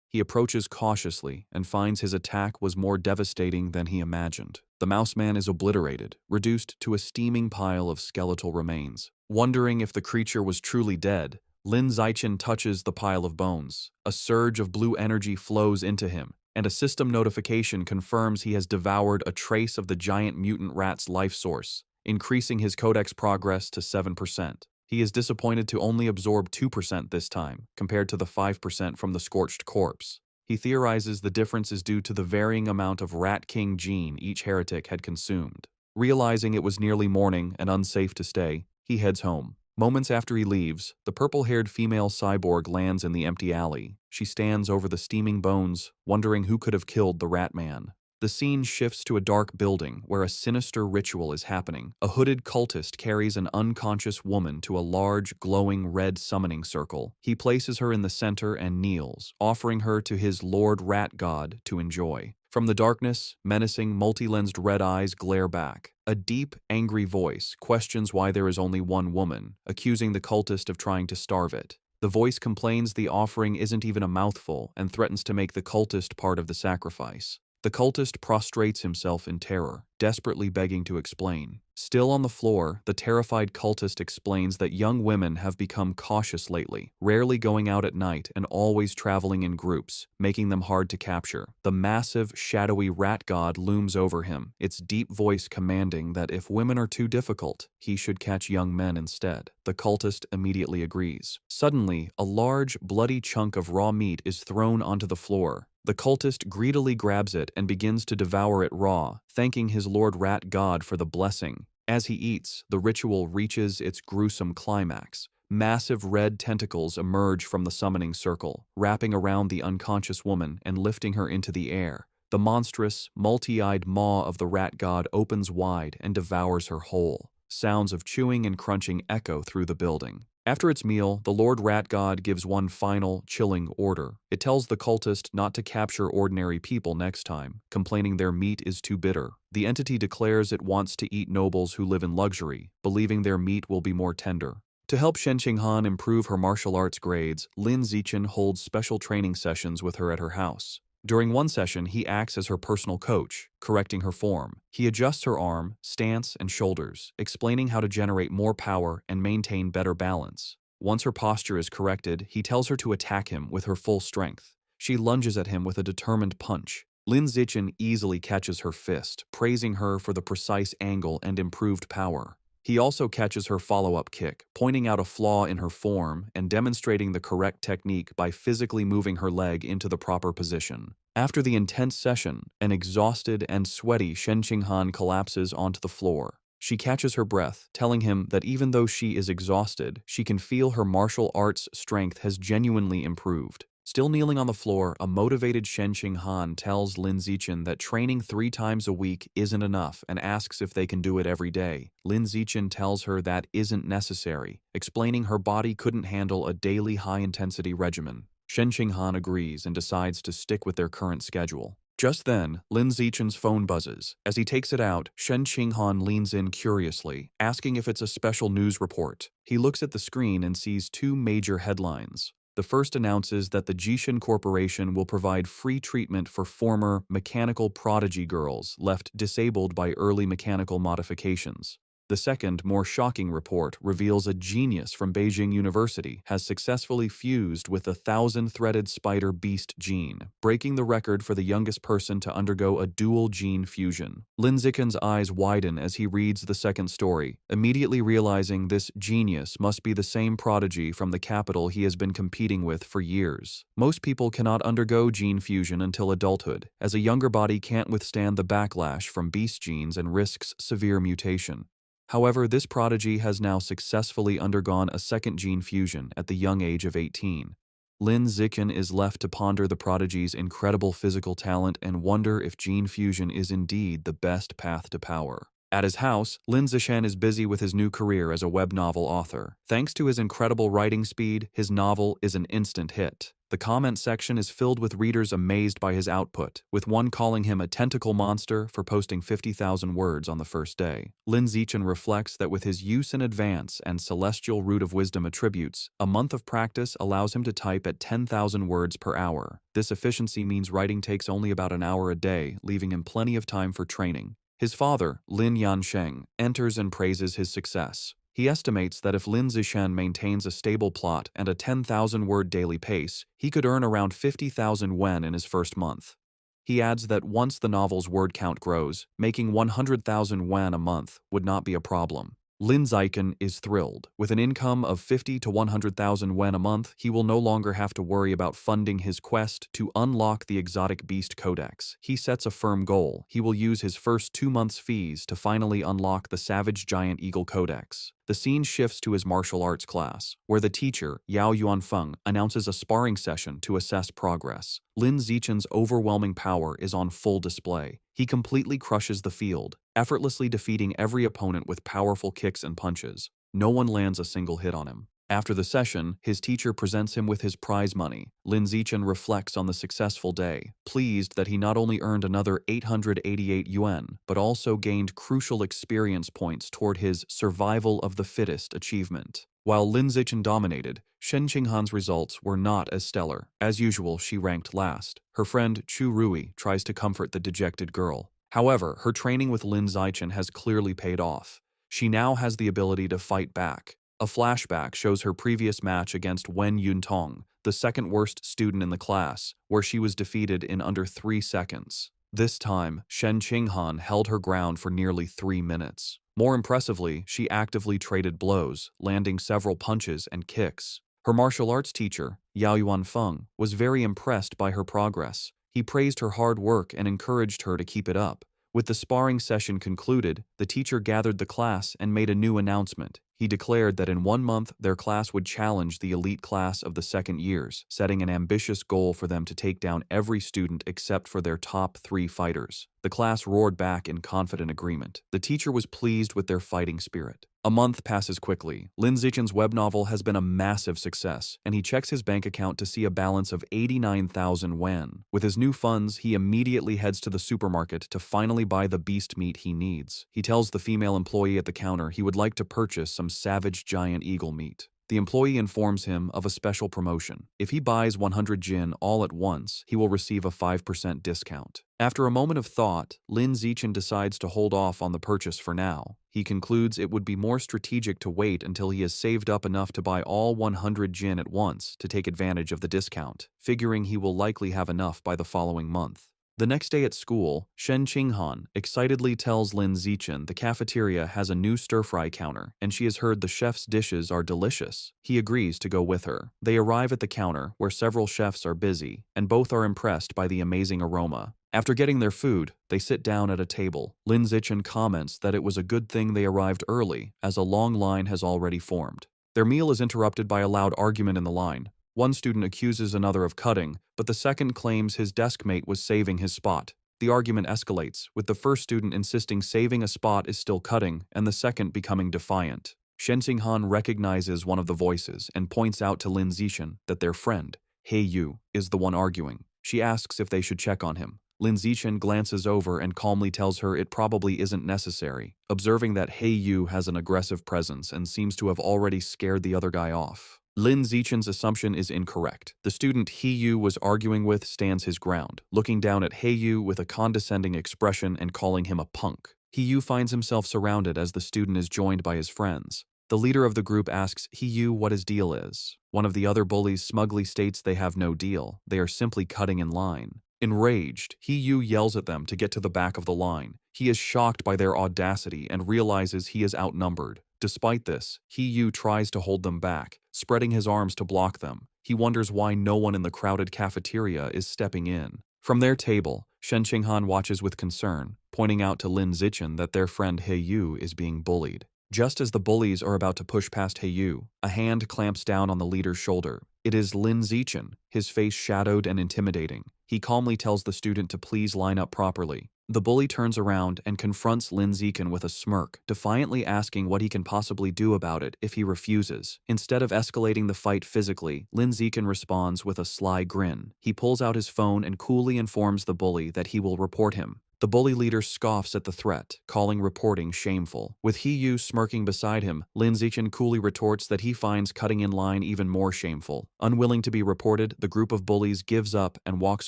S1: He approaches cautiously and finds his attack was more devastating than he imagined. The mouse man is obliterated, reduced to a steaming pile of skeletal remains. Wondering if the creature was truly dead, Lin Zichen touches the pile of bones. A surge of blue energy flows into him, and a system notification confirms he has devoured a trace of the giant mutant rat's life source, increasing his codex progress to 7%. He is disappointed to only absorb 2% this time, compared to the 5% from the scorched corpse. He theorizes the difference is due to the varying amount of Rat King gene each heretic had consumed. Realizing it was nearly morning and unsafe to stay, he heads home. Moments after he leaves, the purple-haired female cyborg lands in the empty alley. She stands over the steaming bones, wondering who could have killed the Rat Man. The scene shifts to a dark building where a sinister ritual is happening. A hooded cultist carries an unconscious woman to a large, glowing red summoning circle. He places her in the center and kneels, offering her to his Lord Rat God to enjoy. From the darkness, menacing, multi-lensed red eyes glare back. A deep, angry voice questions why there is only one woman, accusing the cultist of trying to starve it. The voice complains the offering isn't even a mouthful and threatens to make the cultist part of the sacrifice. The cultist prostrates himself in terror, desperately begging to explain. Still on the floor, the terrified cultist explains that young women have become cautious lately, rarely going out at night and always traveling in groups, making them hard to capture. The massive, shadowy rat god looms over him, its deep voice commanding that if women are too difficult, he should catch young men instead. The cultist immediately agrees. Suddenly, a large, bloody chunk of raw meat is thrown onto the floor. The cultist greedily grabs it and begins to devour it raw, thanking his Lord Rat God for the blessing. As he eats, the ritual reaches its gruesome climax. Massive red tentacles emerge from the summoning circle, wrapping around the unconscious woman and lifting her into the air. The monstrous, multi-eyed maw of the rat god opens wide and devours her whole. Sounds of chewing and crunching echo through the building. After its meal, the Lord Rat God gives one final, chilling order. It tells the cultist not to capture ordinary people next time, complaining their meat is too bitter. The entity declares it wants to eat nobles who live in luxury, believing their meat will be more tender. To help Shen Qinghan improve her martial arts grades, Lin Zichen holds special training sessions with her at her house. During one session, he acts as her personal coach, correcting her form. He adjusts her arm, stance, and shoulders, explaining how to generate more power and maintain better balance. Once her posture is corrected, he tells her to attack him with her full strength. She lunges at him with a determined punch. Lin Zichen easily catches her fist, praising her for the precise angle and improved power. He also catches her follow-up kick, pointing out a flaw in her form and demonstrating the correct technique by physically moving her leg into the proper position. After the intense session, an exhausted and sweaty Shen Qinghan collapses onto the floor. She catches her breath, telling him that even though she is exhausted, she can feel her martial arts strength has genuinely improved. Still kneeling on the floor, a motivated Shen Qinghan tells Lin Zichen that training 3 times a week isn't enough and asks if they can do it every day. Lin Zichen tells her that isn't necessary, explaining her body couldn't handle a daily high-intensity regimen. Shen Qinghan agrees and decides to stick with their current schedule. Just then, Lin Zichen's phone buzzes. As he takes it out, Shen Qinghan leans in curiously, asking if it's a special news report. He looks at the screen and sees 2 major headlines. The first announces that the Jishin Corporation will provide free treatment for former mechanical prodigy girls left disabled by early mechanical modifications. The second, more shocking report reveals a genius from Beijing University has successfully fused with the 1,000-threaded spider beast gene, breaking the record for the youngest person to undergo a dual gene fusion. Lin Zichen's eyes widen as he reads the second story, immediately realizing this genius must be the same prodigy from the capital he has been competing with for years. Most people cannot undergo gene fusion until adulthood, as a younger body can't withstand the backlash from beast genes and risks severe mutation. However, this prodigy has now successfully undergone a second gene fusion at the young age of 18. Lin Zichen is left to ponder the prodigy's incredible physical talent and wonder if gene fusion is indeed the best path to power. At his house, Lin Zichen is busy with his new career as a web novel author. Thanks to his incredible writing speed, his novel is an instant hit. The comment section is filled with readers amazed by his output, with one calling him a tentacle monster for posting 50,000 words on the first day. Lin Zichen reflects that with his use in advance and celestial root of wisdom attributes, a month of practice allows him to type at 10,000 words per hour. This efficiency means writing takes only about an hour a day, leaving him plenty of time for training. His father, Lin Yansheng, enters and praises his success. He estimates that if Lin Zichen maintains a stable plot and a 10,000-word daily pace, he could earn around 50,000 yuan in his first month. He adds that once the novel's word count grows, making 100,000 yuan a month would not be a problem. Lin Zichen is thrilled. With an income of 50 to 100,000 yuan a month, he will no longer have to worry about funding his quest to unlock the exotic beast codex. He sets a firm goal. He will use his first 2 months' fees to finally unlock the savage giant eagle codex. The scene shifts to his martial arts class, where the teacher, Yao Yuanfeng, announces a sparring session to assess progress. Lin Zichen's overwhelming power is on full display. He completely crushes the field, effortlessly defeating every opponent with powerful kicks and punches. No one lands a single hit on him. After the session, his teacher presents him with his prize money. Lin Zichen reflects on the successful day, pleased that he not only earned another 888 yuan, but also gained crucial experience points toward his survival of the fittest achievement. While Lin Zichen dominated, Shen Qinghan's results were not as stellar. As usual, she ranked last. Her friend Chu Rui tries to comfort the dejected girl. However, her training with Lin Zichen has clearly paid off. She now has the ability to fight back. A flashback shows her previous match against Wen Yuntong, the second worst student in the class, where she was defeated in under 3 seconds. This time, Shen Qinghan held her ground for nearly 3 minutes. More impressively, she actively traded blows, landing several punches and kicks. Her martial arts teacher, Yao Yuanfeng, was very impressed by her progress. He praised her hard work and encouraged her to keep it up. With the sparring session concluded, the teacher gathered the class and made a new announcement. He declared that in 1 month, their class would challenge the elite class of the second years, setting an ambitious goal for them to take down every student except for their top 3 fighters. The class roared back in confident agreement. The teacher was pleased with their fighting spirit. A month passes quickly. Lin Zichen's web novel has been a massive success, and he checks his bank account to see a balance of 89,000 yuan. With his new funds, he immediately heads to the supermarket to finally buy the beast meat he needs. He tells the female employee at the counter he would like to purchase some savage giant eagle meat. The employee informs him of a special promotion. If he buys 100 jin all at once, he will receive a 5% discount. After a moment of thought, Lin Zichen decides to hold off on the purchase for now. He concludes it would be more strategic to wait until he has saved up enough to buy all 100 jin at once to take advantage of the discount, figuring he will likely have enough by the following month. The next day at school, Shen Qinghan excitedly tells Lin Zichen the cafeteria has a new stir-fry counter, and she has heard the chef's dishes are delicious. He agrees to go with her. They arrive at the counter, where several chefs are busy, and both are impressed by the amazing aroma. After getting their food, they sit down at a table. Lin Zichen comments that it was a good thing they arrived early, as a long line has already formed. Their meal is interrupted by a loud argument in the line. One student accuses another of cutting, but the second claims his desk mate was saving his spot. The argument escalates, with the first student insisting saving a spot is still cutting, and the second becoming defiant. Shen Qinghan recognizes one of the voices and points out to Lin Zichen that their friend, He Yu, is the one arguing. She asks if they should check on him. Lin Zichen glances over and calmly tells her it probably isn't necessary, observing that He Yu has an aggressive presence and seems to have already scared the other guy off. Lin Zichen's assumption is incorrect. The student He Yu was arguing with stands his ground, looking down at He Yu with a condescending expression and calling him a punk. He Yu finds himself surrounded as the student is joined by his friends. The leader of the group asks He Yu what his deal is. One of the other bullies smugly states they have no deal. They are simply cutting in line. Enraged, He Yu yells at them to get to the back of the line. He is shocked by their audacity and realizes he is outnumbered. Despite this, He Yu tries to hold them back, spreading his arms to block them. He wonders why no one in the crowded cafeteria is stepping in. From their table, Shen Qinghan watches with concern, pointing out to Lin Zichen that their friend He Yu is being bullied. Just as the bullies are about to push past He Yu, a hand clamps down on the leader's shoulder. It is Lin Zichen, his face shadowed and intimidating. He calmly tells the student to please line up properly. The bully turns around and confronts Lin Zikan with a smirk, defiantly asking what he can possibly do about it if he refuses. Instead of escalating the fight physically, Lin Zikan responds with a sly grin. He pulls out his phone and coolly informs the bully that he will report him. The bully leader scoffs at the threat, calling reporting shameful. With He-yu smirking beside him, Lin Zichen coolly retorts that he finds cutting in line even more shameful. Unwilling to be reported, the group of bullies gives up and walks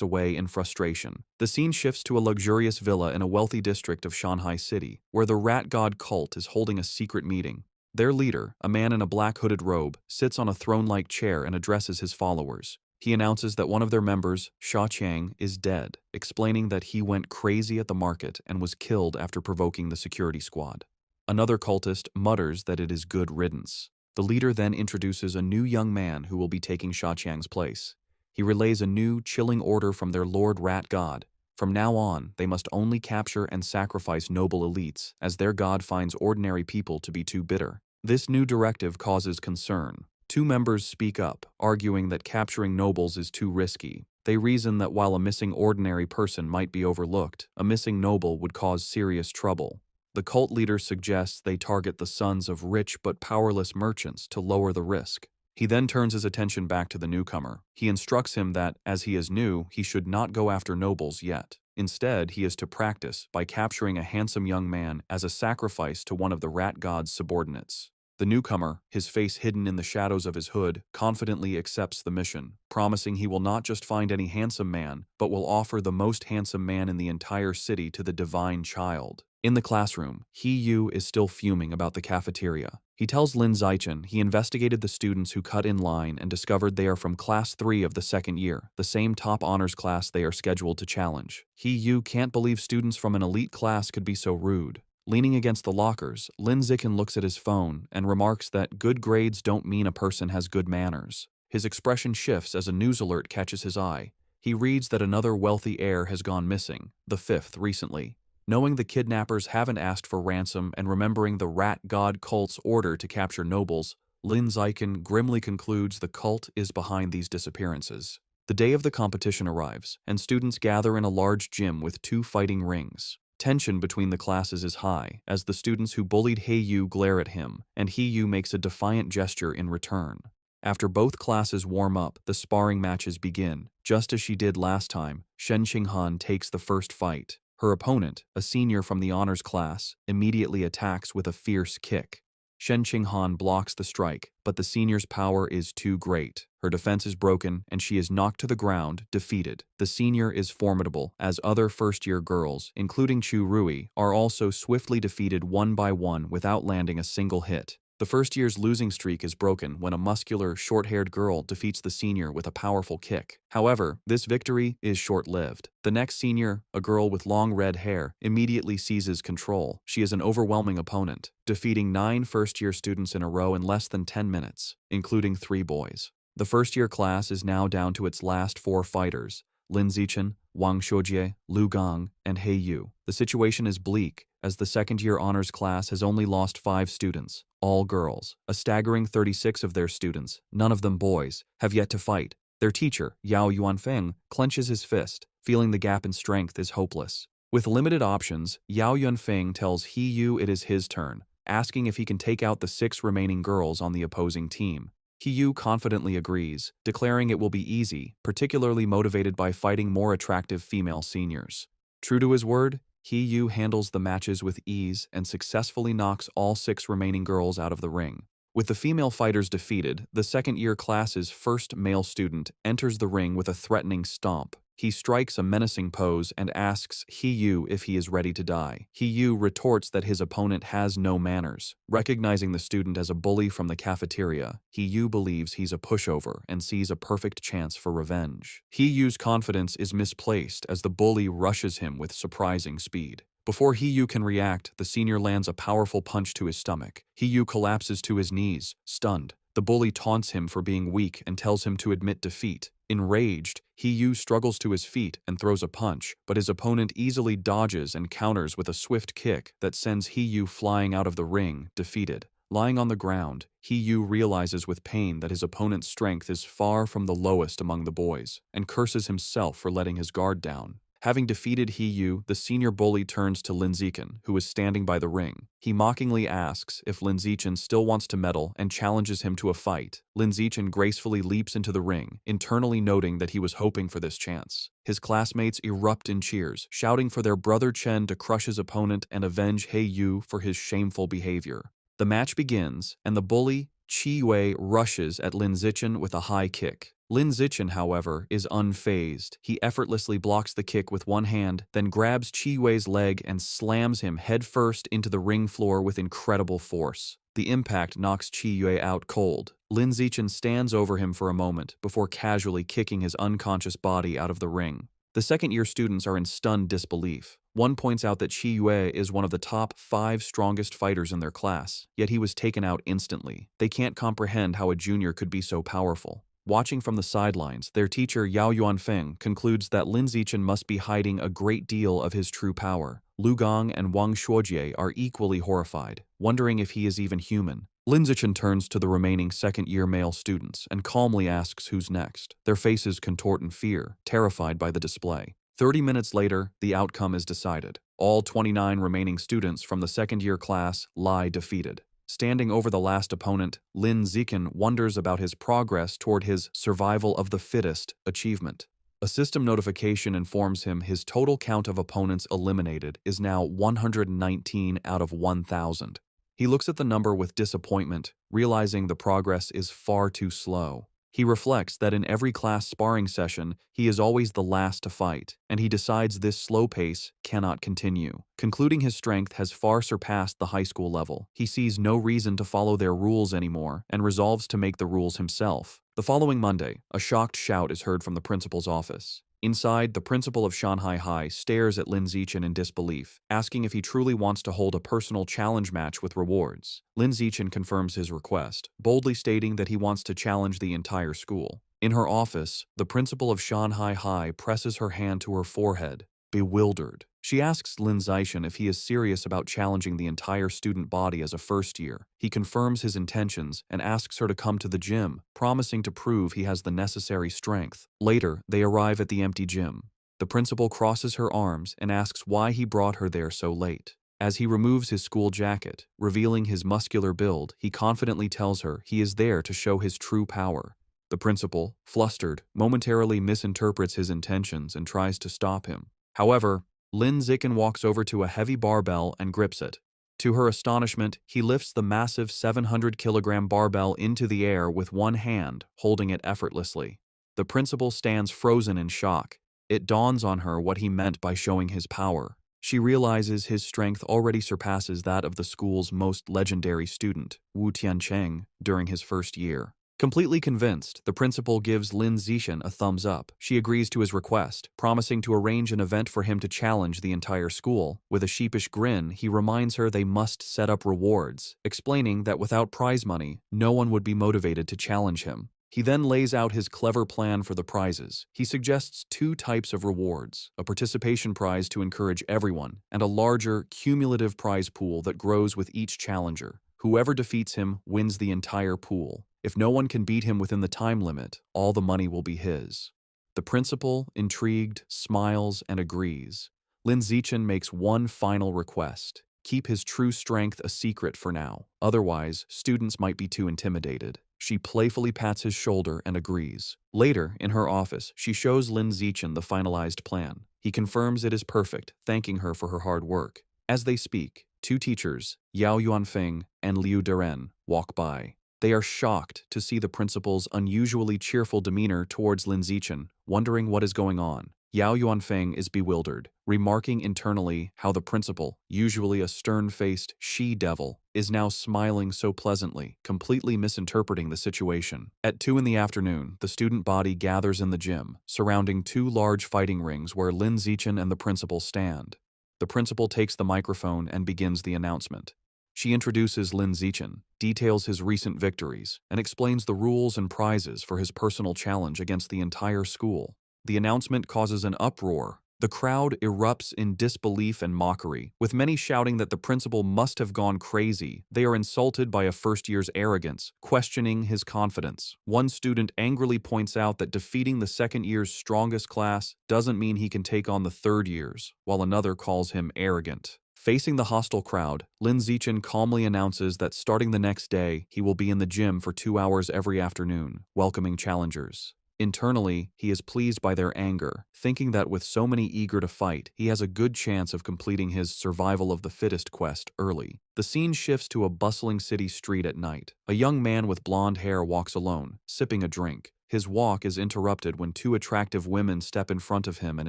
S1: away in frustration. The scene shifts to a luxurious villa in a wealthy district of Shanghai City, where the rat god cult is holding a secret meeting. Their leader, a man in a black hooded robe, sits on a throne-like chair and addresses his followers. He announces that one of their members, Sha Qiang, is dead, explaining that he went crazy at the market and was killed after provoking the security squad. Another cultist mutters that it is good riddance. The leader then introduces a new young man who will be taking Sha Qiang's place. He relays a new, chilling order from their Lord Rat God. From now on, they must only capture and sacrifice noble elites, as their god finds ordinary people to be too bitter. This new directive causes concern. Two members speak up, arguing that capturing nobles is too risky. They reason that while a missing ordinary person might be overlooked, a missing noble would cause serious trouble. The cult leader suggests they target the sons of rich but powerless merchants to lower the risk. He then turns his attention back to the newcomer. He instructs him that, as he is new, he should not go after nobles yet. Instead, he is to practice by capturing a handsome young man as a sacrifice to one of the rat god's subordinates. The newcomer, his face hidden in the shadows of his hood, confidently accepts the mission, promising he will not just find any handsome man, but will offer the most handsome man in the entire city to the divine child. In the classroom, He-yu is still fuming about the cafeteria. He tells Lin Zichen he investigated the students who cut in line and discovered they are from Class 3 of the second year, the same top honors class they are scheduled to challenge. He-yu can't believe students from an elite class could be so rude. Leaning against the lockers, Lin Zichen looks at his phone and remarks that good grades don't mean a person has good manners. His expression shifts as a news alert catches his eye. He reads that another wealthy heir has gone missing, the fifth recently. Knowing the kidnappers haven't asked for ransom and remembering the rat god cult's order to capture nobles, Lin Zichen grimly concludes the cult is behind these disappearances. The day of the competition arrives, and students gather in a large gym with 2 fighting rings. Tension between the classes is high, as the students who bullied He-yu glare at him, and He-yu makes a defiant gesture in return. After both classes warm up, the sparring matches begin. Just as she did last time, Shen Qinghan takes the first fight. Her opponent, a senior from the honors class, immediately attacks with a fierce kick. Shen Qinghan blocks the strike, but the senior's power is too great. Her defense is broken, and she is knocked to the ground, defeated. The senior is formidable, as other first-year girls, including Chu Rui, are also swiftly defeated one by one without landing a single hit. The first year's losing streak is broken when a muscular, short-haired girl defeats the senior with a powerful kick. However, this victory is short-lived. The next senior, a girl with long red hair, immediately seizes control. She is an overwhelming opponent, defeating 9 first-year students in a row in less than 10 minutes, including 3 boys. The first-year class is now down to its last 4 fighters: Lin Zichen, Wang Xiujie, Lu Gang, and He-yu. The situation is bleak, as the second-year honors class has only lost 5 students, all girls. A staggering 36 of their students, none of them boys, have yet to fight. Their teacher, Yao Yuanfeng, clenches his fist, feeling the gap in strength is hopeless. With limited options, Yao Yuanfeng tells He-yu it is his turn, asking if he can take out the 6 remaining girls on the opposing team. He-yu confidently agrees, declaring it will be easy, particularly motivated by fighting more attractive female seniors. True to his word, He-yu handles the matches with ease and successfully knocks all 6 remaining girls out of the ring. With the female fighters defeated, the second-year class's first male student enters the ring with a threatening stomp. He strikes a menacing pose and asks He-yu if he is ready to die. He-yu retorts that his opponent has no manners. Recognizing the student as a bully from the cafeteria, He-yu believes he's a pushover and sees a perfect chance for revenge. He-yu's confidence is misplaced as the bully rushes him with surprising speed. Before He-yu can react, the senior lands a powerful punch to his stomach. He-yu collapses to his knees, stunned. The bully taunts him for being weak and tells him to admit defeat. Enraged, He-yu struggles to his feet and throws a punch, but his opponent easily dodges and counters with a swift kick that sends He-yu flying out of the ring, defeated. Lying on the ground, He-yu realizes with pain that his opponent's strength is far from the lowest among the boys, and curses himself for letting his guard down. Having defeated He Yu, the senior bully turns to Lin Zichen, who is standing by the ring. He mockingly asks if Lin Zichen still wants to medal and challenges him to a fight. Lin Zichen gracefully leaps into the ring, internally noting that he was hoping for this chance. His classmates erupt in cheers, shouting for their brother Chen to crush his opponent and avenge He Yu for his shameful behavior. The match begins, and the bully, Qi Yue, rushes at Lin Zichen with a high kick. Lin Zichen, however, is unfazed. He effortlessly blocks the kick with one hand, then grabs Qi Yue's leg and slams him headfirst into the ring floor with incredible force. The impact knocks Qi Yue out cold. Lin Zichen stands over him for a moment before casually kicking his unconscious body out of the ring. The second-year students are in stunned disbelief. One points out that Qi Yue is one of the top 5 strongest fighters in their class, yet he was taken out instantly. They can't comprehend how a junior could be so powerful. Watching from the sidelines, their teacher Yao Yuanfeng concludes that Lin Zichen must be hiding a great deal of his true power. Lu Gong and Wang Shuojie are equally horrified, wondering if he is even human. Lin Zichen turns to the remaining second-year male students and calmly asks who's next. Their faces contort in fear, terrified by the display. 30 minutes later, the outcome is decided. All 29 remaining students from the second-year class lie defeated. Standing over the last opponent, Lin Zichen wonders about his progress toward his survival of the fittest achievement. A system notification informs him his total count of opponents eliminated is now 119 out of 1,000. He looks at the number with disappointment, realizing the progress is far too slow. He reflects that in every class sparring session, he is always the last to fight, and he decides this slow pace cannot continue. Concluding his strength has far surpassed the high school level, he sees no reason to follow their rules anymore and resolves to make the rules himself. The following Monday, a shocked shout is heard from the principal's office. Inside, the principal of Shanghai High stares at Lin Zichen in disbelief, asking if he truly wants to hold a personal challenge match with rewards. Lin Zichen confirms his request, boldly stating that he wants to challenge the entire school. In her office, the principal of Shanghai High presses her hand to her forehead, bewildered. She asks Lin Zichen if he is serious about challenging the entire student body as a first year. He confirms his intentions and asks her to come to the gym, promising to prove he has the necessary strength. Later, they arrive at the empty gym. The principal crosses her arms and asks why he brought her there so late. As he removes his school jacket, revealing his muscular build, he confidently tells her he is there to show his true power. The principal, flustered, momentarily misinterprets his intentions and tries to stop him. However, Lin Zichen walks over to a heavy barbell and grips it. To her astonishment, he lifts the massive 700-kilogram barbell into the air with one hand, holding it effortlessly. The principal stands frozen in shock. It dawns on her what he meant by showing his power. She realizes his strength already surpasses that of the school's most legendary student, Wu Tiancheng, during his first year. Completely convinced, the principal gives Lin Zichen a thumbs up. She agrees to his request, promising to arrange an event for him to challenge the entire school. With a sheepish grin, he reminds her they must set up rewards, explaining that without prize money, no one would be motivated to challenge him. He then lays out his clever plan for the prizes. He suggests 2 types of rewards, a participation prize to encourage everyone, and a larger, cumulative prize pool that grows with each challenger. Whoever defeats him wins the entire pool. If no one can beat him within the time limit, all the money will be his. The principal, intrigued, smiles and agrees. Lin Zichen makes one final request: keep his true strength a secret for now. Otherwise, students might be too intimidated. She playfully pats his shoulder and agrees. Later, in her office, she shows Lin Zichen the finalized plan. He confirms it is perfect, thanking her for her hard work. As they speak, 2 teachers, Yao Yuanfeng and Liu Deren, walk by. They are shocked to see the principal's unusually cheerful demeanor towards Lin Zichen, wondering what is going on. Yao Yuanfeng is bewildered, remarking internally how the principal, usually a stern-faced she-devil, is now smiling so pleasantly, completely misinterpreting the situation. At 2 in the afternoon, the student body gathers in the gym, surrounding 2 large fighting rings where Lin Zichen and the principal stand. The principal takes the microphone and begins the announcement. She introduces Lin Zichen, details his recent victories, and explains the rules and prizes for his personal challenge against the entire school. The announcement causes an uproar. The crowd erupts in disbelief and mockery, with many shouting that the principal must have gone crazy. They are insulted by a first year's arrogance, questioning his confidence. One student angrily points out that defeating the second year's strongest class doesn't mean he can take on the third year's, while another calls him arrogant. Facing the hostile crowd, Lin Zichen calmly announces that starting the next day, he will be in the gym for 2 hours every afternoon, welcoming challengers. Internally, he is pleased by their anger, thinking that with so many eager to fight, he has a good chance of completing his survival of the fittest quest early. The scene shifts to a bustling city street at night. A young man with blonde hair walks alone, sipping a drink. His walk is interrupted when two attractive women step in front of him and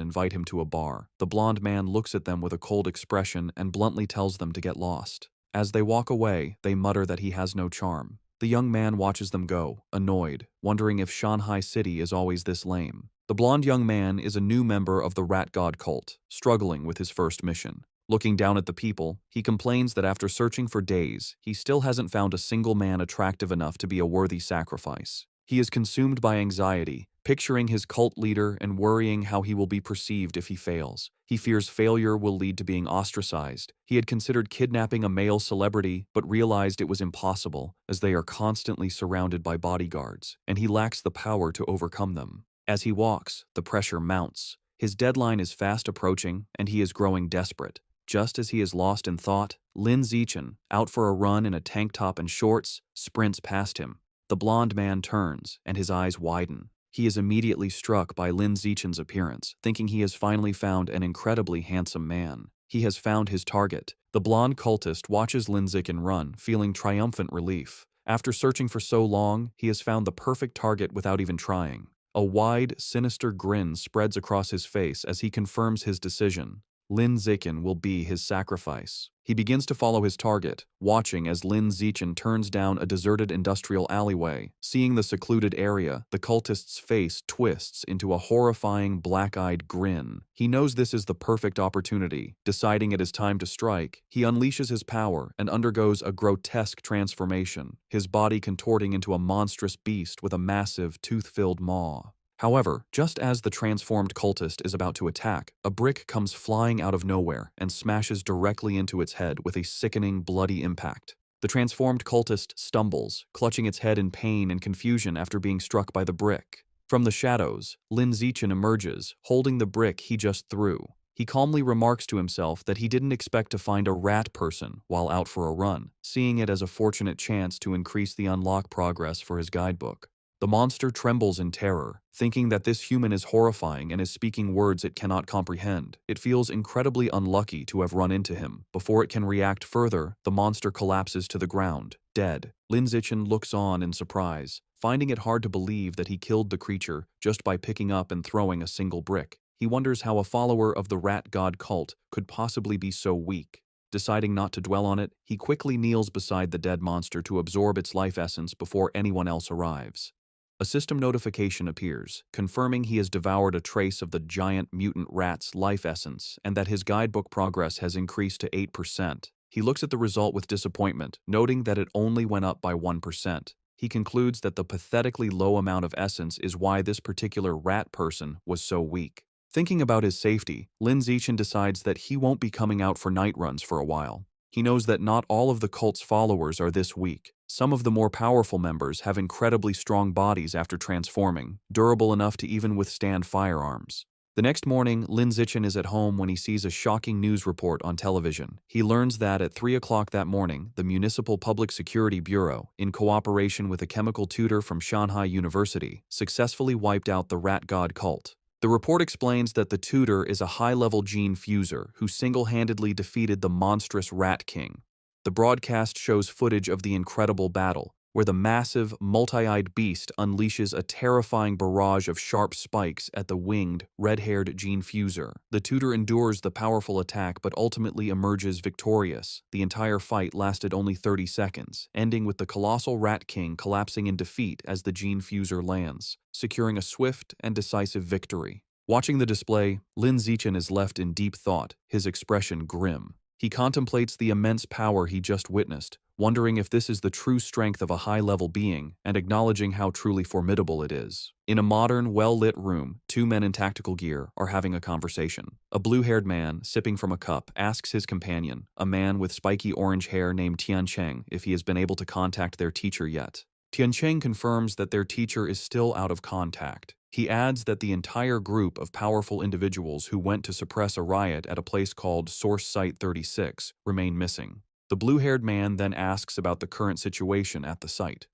S1: invite him to a bar. The blonde man looks at them with a cold expression and bluntly tells them to get lost. As they walk away, they mutter that he has no charm. The young man watches them go, annoyed, wondering if Shanghai City is always this lame. The blonde young man is a new member of the Rat God cult, struggling with his first mission. Looking down at the people, he complains that after searching for days, he still hasn't found a single man attractive enough to be a worthy sacrifice. He is consumed by anxiety, picturing his cult leader and worrying how he will be perceived if he fails. He fears failure will lead to being ostracized. He had considered kidnapping a male celebrity, but realized it was impossible, as they are constantly surrounded by bodyguards, and he lacks the power to overcome them. As he walks, the pressure mounts. His deadline is fast approaching, and he is growing desperate. Just as he is lost in thought, Lin Zichen, out for a run in a tank top and shorts, sprints past him. The blonde man turns, and his eyes widen. He is immediately struck by Lin Zichen's appearance, thinking he has finally found an incredibly handsome man. He has found his target. The blonde cultist watches Lin Zichen run, feeling triumphant relief. After searching for so long, he has found the perfect target without even trying. A wide, sinister grin spreads across his face as he confirms his decision. Lin Zichen will be his sacrifice. He begins to follow his target, watching as Lin Zichen turns down a deserted industrial alleyway. Seeing the secluded area, the cultist's face twists into a horrifying black-eyed grin. He knows this is the perfect opportunity. Deciding it is time to strike, he unleashes his power and undergoes a grotesque transformation, his body contorting into a monstrous beast with a massive, tooth-filled maw. However, just as the transformed cultist is about to attack, a brick comes flying out of nowhere and smashes directly into its head with a sickening, bloody impact. The transformed cultist stumbles, clutching its head in pain and confusion after being struck by the brick. From the shadows, Lin Zichen emerges, holding the brick he just threw. He calmly remarks to himself that he didn't expect to find a rat person while out for a run, seeing it as a fortunate chance to increase the unlock progress for his guidebook. The monster trembles in terror, thinking that this human is horrifying and is speaking words it cannot comprehend. It feels incredibly unlucky to have run into him. Before it can react further, the monster collapses to the ground, dead. Lin Zichen looks on in surprise, finding it hard to believe that he killed the creature just by picking up and throwing a single brick. He wonders how a follower of the Rat God cult could possibly be so weak. Deciding not to dwell on it, he quickly kneels beside the dead monster to absorb its life essence before anyone else arrives. A system notification appears, confirming he has devoured a trace of the giant mutant rat's life essence and that his guidebook progress has increased to 8%. He looks at the result with disappointment, noting that it only went up by 1%. He concludes that the pathetically low amount of essence is why this particular rat person was so weak. Thinking about his safety, Lin Zichen decides that he won't be coming out for night runs for a while. He knows that not all of the cult's followers are this weak. Some of the more powerful members have incredibly strong bodies after transforming, durable enough to even withstand firearms. The next morning, Lin Zichen is at home when he sees a shocking news report on television. He learns that at 3 o'clock that morning, the Municipal Public Security Bureau, in cooperation with a chemical tutor from Shanghai University, successfully wiped out the Rat God cult. The report explains that the tutor is a high-level gene fuser who single-handedly defeated the monstrous Rat King. The broadcast shows footage of the incredible battle, where the massive, multi-eyed beast unleashes a terrifying barrage of sharp spikes at the winged, red-haired gene fuser. The tutor endures the powerful attack but ultimately emerges victorious. The entire fight lasted only 30 seconds, ending with the colossal Rat King collapsing in defeat as the gene fuser lands, securing a swift and decisive victory. Watching the display, Lin Zichen is left in deep thought, his expression grim. He contemplates the immense power he just witnessed, wondering if this is the true strength of a high-level being and acknowledging how truly formidable it is. In a modern, well-lit room, two men in tactical gear are having a conversation. A blue-haired man, sipping from a cup, asks his companion, a man with spiky orange hair named Tiancheng, if he has been able to contact their teacher yet. Tiancheng confirms that their teacher is still out of contact. He adds that the entire group of powerful individuals who went to suppress a riot at a place called Source Site 36 remain missing. The blue-haired man then asks about the current situation at the site.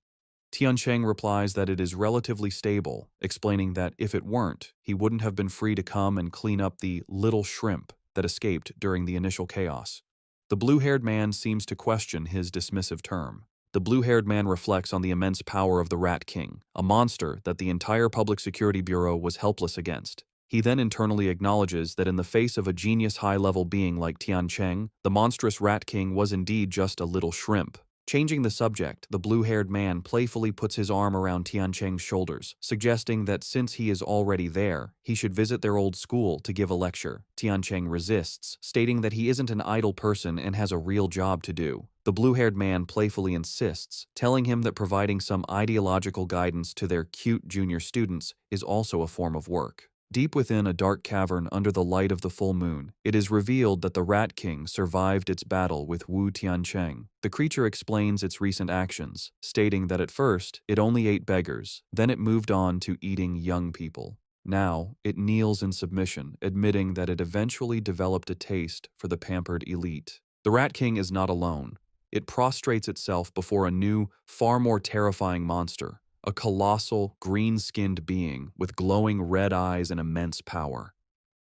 S1: Tiancheng replies that it is relatively stable, explaining that if it weren't, he wouldn't have been free to come and clean up the little shrimp that escaped during the initial chaos. The blue-haired man seems to question his dismissive term. The blue-haired man reflects on the immense power of the Rat King, a monster that the entire Public Security Bureau was helpless against. He then internally acknowledges that in the face of a genius high-level being like Tiancheng, the monstrous Rat King was indeed just a little shrimp. Changing the subject, the blue-haired man playfully puts his arm around Tiancheng's shoulders, suggesting that since he is already there, he should visit their old school to give a lecture. Tiancheng resists, stating that he isn't an idle person and has a real job to do. The blue-haired man playfully insists, telling him that providing some ideological guidance to their cute junior students is also a form of work. Deep within a dark cavern under the light of the full moon, it is revealed that the Rat King survived its battle with Wu Tiancheng. The creature explains its recent actions, stating that at first, it only ate beggars, then it moved on to eating young people. Now, it kneels in submission, admitting that it eventually developed a taste for the pampered elite. The Rat King is not alone. It prostrates itself before a new, far more terrifying monster. A colossal, green-skinned being with glowing red eyes and immense power.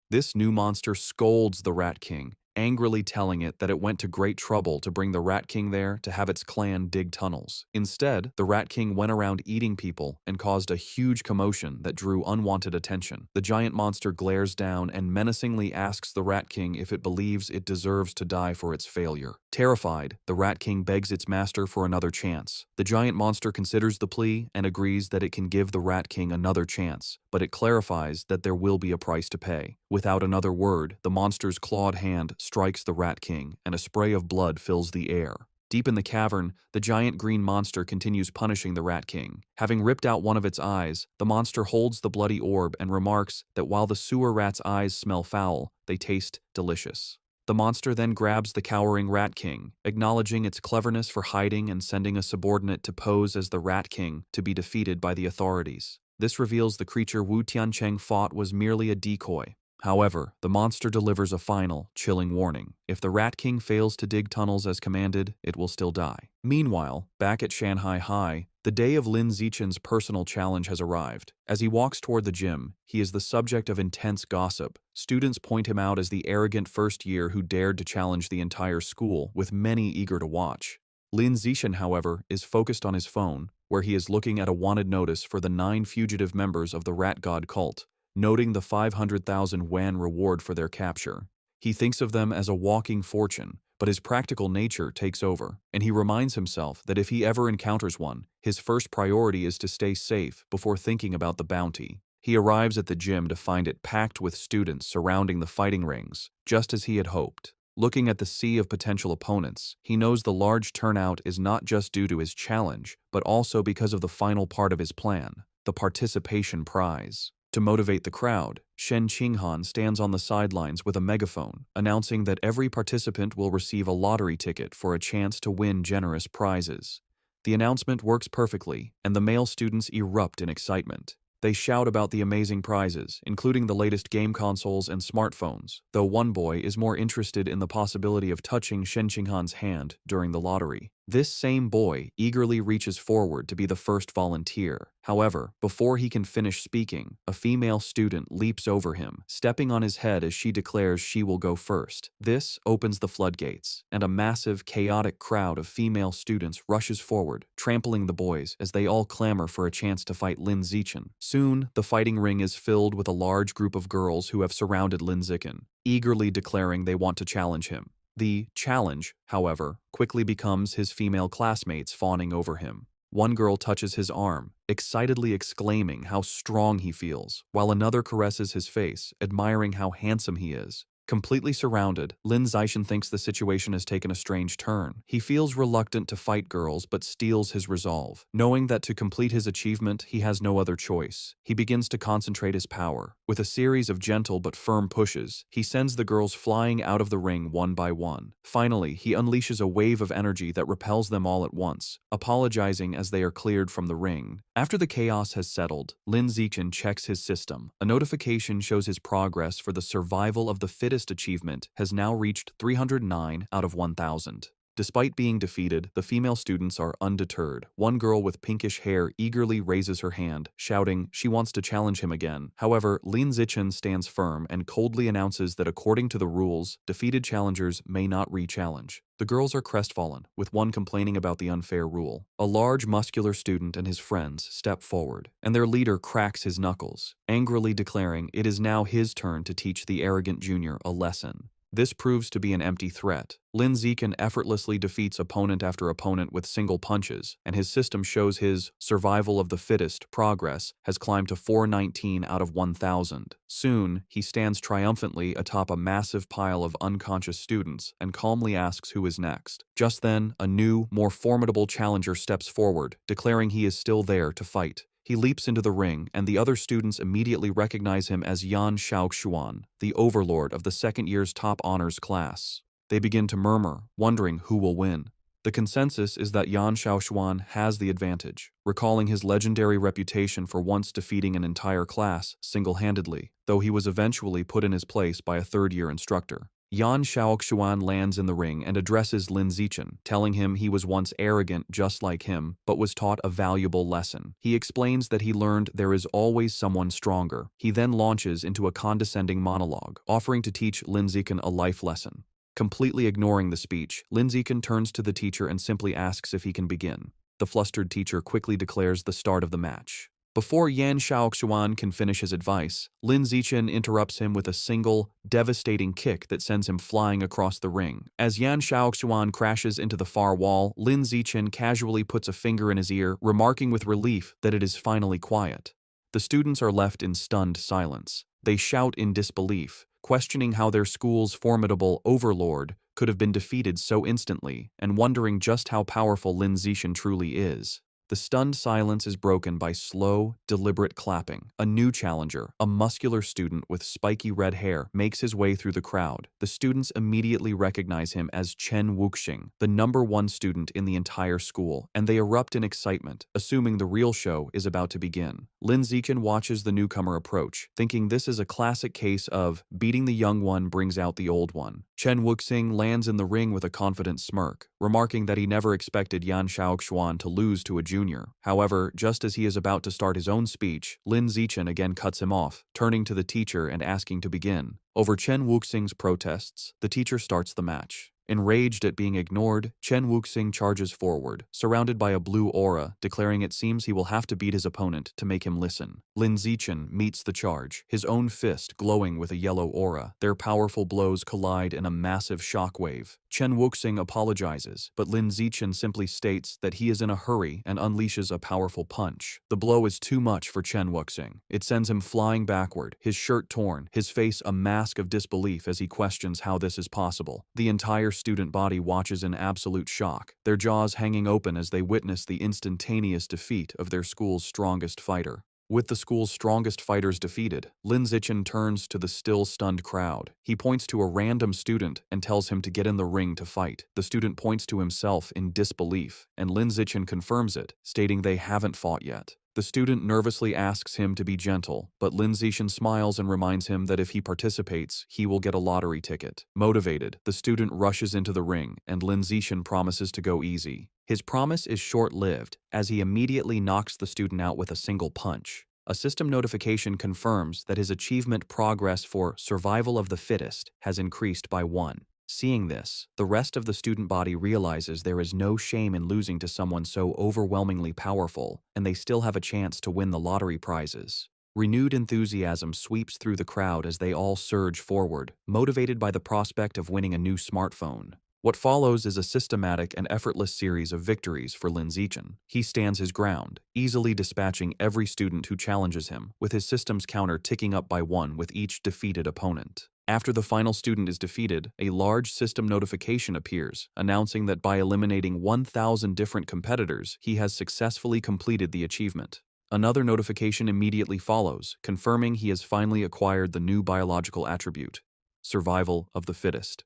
S1: This new monster scolds the Rat King, angrily telling it that it went to great trouble to bring the Rat King there to have its clan dig tunnels. Instead, the Rat King went around eating people and caused a huge commotion that drew unwanted attention. The giant monster glares down and menacingly asks the Rat King if it believes it deserves to die for its failure. Terrified, the Rat King begs its master for another chance. The giant monster considers the plea and agrees that it can give the Rat King another chance, but it clarifies that there will be a price to pay. Without another word, the monster's clawed hand strikes the Rat King, and a spray of blood fills the air. Deep in the cavern, the giant green monster continues punishing the Rat King. Having ripped out one of its eyes, the monster holds the bloody orb and remarks that while the sewer rat's eyes smell foul, they taste delicious. The monster then grabs the cowering Rat King, acknowledging its cleverness for hiding and sending a subordinate to pose as the Rat King to be defeated by the authorities. This reveals the creature Wu Tiancheng fought was merely a decoy. However, the monster delivers a final, chilling warning. If the Rat King fails to dig tunnels as commanded, it will still die. Meanwhile, back at Shanghai High, the day of Lin Zichen's personal challenge has arrived. As he walks toward the gym, he is the subject of intense gossip. Students point him out as the arrogant first year who dared to challenge the entire school, with many eager to watch. Lin Zichen, however, is focused on his phone, where he is looking at a wanted notice for the 9 fugitive members of the Rat God cult, noting the 500,000 yuan reward for their capture. He thinks of them as a walking fortune, but his practical nature takes over, and he reminds himself that if he ever encounters one, his first priority is to stay safe before thinking about the bounty. He arrives at the gym to find it packed with students surrounding the fighting rings, just as he had hoped. Looking at the sea of potential opponents, he knows the large turnout is not just due to his challenge, but also because of the final part of his plan, the participation prize. To motivate the crowd, Shen Qinghan stands on the sidelines with a megaphone, announcing that every participant will receive a lottery ticket for a chance to win generous prizes. The announcement works perfectly, and the male students erupt in excitement. They shout about the amazing prizes, including the latest game consoles and smartphones, though one boy is more interested in the possibility of touching Shen Qinghan's hand during the lottery. This same boy eagerly reaches forward to be the first volunteer. However, before he can finish speaking, a female student leaps over him, stepping on his head as she declares she will go first. This opens the floodgates, and a massive, chaotic crowd of female students rushes forward, trampling the boys as they all clamor for a chance to fight Lin Zichen. Soon, the fighting ring is filled with a large group of girls who have surrounded Lin Zichen, eagerly declaring they want to challenge him. The challenge, however, quickly becomes his female classmates fawning over him. One girl touches his arm, excitedly exclaiming how strong he feels, while another caresses his face, admiring how handsome he is. Completely surrounded, Lin Zixin thinks the situation has taken a strange turn. He feels reluctant to fight girls but steels his resolve. Knowing that to complete his achievement, he has no other choice. He begins to concentrate his power. With a series of gentle but firm pushes, he sends the girls flying out of the ring one by one. Finally, he unleashes a wave of energy that repels them all at once, apologizing as they are cleared from the ring. After the chaos has settled, Lin Zixin checks his system. A notification shows his progress for the survival of the fittest achievement has now reached 309 out of 1,000. Despite being defeated, the female students are undeterred. One girl with pinkish hair eagerly raises her hand, shouting she wants to challenge him again. However, Lin Zixin stands firm and coldly announces that according to the rules, defeated challengers may not re-challenge. The girls are crestfallen, with one complaining about the unfair rule. A large, muscular student and his friends step forward, and their leader cracks his knuckles, angrily declaring it is now his turn to teach the arrogant junior a lesson. This proves to be an empty threat. Lin Zixin effortlessly defeats opponent after opponent with single punches, and his system shows his survival of the fittest progress has climbed to 419 out of 1,000. Soon, he stands triumphantly atop a massive pile of unconscious students and calmly asks who is next. Just then, a new, more formidable challenger steps forward, declaring he is still there to fight. He leaps into the ring, and the other students immediately recognize him as Yan Xiaoxuan, the overlord of the second year's top honors class. They begin to murmur, wondering who will win. The consensus is that Yan Xiaoxuan has the advantage, recalling his legendary reputation for once defeating an entire class single-handedly, though he was eventually put in his place by a third-year instructor. Yan Xiaoxuan lands in the ring and addresses Lin Zixin, telling him he was once arrogant just like him, but was taught a valuable lesson. He explains that he learned there is always someone stronger. He then launches into a condescending monologue, offering to teach Lin Zixin a life lesson. Completely ignoring the speech, Lin Zixin turns to the teacher and simply asks if he can begin. The flustered teacher quickly declares the start of the match. Before Yan Xiaoxuan can finish his advice, Lin Zixin interrupts him with a single, devastating kick that sends him flying across the ring. As Yan Xiaoxuan crashes into the far wall, Lin Zixin casually puts a finger in his ear, remarking with relief that it is finally quiet. The students are left in stunned silence. They shout in disbelief, questioning how their school's formidable overlord could have been defeated so instantly, and wondering just how powerful Lin Zixin truly is. The stunned silence is broken by slow, deliberate clapping. A new challenger, a muscular student with spiky red hair, makes his way through the crowd. The students immediately recognize him as Chen Wuxing, the #1 student in the entire school, and they erupt in excitement, assuming the real show is about to begin. Lin Zixin watches the newcomer approach, thinking this is a classic case of beating the young one brings out the old one. Chen Wuxing lands in the ring with a confident smirk, remarking that he never expected Yan Xiaoxuan to lose to a junior. However, just as he is about to start his own speech, Lin Zixin again cuts him off, turning to the teacher and asking to begin. Over Chen Wuxing's protests, the teacher starts the match. Enraged at being ignored, Chen Wuxing charges forward, surrounded by a blue aura, declaring it seems he will have to beat his opponent to make him listen. Lin Zixin meets the charge, his own fist glowing with a yellow aura. Their powerful blows collide in a massive shockwave. Chen Wuxing apologizes, but Lin Zixin simply states that he is in a hurry and unleashes a powerful punch. The blow is too much for Chen Wuxing. It sends him flying backward, his shirt torn, his face a mask of disbelief as he questions how this is possible. The entire student body watches in absolute shock, their jaws hanging open as they witness the instantaneous defeat of their school's strongest fighter. With the school's strongest fighters defeated, Lin Zixin turns to the still stunned crowd. He points to a random student and tells him to get in the ring to fight. The student points to himself in disbelief, and Lin Zixin confirms it, stating they haven't fought yet. The student nervously asks him to be gentle, but Lin Zixin smiles and reminds him that if he participates, he will get a lottery ticket. Motivated, the student rushes into the ring, and Lin Zixin promises to go easy. His promise is short-lived, as he immediately knocks the student out with a single punch. A system notification confirms that his achievement progress for survival of the fittest has increased by 1. Seeing this, the rest of the student body realizes there is no shame in losing to someone so overwhelmingly powerful, and they still have a chance to win the lottery prizes. Renewed enthusiasm sweeps through the crowd as they all surge forward, motivated by the prospect of winning a new smartphone. What follows is a systematic and effortless series of victories for Lin Zixin. He stands his ground, easily dispatching every student who challenges him, with his system's counter ticking up by 1 with each defeated opponent. After the final student is defeated, a large system notification appears, announcing that by eliminating 1,000 different competitors, he has successfully completed the achievement. Another notification immediately follows, confirming he has finally acquired the new biological attribute, survival of the fittest.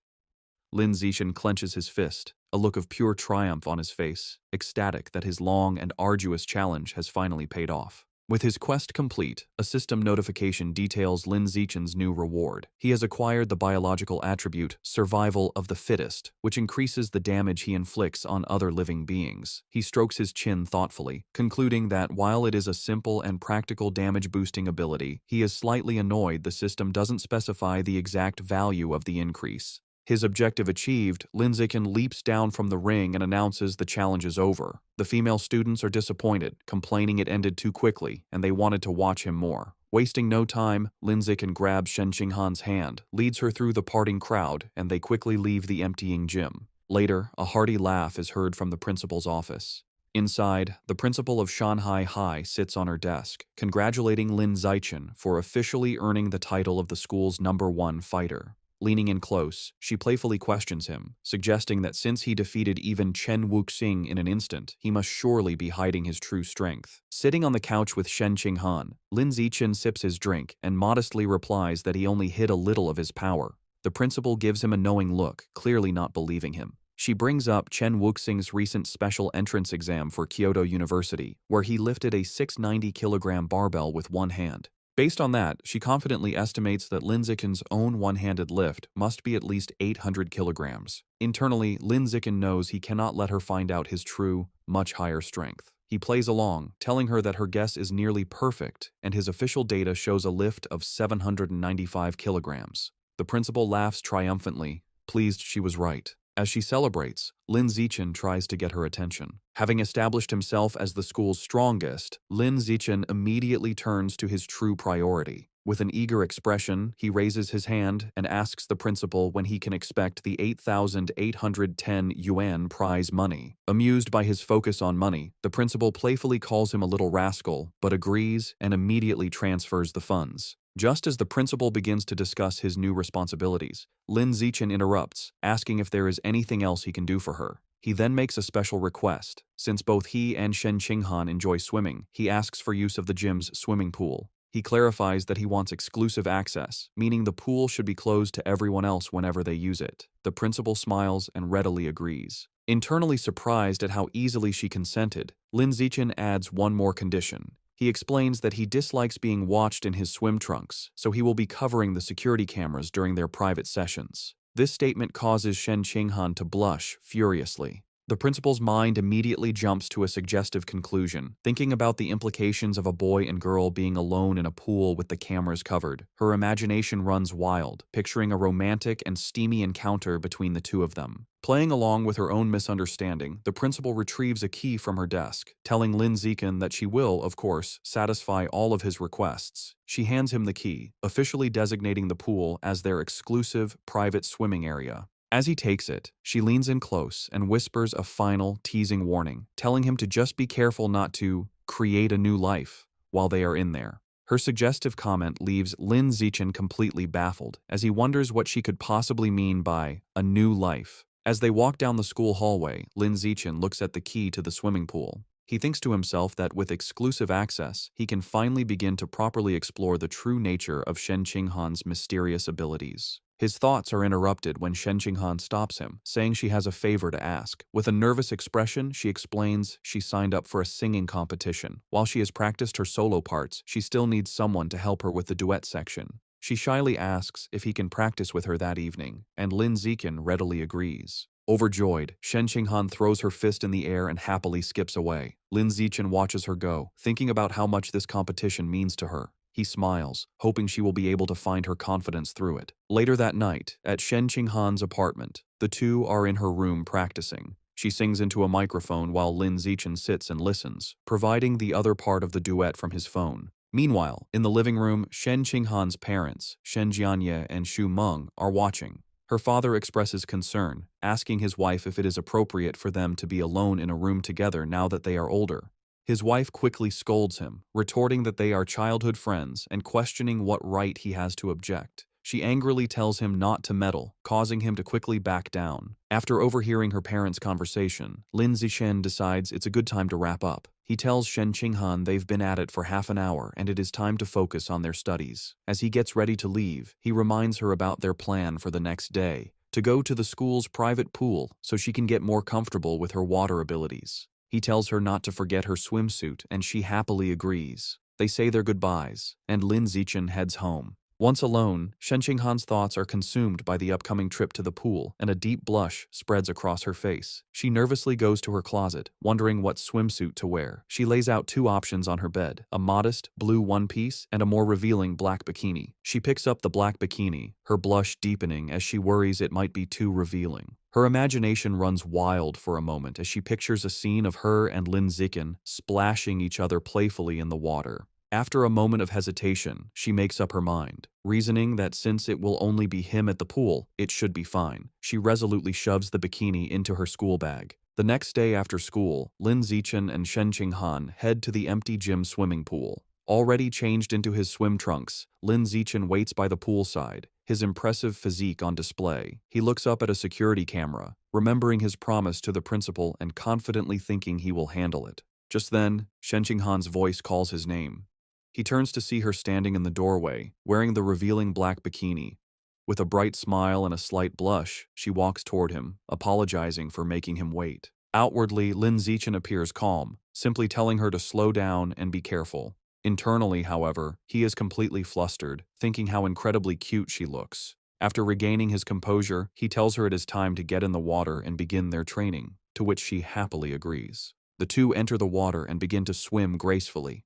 S1: Lin Zichen clenches his fist, a look of pure triumph on his face, ecstatic that his long and arduous challenge has finally paid off. With his quest complete, a system notification details Lin Zichen's new reward. He has acquired the biological attribute, survival of the fittest, which increases the damage he inflicts on other living beings. He strokes his chin thoughtfully, concluding that while it is a simple and practical damage-boosting ability, he is slightly annoyed the system doesn't specify the exact value of the increase. His objective achieved, Lin Zichen leaps down from the ring and announces the challenge is over. The female students are disappointed, complaining it ended too quickly, and they wanted to watch him more. Wasting no time, Lin Zichen grabs Shen Qinghan's hand, leads her through the parting crowd, and they quickly leave the emptying gym. Later, a hearty laugh is heard from the principal's office. Inside, the principal of Shanghai High sits on her desk, congratulating Lin Zichen for officially earning the title of the school's #1 fighter. Leaning in close, she playfully questions him, suggesting that since he defeated even Chen Wuxing in an instant, he must surely be hiding his true strength. Sitting on the couch with Shen Qinghan, Lin Zichen sips his drink and modestly replies that he only hid a little of his power. The principal gives him a knowing look, clearly not believing him. She brings up Chen Wuxing's recent special entrance exam for Kyoto University, where he lifted a 690-kilogram barbell with one hand. Based on that, she confidently estimates that Lin Zichen's own one-handed lift must be at least 800 kilograms. Internally, Lin Zichen knows he cannot let her find out his true, much higher strength. He plays along, telling her that her guess is nearly perfect, and his official data shows a lift of 795 kilograms. The principal laughs triumphantly, pleased she was right. As she celebrates, Lin Zichen tries to get her attention. Having established himself as the school's strongest, Lin Zichen immediately turns to his true priority. With an eager expression, he raises his hand and asks the principal when he can expect the 8,810 yuan prize money. Amused by his focus on money, the principal playfully calls him a little rascal, but agrees and immediately transfers the funds. Just as the principal begins to discuss his new responsibilities, Lin Zichen interrupts, asking if there is anything else he can do for her. He then makes a special request. Since both he and Shen Qinghan enjoy swimming, he asks for use of the gym's swimming pool. He clarifies that he wants exclusive access, meaning the pool should be closed to everyone else whenever they use it. The principal smiles and readily agrees. Internally surprised at how easily she consented, Lin Zichen adds one more condition. He explains that he dislikes being watched in his swim trunks, so he will be covering the security cameras during their private sessions. This statement causes Shen Qinghan to blush furiously. The principal's mind immediately jumps to a suggestive conclusion, thinking about the implications of a boy and girl being alone in a pool with the cameras covered. Her imagination runs wild, picturing a romantic and steamy encounter between the two of them. Playing along with her own misunderstanding, the principal retrieves a key from her desk, telling Lin Zichen that she will, of course, satisfy all of his requests. She hands him the key, officially designating the pool as their exclusive, private swimming area. As he takes it, she leans in close and whispers a final, teasing warning, telling him to just be careful not to create a new life while they are in there. Her suggestive comment leaves Lin Zichen completely baffled, as he wonders what she could possibly mean by a new life. As they walk down the school hallway, Lin Zichen looks at the key to the swimming pool. He thinks to himself that with exclusive access, he can finally begin to properly explore the true nature of Shen Qinghan's mysterious abilities. His thoughts are interrupted when Shen Qinghan stops him, saying she has a favor to ask. With a nervous expression, she explains she signed up for a singing competition. While she has practiced her solo parts, she still needs someone to help her with the duet section. She shyly asks if he can practice with her that evening, and Lin Zichen readily agrees. Overjoyed, Shen Qinghan throws her fist in the air and happily skips away. Lin Zichen watches her go, thinking about how much this competition means to her. He smiles, hoping she will be able to find her confidence through it. Later that night, at Shen Qinghan's apartment, the two are in her room practicing. She sings into a microphone while Lin Zichen sits and listens, providing the other part of the duet from his phone. Meanwhile, in the living room, Shen Qinghan's parents, Shen Jianye and Xu Meng, are watching. Her father expresses concern, asking his wife if it is appropriate for them to be alone in a room together now that they are older. His wife quickly scolds him, retorting that they are childhood friends and questioning what right he has to object. She angrily tells him not to meddle, causing him to quickly back down. After overhearing her parents' conversation, Lin Zixin decides it's a good time to wrap up. He tells Shen Qinghan they've been at it for half an hour and it is time to focus on their studies. As he gets ready to leave, he reminds her about their plan for the next day, to go to the school's private pool so she can get more comfortable with her water abilities. He tells her not to forget her swimsuit and she happily agrees. They say their goodbyes, and Lin Zixin heads home. Once alone, Shen Qinghan's thoughts are consumed by the upcoming trip to the pool, and a deep blush spreads across her face. She nervously goes to her closet, wondering what swimsuit to wear. She lays out two options on her bed, a modest blue one-piece and a more revealing black bikini. She picks up the black bikini, her blush deepening as she worries it might be too revealing. Her imagination runs wild for a moment as she pictures a scene of her and Lin Zixin splashing each other playfully in the water. After a moment of hesitation, she makes up her mind, reasoning that since it will only be him at the pool, it should be fine. She resolutely shoves the bikini into her school bag. The next day after school, Lin Zixin and Shen Qinghan head to the empty gym swimming pool. Already changed into his swim trunks, Lin Zixin waits by the poolside, his impressive physique on display. He looks up at a security camera, remembering his promise to the principal and confidently thinking he will handle it. Just then, Shen Qinghan's voice calls his name. He turns to see her standing in the doorway, wearing the revealing black bikini. With a bright smile and a slight blush, she walks toward him, apologizing for making him wait. Outwardly, Lin Zixin appears calm, simply telling her to slow down and be careful. Internally, however, he is completely flustered, thinking how incredibly cute she looks. After regaining his composure, he tells her it is time to get in the water and begin their training, to which she happily agrees. The two enter the water and begin to swim gracefully.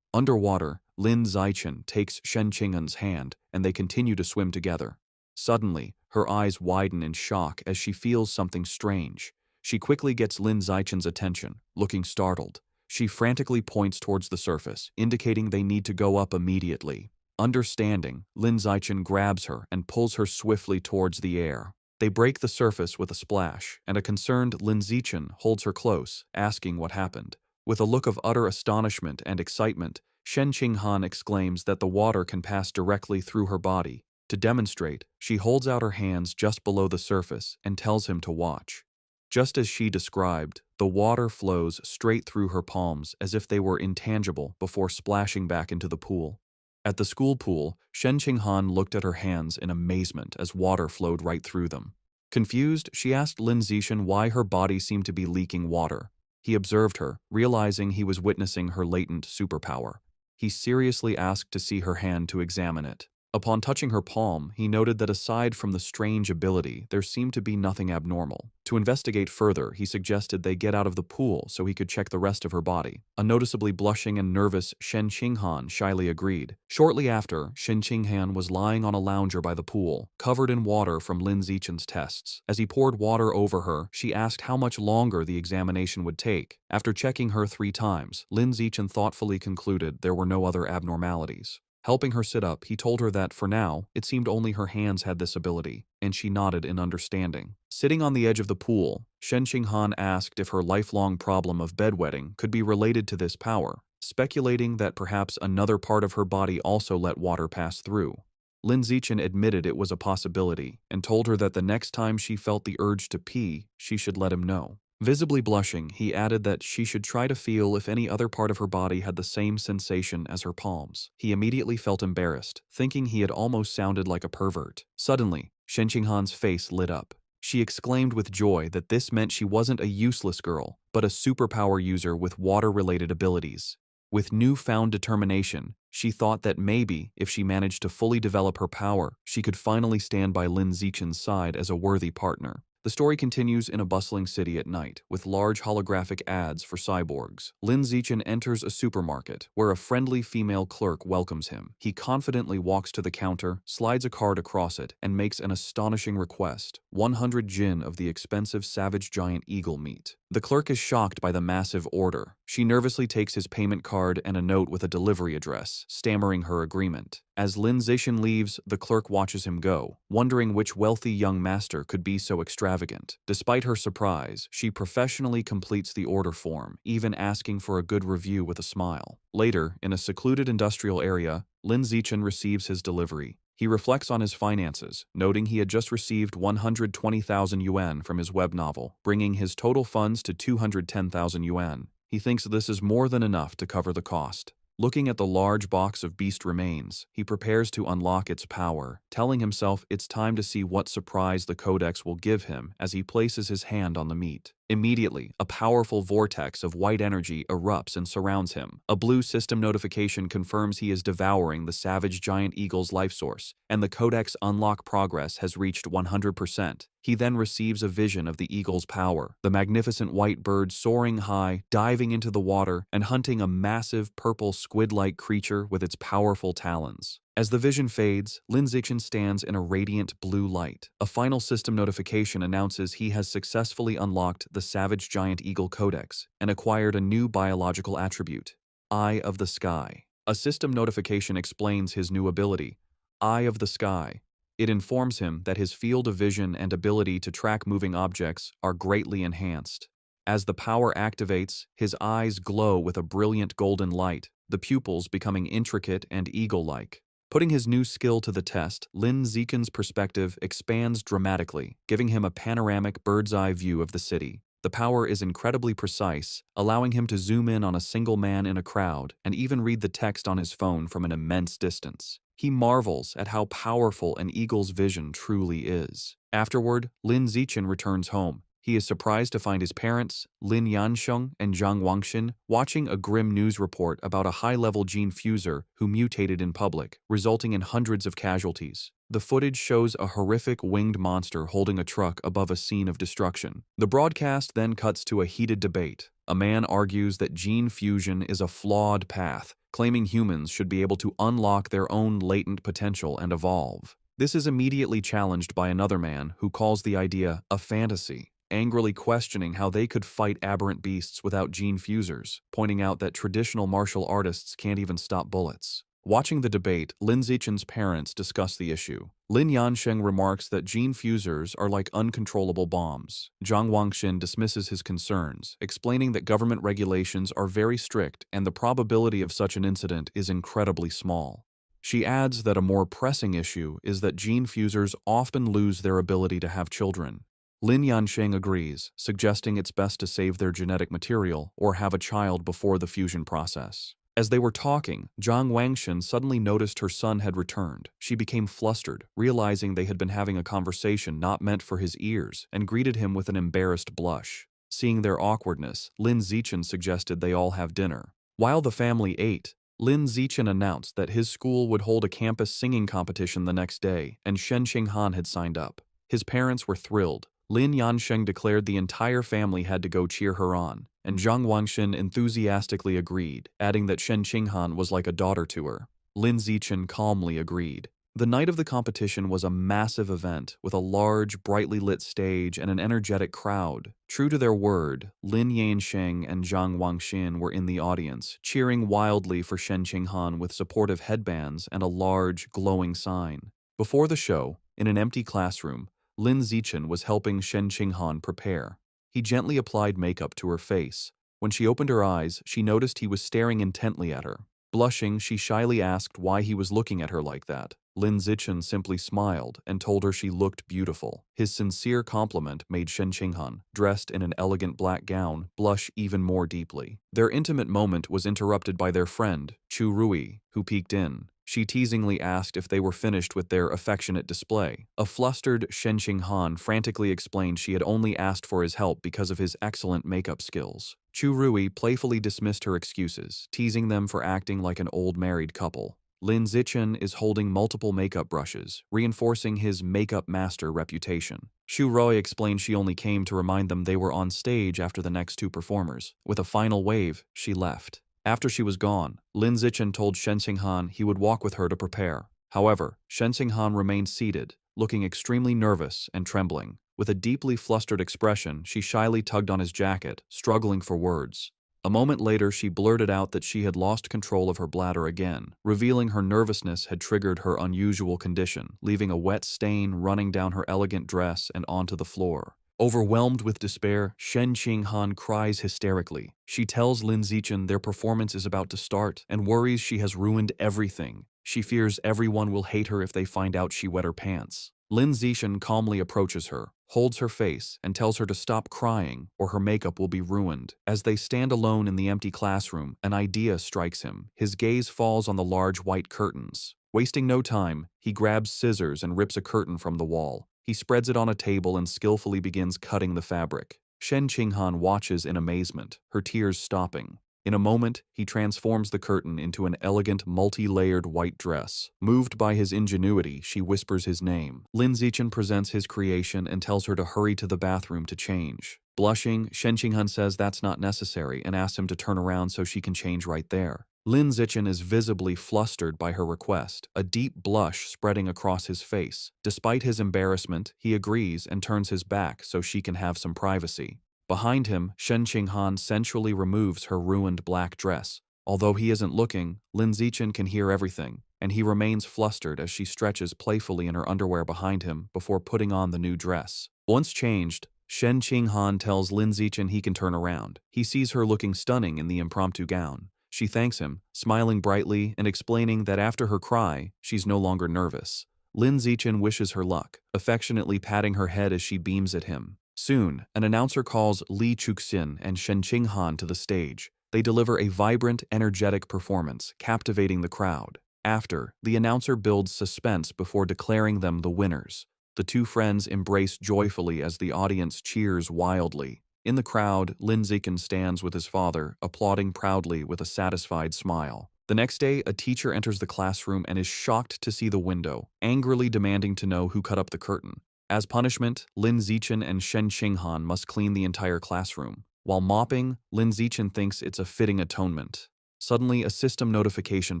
S1: Underwater, Lin Zixin takes Shen Qinghan's hand, and they continue to swim together. Suddenly, her eyes widen in shock as she feels something strange. She quickly gets Lin Zixin's attention, looking startled. She frantically points towards the surface, indicating they need to go up immediately. Understanding, Lin Zixin grabs her and pulls her swiftly towards the air. They break the surface with a splash, and a concerned Lin Zixin holds her close, asking what happened. With a look of utter astonishment and excitement, Shen Qinghan exclaims that the water can pass directly through her body. To demonstrate, she holds out her hands just below the surface and tells him to watch. Just as she described, the water flows straight through her palms as if they were intangible before splashing back into the pool. At the school pool, Shen Qinghan looked at her hands in amazement as water flowed right through them. Confused, she asked Lin Zixin why her body seemed to be leaking water. He observed her, realizing he was witnessing her latent superpower. He seriously asked to see her hand to examine it. Upon touching her palm, he noted that aside from the strange ability, there seemed to be nothing abnormal. To investigate further, he suggested they get out of the pool so he could check the rest of her body. A noticeably blushing and nervous Shen Qinghan shyly agreed. Shortly after, Shen Qinghan was lying on a lounger by the pool, covered in water from Lin Zixin's tests. As he poured water over her, she asked how much longer the examination would take. After checking her 3 times, Lin Zixin thoughtfully concluded there were no other abnormalities. Helping her sit up, he told her that, for now, it seemed only her hands had this ability, and she nodded in understanding. Sitting on the edge of the pool, Shen Qinghan asked if her lifelong problem of bedwetting could be related to this power, speculating that perhaps another part of her body also let water pass through. Lin Zixin admitted it was a possibility, and told her that the next time she felt the urge to pee, she should let him know. Visibly blushing, he added that she should try to feel if any other part of her body had the same sensation as her palms. He immediately felt embarrassed, thinking he had almost sounded like a pervert. Suddenly, Shen Qinghan's face lit up. She exclaimed with joy that this meant she wasn't a useless girl, but a superpower user with water-related abilities. With newfound determination, she thought that maybe, if she managed to fully develop her power, she could finally stand by Lin Zixin's side as a worthy partner. The story continues in a bustling city at night, with large holographic ads for cyborgs. Lin Zixin enters a supermarket, where a friendly female clerk welcomes him. He confidently walks to the counter, slides a card across it, and makes an astonishing request: 100 jin of the expensive savage giant eagle meat. The clerk is shocked by the massive order. She nervously takes his payment card and a note with a delivery address, stammering her agreement. As Lin Zixin leaves, the clerk watches him go, wondering which wealthy young master could be so extravagant. Despite her surprise, she professionally completes the order form, even asking for a good review with a smile. Later, in a secluded industrial area, Lin Zixin receives his delivery. He reflects on his finances, noting he had just received 120,000 yuan from his web novel, bringing his total funds to 210,000 yuan. He thinks this is more than enough to cover the cost. Looking at the large box of beast remains, he prepares to unlock its power, telling himself it's time to see what surprise the codex will give him as he places his hand on the meat. Immediately, a powerful vortex of white energy erupts and surrounds him. A blue system notification confirms he is devouring the savage giant eagle's life source, and the codex unlock progress has reached 100%. He then receives a vision of the eagle's power, the magnificent white bird soaring high, diving into the water, and hunting a massive purple squid-like creature with its powerful talons. As the vision fades, Lin Zichen stands in a radiant blue light. A final system notification announces he has successfully unlocked the Savage Giant Eagle Codex and acquired a new biological attribute, Eye of the Sky. A system notification explains his new ability, Eye of the Sky. It informs him that his field of vision and ability to track moving objects are greatly enhanced. As the power activates, his eyes glow with a brilliant golden light, the pupils becoming intricate and eagle-like. Putting his new skill to the test, Lin Zichen's perspective expands dramatically, giving him a panoramic bird's-eye view of the city. The power is incredibly precise, allowing him to zoom in on a single man in a crowd and even read the text on his phone from an immense distance. He marvels at how powerful an eagle's vision truly is. Afterward, Lin Zichen returns home. He is surprised to find his parents, Lin Yansheng and Zhang Wangxin, watching a grim news report about a high-level gene fuser who mutated in public, resulting in hundreds of casualties. The footage shows a horrific winged monster holding a truck above a scene of destruction. The broadcast then cuts to a heated debate. A man argues that gene fusion is a flawed path, claiming humans should be able to unlock their own latent potential and evolve. This is immediately challenged by another man who calls the idea a fantasy, angrily questioning how they could fight aberrant beasts without gene fusers, pointing out that traditional martial artists can't even stop bullets. Watching the debate, Lin Zichen's parents discuss the issue. Lin Yansheng remarks that gene fusers are like uncontrollable bombs. Zhang Wangxin dismisses his concerns, explaining that government regulations are very strict and the probability of such an incident is incredibly small. She adds that a more pressing issue is that gene fusers often lose their ability to have children. Lin Yansheng agrees, suggesting it's best to save their genetic material or have a child before the fusion process. As they were talking, Zhang Wangxin suddenly noticed her son had returned. She became flustered, realizing they had been having a conversation not meant for his ears, and greeted him with an embarrassed blush. Seeing their awkwardness, Lin Zichen suggested they all have dinner. While the family ate, Lin Zichen announced that his school would hold a campus singing competition the next day, and Shen Qinghan had signed up. His parents were thrilled. Lin Yansheng declared the entire family had to go cheer her on, and Zhang Wangxin enthusiastically agreed, adding that Shen Qinghan was like a daughter to her. Lin Zichen calmly agreed. The night of the competition was a massive event with a large, brightly lit stage and an energetic crowd. True to their word, Lin Yansheng and Zhang Wangxin were in the audience, cheering wildly for Shen Qinghan with supportive headbands and a large, glowing sign. Before the show, in an empty classroom, Lin Zichen was helping Shen Qinghan prepare. He gently applied makeup to her face. When she opened her eyes, she noticed he was staring intently at her. Blushing, she shyly asked why he was looking at her like that. Lin Zichen simply smiled and told her she looked beautiful. His sincere compliment made Shen Qinghan, dressed in an elegant black gown, blush even more deeply. Their intimate moment was interrupted by their friend, Chu Rui, who peeked in. She teasingly asked if they were finished with their affectionate display. A flustered Shen Qinghan frantically explained she had only asked for his help because of his excellent makeup skills. Chu Rui playfully dismissed her excuses, teasing them for acting like an old married couple. Lin Zichen is holding multiple makeup brushes, reinforcing his makeup master reputation. Shu Rui explained she only came to remind them they were on stage after the next two performers. With a final wave, she left. After she was gone, Lin Zichen told Shen Qinghan he would walk with her to prepare. However, Shen Qinghan remained seated, looking extremely nervous and trembling. With a deeply flustered expression, she shyly tugged on his jacket, struggling for words. A moment later, she blurted out that she had lost control of her bladder again, revealing her nervousness had triggered her unusual condition, leaving a wet stain running down her elegant dress and onto the floor. Overwhelmed with despair, Shen Qinghan cries hysterically. She tells Lin Zichen their performance is about to start and worries she has ruined everything. She fears everyone will hate her if they find out she wet her pants. Lin Zixin calmly approaches her, holds her face, and tells her to stop crying or her makeup will be ruined. As they stand alone in the empty classroom, an idea strikes him. His gaze falls on the large white curtains. Wasting no time, he grabs scissors and rips a curtain from the wall. He spreads it on a table and skillfully begins cutting the fabric. Shen Qinghan watches in amazement, her tears stopping. In a moment, he transforms the curtain into an elegant, multi-layered white dress. Moved by his ingenuity, she whispers his name. Lin Zixin presents his creation and tells her to hurry to the bathroom to change. Blushing, Shen Qinghan says that's not necessary and asks him to turn around so she can change right there. Lin Zixin is visibly flustered by her request, a deep blush spreading across his face. Despite his embarrassment, he agrees and turns his back so she can have some privacy. Behind him, Shen Qinghan sensually removes her ruined black dress. Although he isn't looking, Lin Zixin can hear everything, and he remains flustered as she stretches playfully in her underwear behind him before putting on the new dress. Once changed, Shen Qinghan tells Lin Zixin he can turn around. He sees her looking stunning in the impromptu gown. She thanks him, smiling brightly and explaining that after her cry, she's no longer nervous. Lin Zixin wishes her luck, affectionately patting her head as she beams at him. Soon, an announcer calls Li Chuxin and Shen Qinghan to the stage. They deliver a vibrant, energetic performance, captivating the crowd. After, the announcer builds suspense before declaring them the winners. The two friends embrace joyfully as the audience cheers wildly. In the crowd, Lin Zixin stands with his father, applauding proudly with a satisfied smile. The next day, a teacher enters the classroom and is shocked to see the window, angrily demanding to know who cut up the curtain. As punishment, Lin Zixin and Shen Qinghan must clean the entire classroom. While mopping, Lin Zixin thinks it's a fitting atonement. Suddenly, a system notification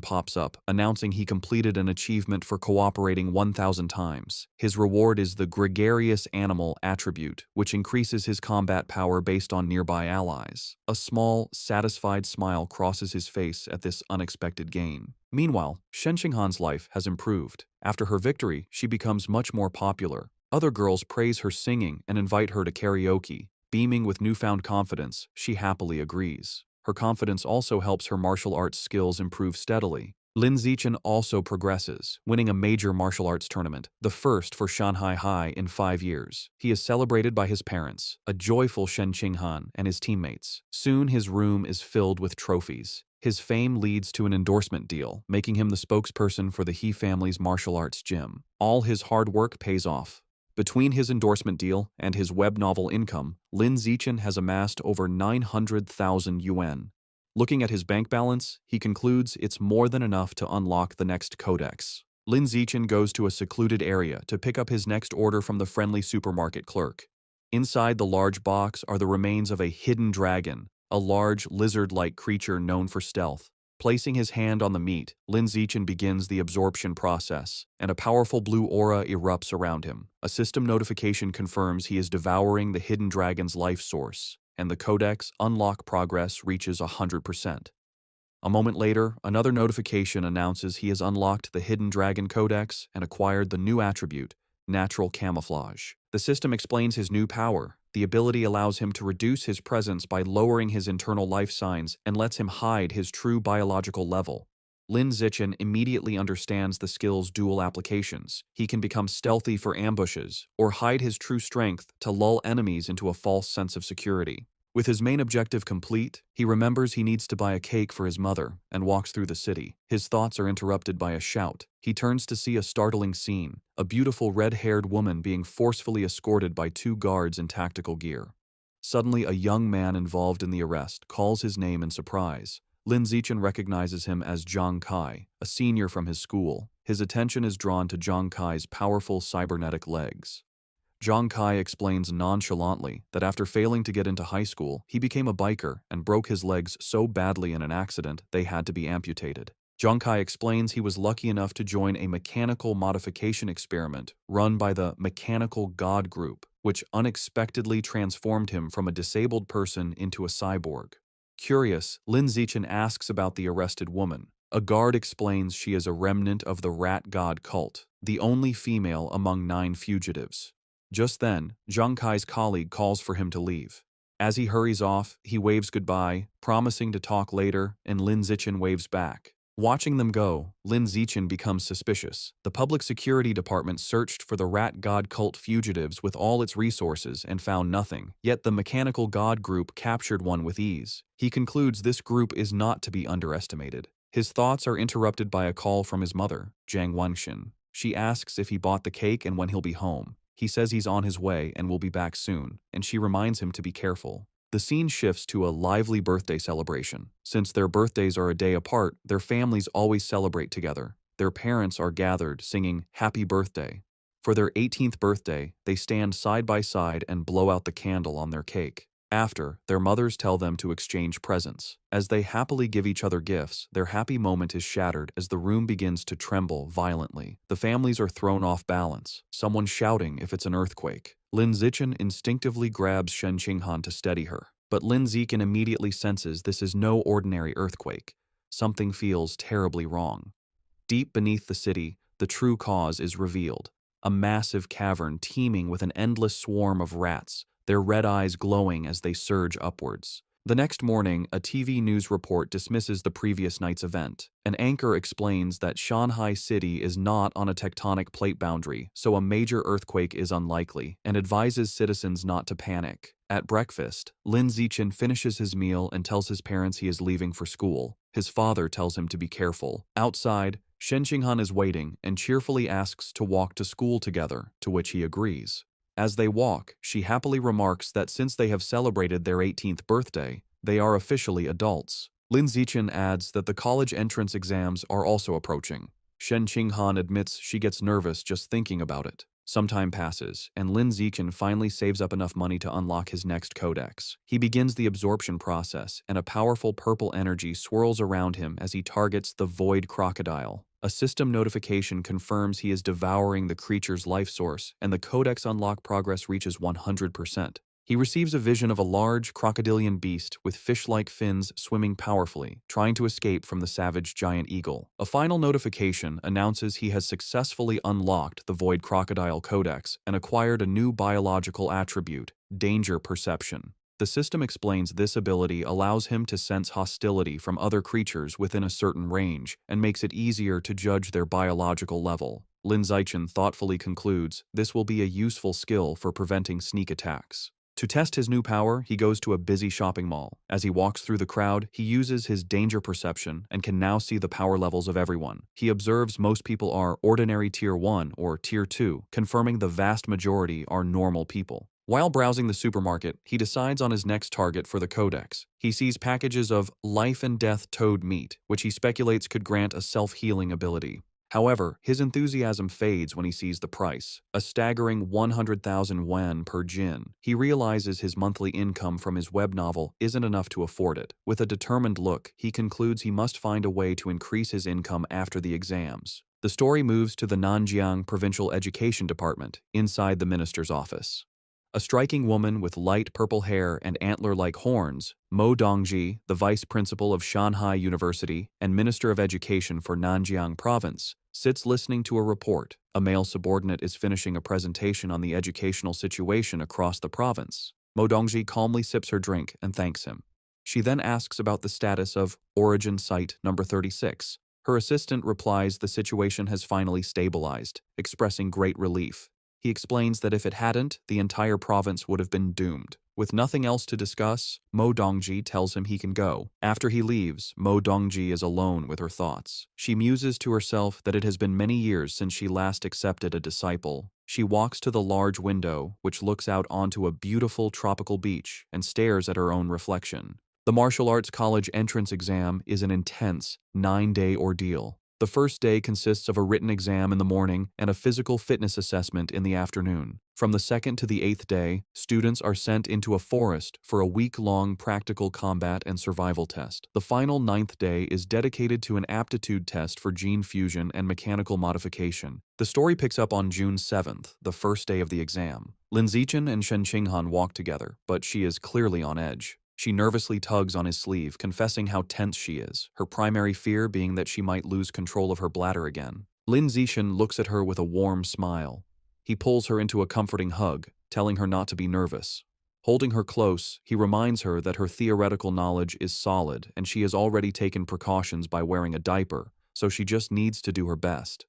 S1: pops up, announcing he completed an achievement for cooperating 1,000 times. His reward is the Gregarious Animal attribute, which increases his combat power based on nearby allies. A small, satisfied smile crosses his face at this unexpected gain. Meanwhile, Shen Qinghan's life has improved. After her victory, she becomes much more popular. Other girls praise her singing and invite her to karaoke. Beaming with newfound confidence, she happily agrees. Her confidence also helps her martial arts skills improve steadily. Lin Zixin also progresses, winning a major martial arts tournament, the first for Shanghai High in 5 years. He is celebrated by his parents, a joyful Shen Qinghan, and his teammates. Soon his room is filled with trophies. His fame leads to an endorsement deal, making him the spokesperson for the He family's martial arts gym. All his hard work pays off. Between his endorsement deal and his web novel income, Lin Zixin has amassed over 900,000 yuan. Looking at his bank balance, he concludes it's more than enough to unlock the next codex. Lin Zixin goes to a secluded area to pick up his next order from the friendly supermarket clerk. Inside the large box are the remains of a hidden dragon, a large lizard-like creature known for stealth. Placing his hand on the meat, Lin Zixin begins the absorption process, and a powerful blue aura erupts around him. A system notification confirms he is devouring the hidden dragon's life source, and the codex unlock progress reaches 100%. A moment later, another notification announces he has unlocked the hidden dragon codex and acquired the new attribute, natural camouflage. The system explains his new power. The ability allows him to reduce his presence by lowering his internal life signs and lets him hide his true biological level. Lin Zixin immediately understands the skill's dual applications. He can become stealthy for ambushes, or hide his true strength to lull enemies into a false sense of security. With his main objective complete, he remembers he needs to buy a cake for his mother and walks through the city. His thoughts are interrupted by a shout. He turns to see a startling scene, a beautiful red-haired woman being forcefully escorted by 2 guards in tactical gear. Suddenly, a young man involved in the arrest calls his name in surprise. Lin Zixin recognizes him as Zhang Kai, a senior from his school. His attention is drawn to Zhang Kai's powerful cybernetic legs. Zhang Kai explains nonchalantly that after failing to get into high school, he became a biker and broke his legs so badly in an accident they had to be amputated. Zhang Kai explains he was lucky enough to join a mechanical modification experiment run by the Mechanical God Group, which unexpectedly transformed him from a disabled person into a cyborg. Curious, Lin Zixin asks about the arrested woman. A guard explains she is a remnant of the Rat God cult, the only female among 9 fugitives. Just then, Zhang Kai's colleague calls for him to leave. As he hurries off, he waves goodbye, promising to talk later, and Lin Zixin waves back. Watching them go, Lin Zichen becomes suspicious. The public security department searched for the rat god cult fugitives with all its resources and found nothing, yet the mechanical god group captured one with ease. He concludes this group is not to be underestimated. His thoughts are interrupted by a call from his mother, Jiang Wangxin. She asks if he bought the cake and when he'll be home. He says he's on his way and will be back soon, and she reminds him to be careful. The scene shifts to a lively birthday celebration. Since their birthdays are a day apart, their families always celebrate together. Their parents are gathered, singing "Happy Birthday." For their 18th birthday, they stand side by side and blow out the candle on their cake. After, their mothers tell them to exchange presents. As they happily give each other gifts, their happy moment is shattered as the room begins to tremble violently. The families are thrown off balance, someone shouting if it's an earthquake. Lin Zichen instinctively grabs Shen Qinghan to steady her, but Lin Zichen immediately senses this is no ordinary earthquake. Something feels terribly wrong. Deep beneath the city, the true cause is revealed. A massive cavern teeming with an endless swarm of rats, their red eyes glowing as they surge upwards. The next morning, a TV news report dismisses the previous night's event. An anchor explains that Shanghai City is not on a tectonic plate boundary, so a major earthquake is unlikely, and advises citizens not to panic. At breakfast, Lin Zichen finishes his meal and tells his parents he is leaving for school. His father tells him to be careful. Outside, Shen Qinghan is waiting and cheerfully asks to walk to school together, to which he agrees. As they walk, she happily remarks that since they have celebrated their 18th birthday, they are officially adults. Lin Zichen adds that the college entrance exams are also approaching. Shen Qinghan admits she gets nervous just thinking about it. Some time passes, and Lin Zichen finally saves up enough money to unlock his next codex. He begins the absorption process, and a powerful purple energy swirls around him as he targets the void crocodile. A system notification confirms he is devouring the creature's life source, and the codex unlock progress reaches 100%. He receives a vision of a large, crocodilian beast with fish-like fins swimming powerfully, trying to escape from the savage giant eagle. A final notification announces he has successfully unlocked the Void Crocodile Codex and acquired a new biological attribute, danger perception. The system explains this ability allows him to sense hostility from other creatures within a certain range and makes it easier to judge their biological level. Lin Zichen thoughtfully concludes this will be a useful skill for preventing sneak attacks. To test his new power, he goes to a busy shopping mall. As he walks through the crowd, he uses his danger perception and can now see the power levels of everyone. He observes most people are ordinary Tier 1 or Tier 2, confirming the vast majority are normal people. While browsing the supermarket, he decides on his next target for the codex. He sees packages of life and death toad meat, which he speculates could grant a self-healing ability. However, his enthusiasm fades when he sees the price, a staggering 100,000 yuan per jin. He realizes his monthly income from his web novel isn't enough to afford it. With a determined look, he concludes he must find a way to increase his income after the exams. The story moves to the Nanjiang Provincial Education Department, inside the minister's office. A striking woman with light purple hair and antler-like horns, Mo Dongji, the vice principal of Shanghai University and Minister of Education for Nanjiang Province, sits listening to a report. A male subordinate is finishing a presentation on the educational situation across the province. Mo Dongji calmly sips her drink and thanks him. She then asks about the status of Origin Site number 36. Her assistant replies the situation has finally stabilized, expressing great relief. He explains that if it hadn't, the entire province would have been doomed. With nothing else to discuss, Mo Dongji tells him he can go. After he leaves, Mo Dongji is alone with her thoughts. She muses to herself that it has been many years since she last accepted a disciple. She walks to the large window, which looks out onto a beautiful tropical beach, and stares at her own reflection. The martial arts college entrance exam is an intense, 9-day ordeal. The first day consists of a written exam in the morning and a physical fitness assessment in the afternoon. From the 2nd to the 8th day, students are sent into a forest for a week-long practical combat and survival test. The final 9th day is dedicated to an aptitude test for gene fusion and mechanical modification. The story picks up on June 7th, the first day of the exam. Lin Zichen and Shen Qinghan walk together, but she is clearly on edge. She nervously tugs on his sleeve, confessing how tense she is, her primary fear being that she might lose control of her bladder again. Lin Zichen looks at her with a warm smile. He pulls her into a comforting hug, telling her not to be nervous. Holding her close, he reminds her that her theoretical knowledge is solid and she has already taken precautions by wearing a diaper, so she just needs to do her best.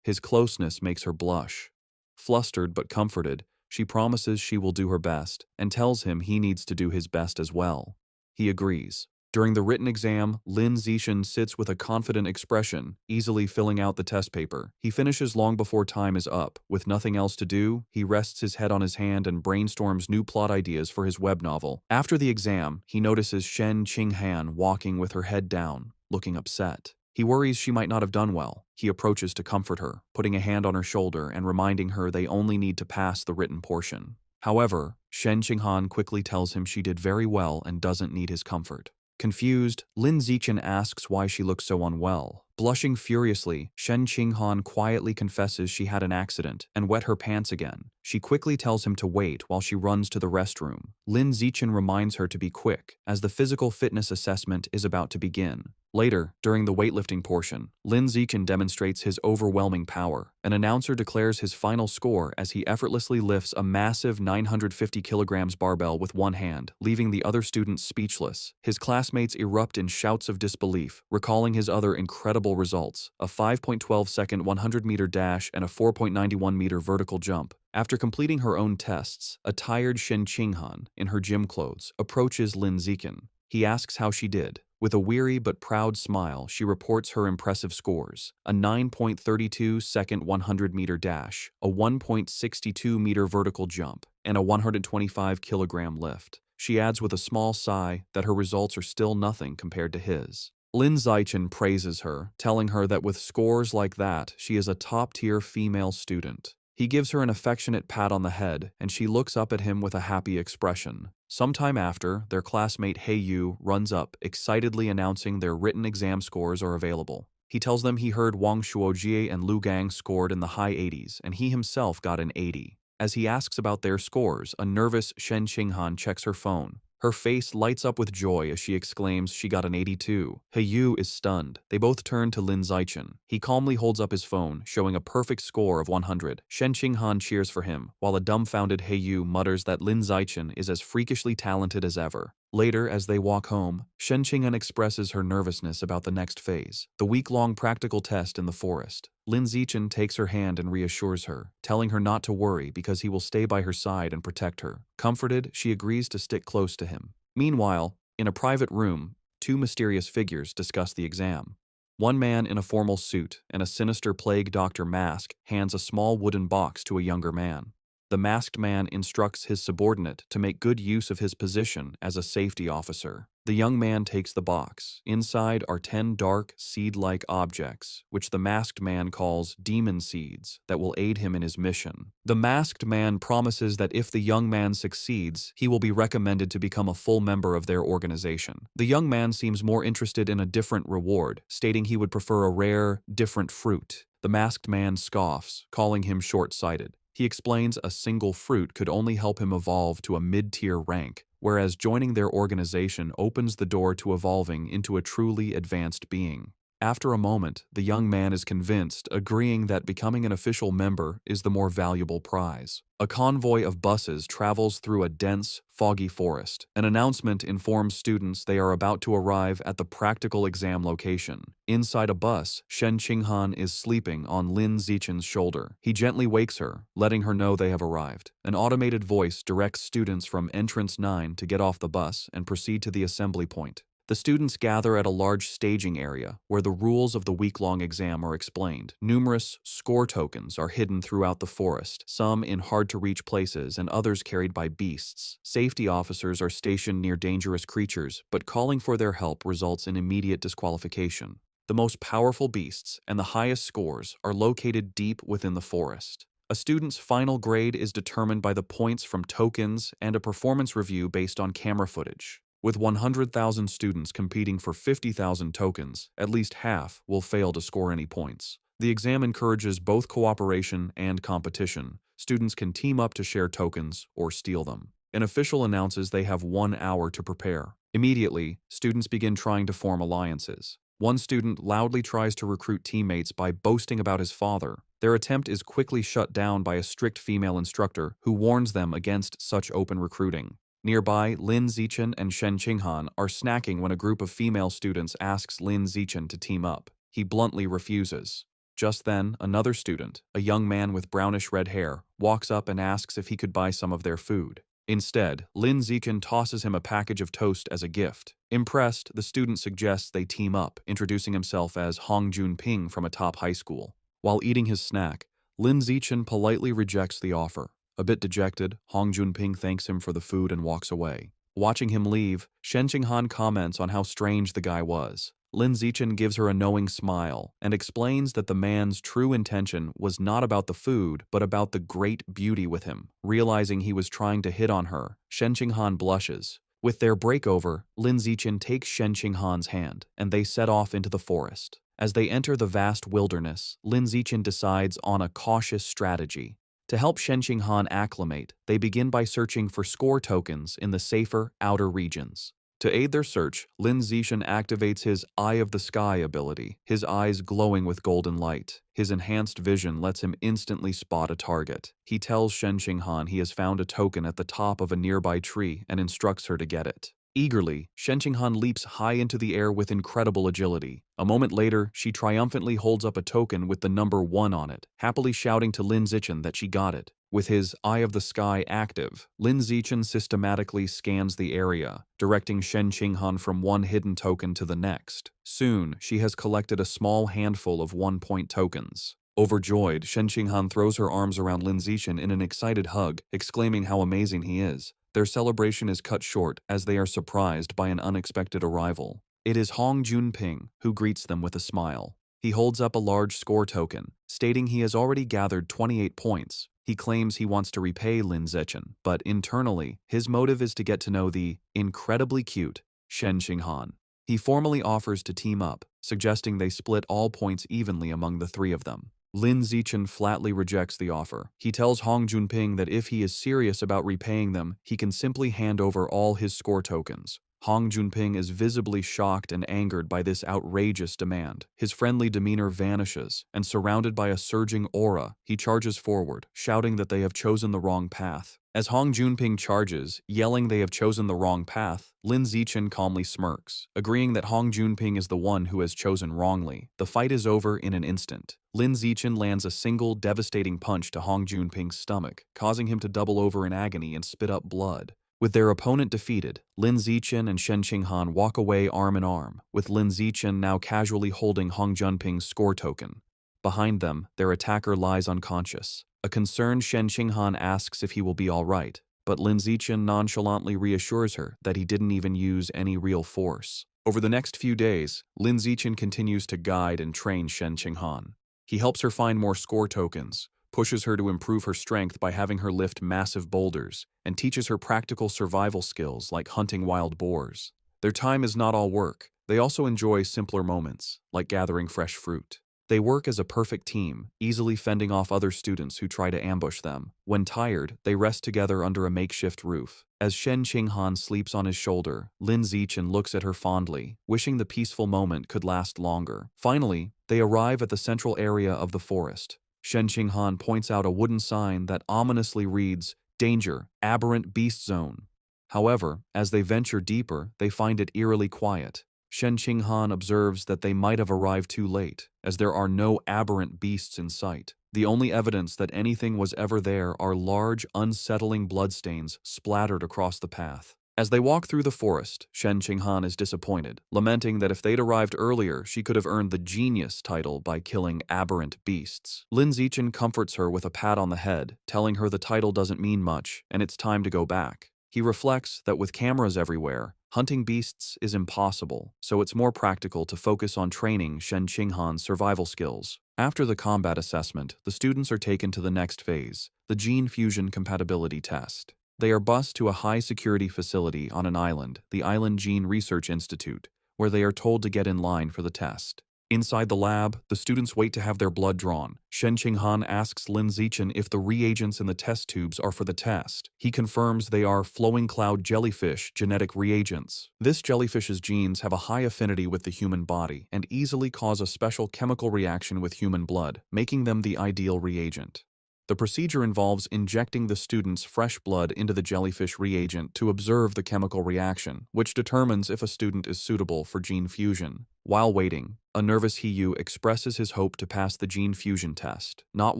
S1: His closeness makes her blush. Flustered but comforted, she promises she will do her best and tells him he needs to do his best as well. He agrees. During the written exam, Lin Zixin sits with a confident expression, easily filling out the test paper. He finishes long before time is up. With nothing else to do, he rests his head on his hand and brainstorms new plot ideas for his web novel. After the exam, he notices Shen Qinghan walking with her head down, looking upset. He worries she might not have done well. He approaches to comfort her, putting a hand on her shoulder and reminding her they only need to pass the written portion. However, Shen Qinghan quickly tells him she did very well and doesn't need his comfort. Confused, Lin Zixin asks why she looks so unwell. Blushing furiously, Shen Qinghan quietly confesses she had an accident and wet her pants again. She quickly tells him to wait while she runs to the restroom. Lin Zixin reminds her to be quick, as the physical fitness assessment is about to begin. Later, during the weightlifting portion, Lin Zixin demonstrates his overwhelming power. An announcer declares his final score as he effortlessly lifts a massive 950 kilograms barbell with one hand, leaving the other students speechless. His classmates erupt in shouts of disbelief, recalling his other incredible results: a 5.12-second 100-meter dash and a 4.91-meter vertical jump. After completing her own tests, a tired Shen Qinghan, in her gym clothes, approaches Lin Zixin. He asks how she did. With a weary but proud smile, she reports her impressive scores: a 9.32-second 100-meter dash, a 1.62-meter vertical jump, and a 125-kilogram lift. She adds with a small sigh that her results are still nothing compared to his. Lin Zixin praises her, telling her that with scores like that, she is a top-tier female student. He gives her an affectionate pat on the head, and she looks up at him with a happy expression. Sometime after, their classmate He Yu runs up, excitedly announcing their written exam scores are available. He tells them he heard Wang Shuojie and Lu Gang scored in the high 80s, and he himself got an 80. As he asks about their scores, a nervous Shen Qinghan checks her phone. Her face lights up with joy as she exclaims she got an 82. He Yu is stunned. They both turn to Lin Zixin. He calmly holds up his phone, showing a perfect score of 100. Shen Qinghan cheers for him, while a dumbfounded He Yu mutters that Lin Zixin is as freakishly talented as ever. Later, as they walk home, Shen Qinghan expresses her nervousness about the next phase, the week-long practical test in the forest. Lin Zixin takes her hand and reassures her, telling her not to worry because he will stay by her side and protect her. Comforted, she agrees to stick close to him. Meanwhile, in a private room, two mysterious figures discuss the exam. One man in a formal suit and a sinister plague doctor mask hands a small wooden box to a younger man. The masked man instructs his subordinate to make good use of his position as a safety officer. The young man takes the box. Inside are 10 dark, seed-like objects, which the masked man calls demon seeds, that will aid him in his mission. The masked man promises that if the young man succeeds, he will be recommended to become a full member of their organization. The young man seems more interested in a different reward, stating he would prefer a rare, different fruit. The masked man scoffs, calling him short-sighted. He explains a single fruit could only help him evolve to a mid-tier rank, whereas joining their organization opens the door to evolving into a truly advanced being. After a moment, the young man is convinced, agreeing that becoming an official member is the more valuable prize. A convoy of buses travels through a dense, foggy forest. An announcement informs students they are about to arrive at the practical exam location. Inside a bus, Shen Qinghan is sleeping on Lin Zixin's shoulder. He gently wakes her, letting her know they have arrived. An automated voice directs students from Entrance 9 to get off the bus and proceed to the assembly point. The students gather at a large staging area where the rules of the week-long exam are explained. Numerous score tokens are hidden throughout the forest, some in hard-to-reach places and others carried by beasts. Safety officers are stationed near dangerous creatures, but calling for their help results in immediate disqualification. The most powerful beasts and the highest scores are located deep within the forest. A student's final grade is determined by the points from tokens and a performance review based on camera footage. With 100,000 students competing for 50,000 tokens, at least half will fail to score any points. The exam encourages both cooperation and competition. Students can team up to share tokens or steal them. An official announces they have 1 hour to prepare. Immediately, students begin trying to form alliances. One student loudly tries to recruit teammates by boasting about his father. Their attempt is quickly shut down by a strict female instructor who warns them against such open recruiting. Nearby, Lin Zichen and Shen Qinghan are snacking when a group of female students asks Lin Zichen to team up. He bluntly refuses. Just then, another student, a young man with brownish-red hair, walks up and asks if he could buy some of their food. Instead, Lin Zichen tosses him a package of toast as a gift. Impressed, the student suggests they team up, introducing himself as Hong Junping from a top high school. While eating his snack, Lin Zichen politely rejects the offer. A bit dejected, Hong Junping thanks him for the food and walks away. Watching him leave, Shen Qinghan comments on how strange the guy was. Lin Zichen gives her a knowing smile and explains that the man's true intention was not about the food, but about the great beauty with him. Realizing he was trying to hit on her, Shen Qinghan blushes. With their breakover, Lin Zichen takes Shen Qinghan's hand, and they set off into the forest. As they enter the vast wilderness, Lin Zichen decides on a cautious strategy. To help Shen Qinghan acclimate, they begin by searching for score tokens in the safer, outer regions. To aid their search, Lin Zichen activates his Eye of the Sky ability, his eyes glowing with golden light. His enhanced vision lets him instantly spot a target. He tells Shen Qinghan he has found a token at the top of a nearby tree and instructs her to get it. Eagerly, Shen Qinghan leaps high into the air with incredible agility. A moment later, she triumphantly holds up a token with the number 1 on it, happily shouting to Lin Zichen that she got it. With his Eye of the Sky active, Lin Zichen systematically scans the area, directing Shen Qinghan from one hidden token to the next. Soon, she has collected a small handful of 1-point tokens. Overjoyed, Shen Qinghan throws her arms around Lin Zichen in an excited hug, exclaiming how amazing he is. Their celebration is cut short as they are surprised by an unexpected arrival. It is Hong Junping who greets them with a smile. He holds up a large score token, stating he has already gathered 28 points. He claims he wants to repay Lin Zichen, but internally, his motive is to get to know the incredibly cute Shen Qinghan. He formally offers to team up, suggesting they split all points evenly among the three of them. Lin Zichen flatly rejects the offer. He tells Hong Junping that if he is serious about repaying them, he can simply hand over all his score tokens. Hong Junping is visibly shocked and angered by this outrageous demand. His friendly demeanor vanishes, and surrounded by a surging aura, he charges forward, shouting that they have chosen the wrong path. As Hong Junping charges, yelling they have chosen the wrong path, Lin Zichen calmly smirks, agreeing that Hong Junping is the one who has chosen wrongly. The fight is over in an instant. Lin Zichen lands a single, devastating punch to Hong Junping's stomach, causing him to double over in agony and spit up blood. With their opponent defeated, Lin Zichen and Shen Qinghan walk away arm in arm, with Lin Zichen now casually holding Hong Junping's score token. Behind them, their attacker lies unconscious. A concerned Shen Qinghan asks if he will be all right, but Lin Zichen nonchalantly reassures her that he didn't even use any real force. Over the next few days, Lin Zichen continues to guide and train Shen Qinghan. He helps her find more score tokens, pushes her to improve her strength by having her lift massive boulders, and teaches her practical survival skills like hunting wild boars. Their time is not all work. They also enjoy simpler moments, like gathering fresh fruit. They work as a perfect team, easily fending off other students who try to ambush them. When tired, they rest together under a makeshift roof. As Shen Qinghan sleeps on his shoulder, Lin Zichen looks at her fondly, wishing the peaceful moment could last longer. Finally, they arrive at the central area of the forest. Shen Qinghan points out a wooden sign that ominously reads, "Danger, Aberrant Beast Zone." However, as they venture deeper, they find it eerily quiet. Shen Qinghan observes that they might have arrived too late, as there are no aberrant beasts in sight. The only evidence that anything was ever there are large, unsettling bloodstains splattered across the path. As they walk through the forest, Shen Qinghan is disappointed, lamenting that if they'd arrived earlier, she could have earned the genius title by killing aberrant beasts. Lin Zichen comforts her with a pat on the head, telling her the title doesn't mean much, and it's time to go back. He reflects that with cameras everywhere, hunting beasts is impossible, so it's more practical to focus on training Shen Qinghan's survival skills. After the combat assessment, the students are taken to the next phase, the gene fusion compatibility test. They are bused to a high-security facility on an island, the Island Gene Research Institute, where they are told to get in line for the test. Inside the lab, the students wait to have their blood drawn. Shen Qinghan asks Lin Zichen if the reagents in the test tubes are for the test. He confirms they are flowing cloud jellyfish genetic reagents. This jellyfish's genes have a high affinity with the human body and easily cause a special chemical reaction with human blood, making them the ideal reagent. The procedure involves injecting the student's fresh blood into the jellyfish reagent to observe the chemical reaction, which determines if a student is suitable for gene fusion. While waiting, a nervous Hiyu expresses his hope to pass the gene fusion test, not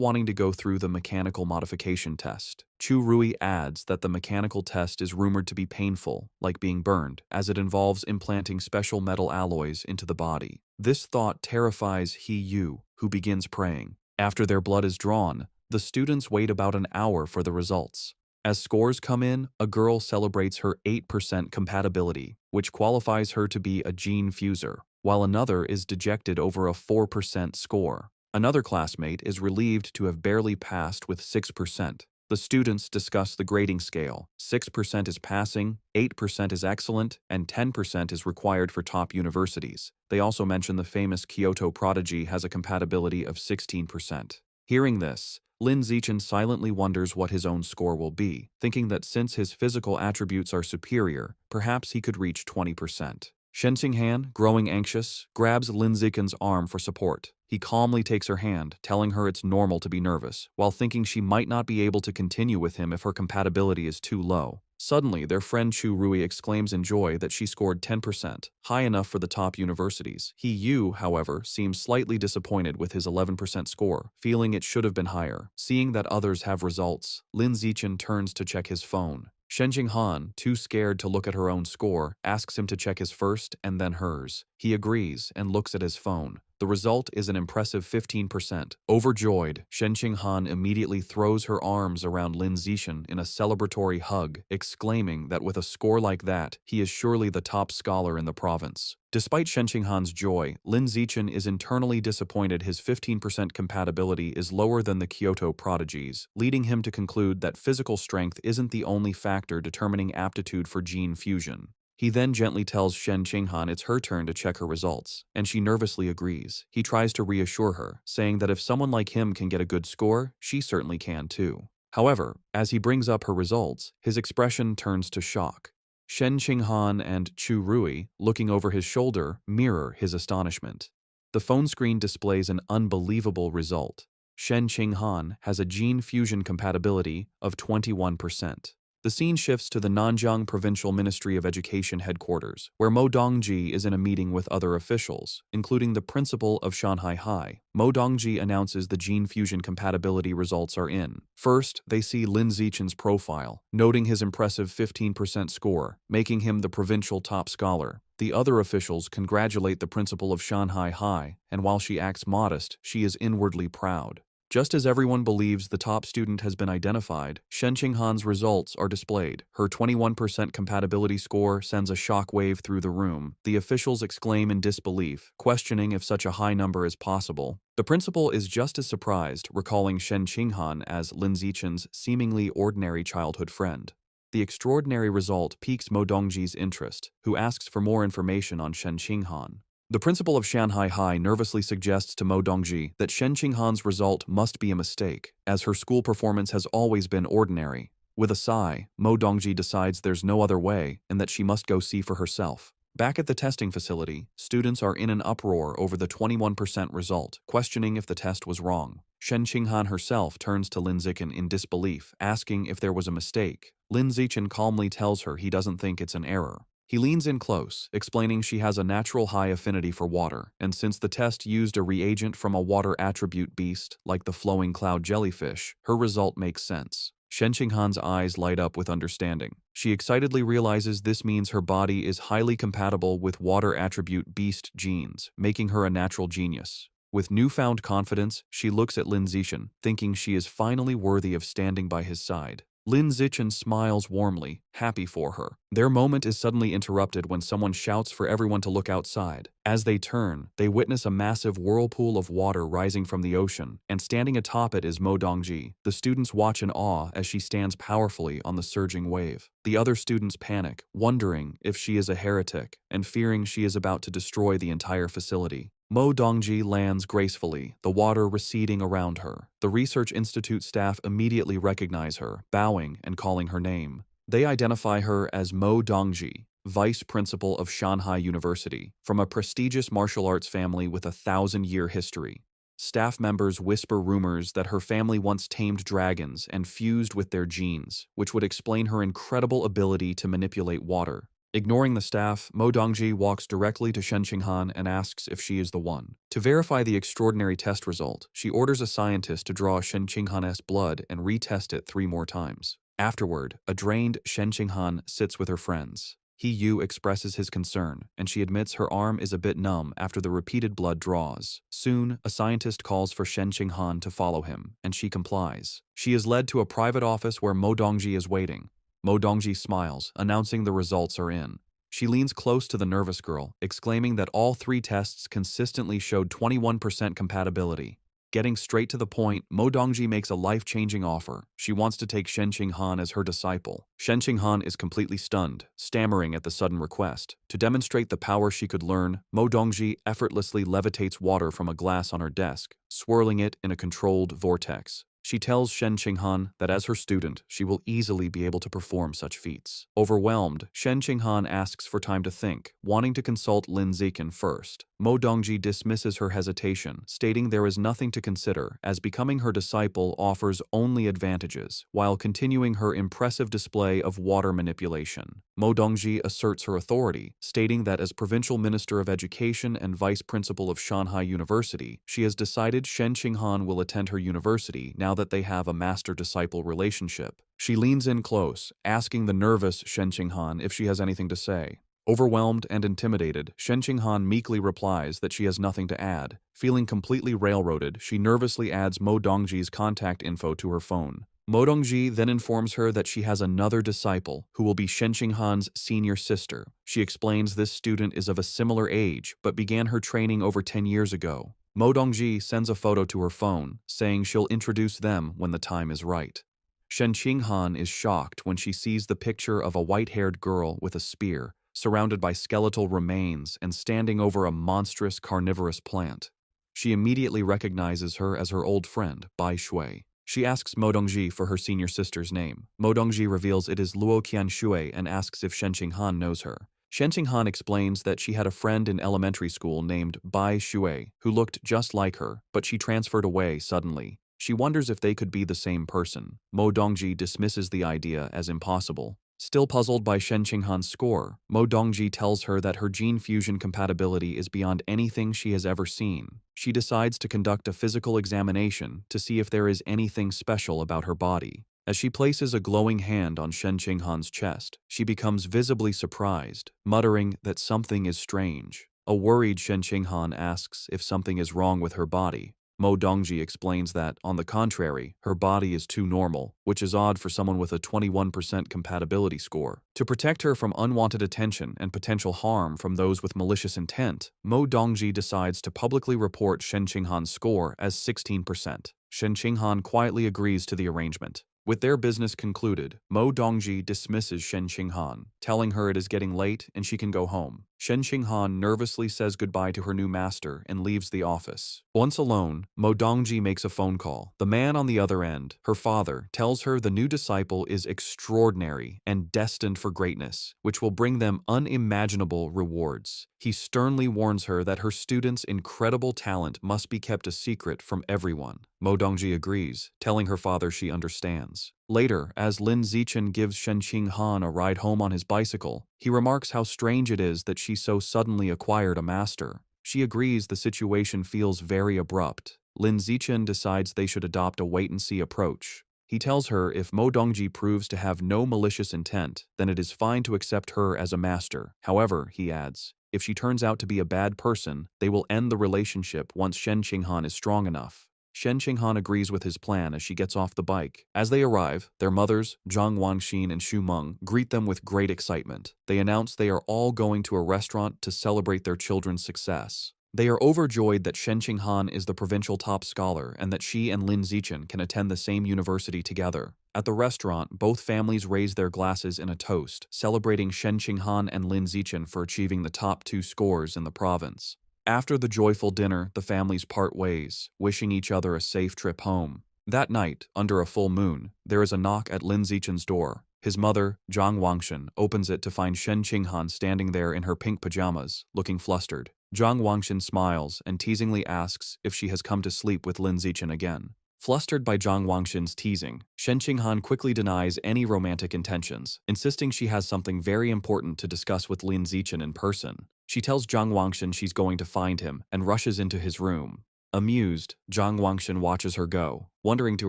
S1: wanting to go through the mechanical modification test. Chu Rui adds that the mechanical test is rumored to be painful, like being burned, as it involves implanting special metal alloys into the body. This thought terrifies Hiyu, who begins praying. After their blood is drawn, the students wait about an hour for the results. As scores come in, a girl celebrates her 8% compatibility, which qualifies her to be a gene fuser, while another is dejected over a 4% score. Another classmate is relieved to have barely passed with 6%. The students discuss the grading scale. 6% is passing, 8% is excellent, and 10% is required for top universities. They also mention the famous Kyoto prodigy has a compatibility of 16%. Hearing this, Lin Zichen silently wonders what his own score will be, thinking that since his physical attributes are superior, perhaps he could reach 20%. Shen Qinghan, growing anxious, grabs Lin Zichen's arm for support. He calmly takes her hand, telling her it's normal to be nervous, while thinking she might not be able to continue with him if her compatibility is too low. Suddenly, their friend Chu Rui exclaims in joy that she scored 10%, high enough for the top universities. Yu, however, seems slightly disappointed with his 11% score, feeling it should have been higher. Seeing that others have results, Lin Zichen turns to check his phone. Shen Qinghan, too scared to look at her own score, asks him to check his first and then hers. He agrees and looks at his phone. The result is an impressive 15%. Overjoyed, Shen Qinghan immediately throws her arms around Lin Zichen in a celebratory hug, exclaiming that with a score like that, he is surely the top scholar in the province. Despite Shen Qinghan's joy, Lin Zichen is internally disappointed his 15% compatibility is lower than the Kyoto prodigies, leading him to conclude that physical strength isn't the only factor determining aptitude for gene fusion. He then gently tells Shen Qinghan it's her turn to check her results, and she nervously agrees. He tries to reassure her, saying that if someone like him can get a good score, she certainly can too. However, as he brings up her results, his expression turns to shock. Shen Qinghan and Chu Rui, looking over his shoulder, mirror his astonishment. The phone screen displays an unbelievable result. Shen Qinghan has a gene fusion compatibility of 21%. The scene shifts to the Nanjiang Provincial Ministry of Education headquarters, where Mo Dongji is in a meeting with other officials, including the principal of Shanghai High. Mo Dongji announces the gene fusion compatibility results are in. First, they see Lin Zichen's profile, noting his impressive 15% score, making him the provincial top scholar. The other officials congratulate the principal of Shanghai High, and while she acts modest, she is inwardly proud. Just as everyone believes the top student has been identified, Shen Qinghan's results are displayed. Her 21% compatibility score sends a shockwave through the room. The officials exclaim in disbelief, questioning if such a high number is possible. The principal is just as surprised, recalling Shen Qinghan as Lin Zichen's seemingly ordinary childhood friend. The extraordinary result piques Mo Dongji's interest, who asks for more information on Shen Qinghan. The principal of Shanghai High nervously suggests to Mo Dongji that Shen Qinghan's result must be a mistake, as her school performance has always been ordinary. With a sigh, Mo Dongji decides there's no other way and that she must go see for herself. Back at the testing facility, students are in an uproar over the 21% result, questioning if the test was wrong. Shen Qinghan herself turns to Lin Zichen in disbelief, asking if there was a mistake. Lin Zichen calmly tells her he doesn't think it's an error. He leans in close, explaining she has a natural high affinity for water, and since the test used a reagent from a water attribute beast, like the flowing cloud jellyfish, her result makes sense. Shen Qinghan's eyes light up with understanding. She excitedly realizes this means her body is highly compatible with water attribute beast genes, making her a natural genius. With newfound confidence, she looks at Lin Zichen, thinking she is finally worthy of standing by his side. Lin Zichen smiles warmly, happy for her. Their moment is suddenly interrupted when someone shouts for everyone to look outside. As they turn, they witness a massive whirlpool of water rising from the ocean, and standing atop it is Mo Dongji. The students watch in awe as she stands powerfully on the surging wave. The other students panic, wondering if she is a heretic, and fearing she is about to destroy the entire facility. Mo Dongji lands gracefully, the water receding around her. The Research Institute staff immediately recognize her, bowing and calling her name. They identify her as Mo Dongji, Vice Principal of Shanghai University, from a prestigious martial arts family with a 1,000-year history. Staff members whisper rumors that her family once tamed dragons and fused with their genes, which would explain her incredible ability to manipulate water. Ignoring the staff, Mo Dongji walks directly to Shen Qinghan and asks if she is the one. To verify the extraordinary test result, she orders a scientist to draw Shen Qinghan's blood and retest it 3 more times. Afterward, a drained Shen Qinghan sits with her friends. Yu expresses his concern, and she admits her arm is a bit numb after the repeated blood draws. Soon, a scientist calls for Shen Qinghan to follow him, and she complies. She is led to a private office where Mo Dongji is waiting. Mo Dongji smiles, announcing the results are in. She leans close to the nervous girl, exclaiming that all 3 tests consistently showed 21% compatibility. Getting straight to the point, Mo Dongji makes a life-changing offer. She wants to take Shen Qinghan as her disciple. Shen Qinghan is completely stunned, stammering at the sudden request. To demonstrate the power she could learn, Mo Dongji effortlessly levitates water from a glass on her desk, swirling it in a controlled vortex. She tells Shen Qinghan that as her student, she will easily be able to perform such feats. Overwhelmed, Shen Qinghan asks for time to think, wanting to consult Lin Zichen first. Mo Dongji dismisses her hesitation, stating there is nothing to consider, as becoming her disciple offers only advantages, while continuing her impressive display of water manipulation. Mo Dongji asserts her authority, stating that as Provincial Minister of Education and Vice Principal of Shanghai University, she has decided Shen Qinghan will attend her university now that they have a master-disciple relationship. She leans in close, asking the nervous Shen Qinghan if she has anything to say. Overwhelmed and intimidated, Shen Qinghan meekly replies that she has nothing to add. Feeling completely railroaded, she nervously adds Mo Dongji's contact info to her phone. Mo Dongji then informs her that she has another disciple, who will be Shen Qinghan's senior sister. She explains this student is of a similar age, but began her training over 10 years ago. Mo Dongji sends a photo to her phone, saying she'll introduce them when the time is right. Shen Qinghan is shocked when she sees the picture of a white-haired girl with a spear, surrounded by skeletal remains and standing over a monstrous carnivorous plant. She immediately recognizes her as her old friend, Bai Shui. She asks Mo Dongji for her senior sister's name. Mo Dongji reveals it is Luo Qianshui and asks if Shen Qinghan knows her. Shen Qinghan explains that she had a friend in elementary school named Bai Shui who looked just like her, but she transferred away suddenly. She wonders if they could be the same person. Mo Dongji dismisses the idea as impossible. Still puzzled by Shen Qinghan's score, Mo Dongji tells her that her gene fusion compatibility is beyond anything she has ever seen. She decides to conduct a physical examination to see if there is anything special about her body. As she places a glowing hand on Shen Qinghan's chest, she becomes visibly surprised, muttering that something is strange. A worried Shen Qinghan asks if something is wrong with her body. Mo Dongji explains that, on the contrary, her body is too normal, which is odd for someone with a 21% compatibility score. To protect her from unwanted attention and potential harm from those with malicious intent, Mo Dongji decides to publicly report Shen Qinghan's score as 16%. Shen Qinghan quietly agrees to the arrangement. With their business concluded, Mo Dongji dismisses Shen Qinghan, telling her it is getting late and she can go home. Shen Qinghan nervously says goodbye to her new master and leaves the office. Once alone, Mo Dongji makes a phone call. The man on the other end, her father, tells her the new disciple is extraordinary and destined for greatness, which will bring them unimaginable rewards. He sternly warns her that her student's incredible talent must be kept a secret from everyone. Mo Dongji agrees, telling her father she understands. Later, as Lin Zichen gives Shen Qinghan a ride home on his bicycle, he remarks how strange it is that she so suddenly acquired a master. She agrees the situation feels very abrupt. Lin Zichen decides they should adopt a wait-and-see approach. He tells her if Mo Dongji proves to have no malicious intent, then it is fine to accept her as a master. However, he adds, if she turns out to be a bad person, they will end the relationship once Shen Qinghan is strong enough. Shen Qinghan agrees with his plan as she gets off the bike. As they arrive, their mothers, Zhang Wangxin and Xu Meng, greet them with great excitement. They announce they are all going to a restaurant to celebrate their children's success. They are overjoyed that Shen Qinghan is the provincial top scholar and that she and Lin Zichen can attend the same university together. At the restaurant, both families raise their glasses in a toast, celebrating Shen Qinghan and Lin Zichen for achieving the top 2 scores in the province. After the joyful dinner, the families part ways, wishing each other a safe trip home. That night, under a full moon, there is a knock at Lin Zichen's door. His mother, Zhang Wangxin, opens it to find Shen Qinghan standing there in her pink pajamas, looking flustered. Zhang Wangshan smiles and teasingly asks if she has come to sleep with Lin Zichen again. Flustered by Zhang Wangshan's teasing, Shen Qinghan quickly denies any romantic intentions, insisting she has something very important to discuss with Lin Zichen in person. She tells Zhang Wangshan she's going to find him and rushes into his room. Amused, Zhang Wangshan watches her go, wondering to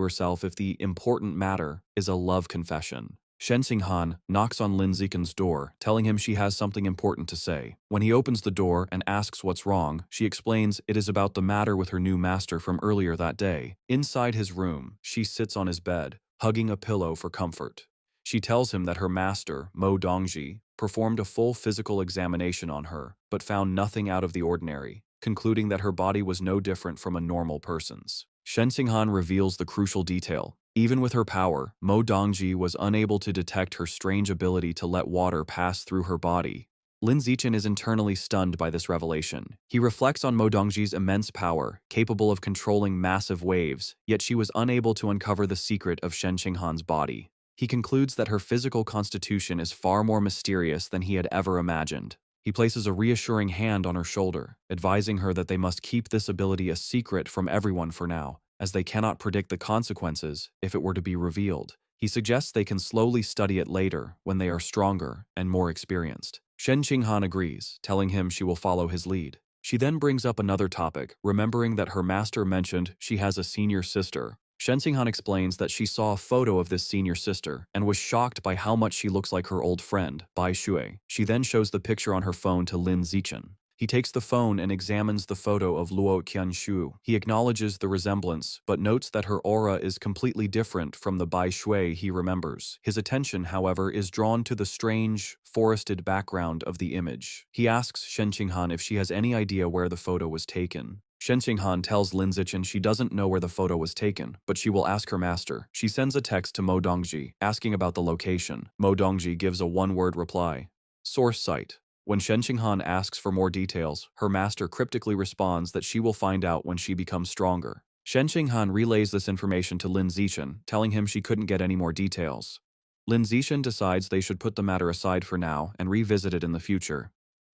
S1: herself if the important matter is a love confession. Shen Qinghan knocks on Lin Zichen's door, telling him she has something important to say. When he opens the door and asks what's wrong, she explains it is about the matter with her new master from earlier that day. Inside his room, she sits on his bed, hugging a pillow for comfort. She tells him that her master, Mo Dongji, performed a full physical examination on her, but found nothing out of the ordinary, concluding that her body was no different from a normal person's. Shen Qinghan reveals the crucial detail. Even with her power, Mo Dongji was unable to detect her strange ability to let water pass through her body. Lin Zichen is internally stunned by this revelation. He reflects on Mo Dongji's immense power, capable of controlling massive waves, yet she was unable to uncover the secret of Shen Qinghan's body. He concludes that her physical constitution is far more mysterious than he had ever imagined. He places a reassuring hand on her shoulder, advising her that they must keep this ability a secret from everyone for now, as they cannot predict the consequences if it were to be revealed. He suggests they can slowly study it later when they are stronger and more experienced. Shen Qinghan agrees, telling him she will follow his lead. She then brings up another topic, remembering that her master mentioned she has a senior sister. Shen Qinghan explains that she saw a photo of this senior sister and was shocked by how much she looks like her old friend, Bai Shui. She then shows the picture on her phone to Lin Zichen. He takes the phone and examines the photo of Luo Qianshu. He acknowledges the resemblance, but notes that her aura is completely different from the Bai Shui he remembers. His attention, however, is drawn to the strange, forested background of the image. He asks Shen Qinghan if she has any idea where the photo was taken. Shen Qinghan tells Lin Zichen she doesn't know where the photo was taken, but she will ask her master. She sends a text to Mo Dongji, asking about the location. Mo Dongji gives a one-word reply: source site. When Shen Qinghan asks for more details, her master cryptically responds that she will find out when she becomes stronger. Shen Qinghan relays this information to Lin Zichen, telling him she couldn't get any more details. Lin Zichen decides they should put the matter aside for now and revisit it in the future.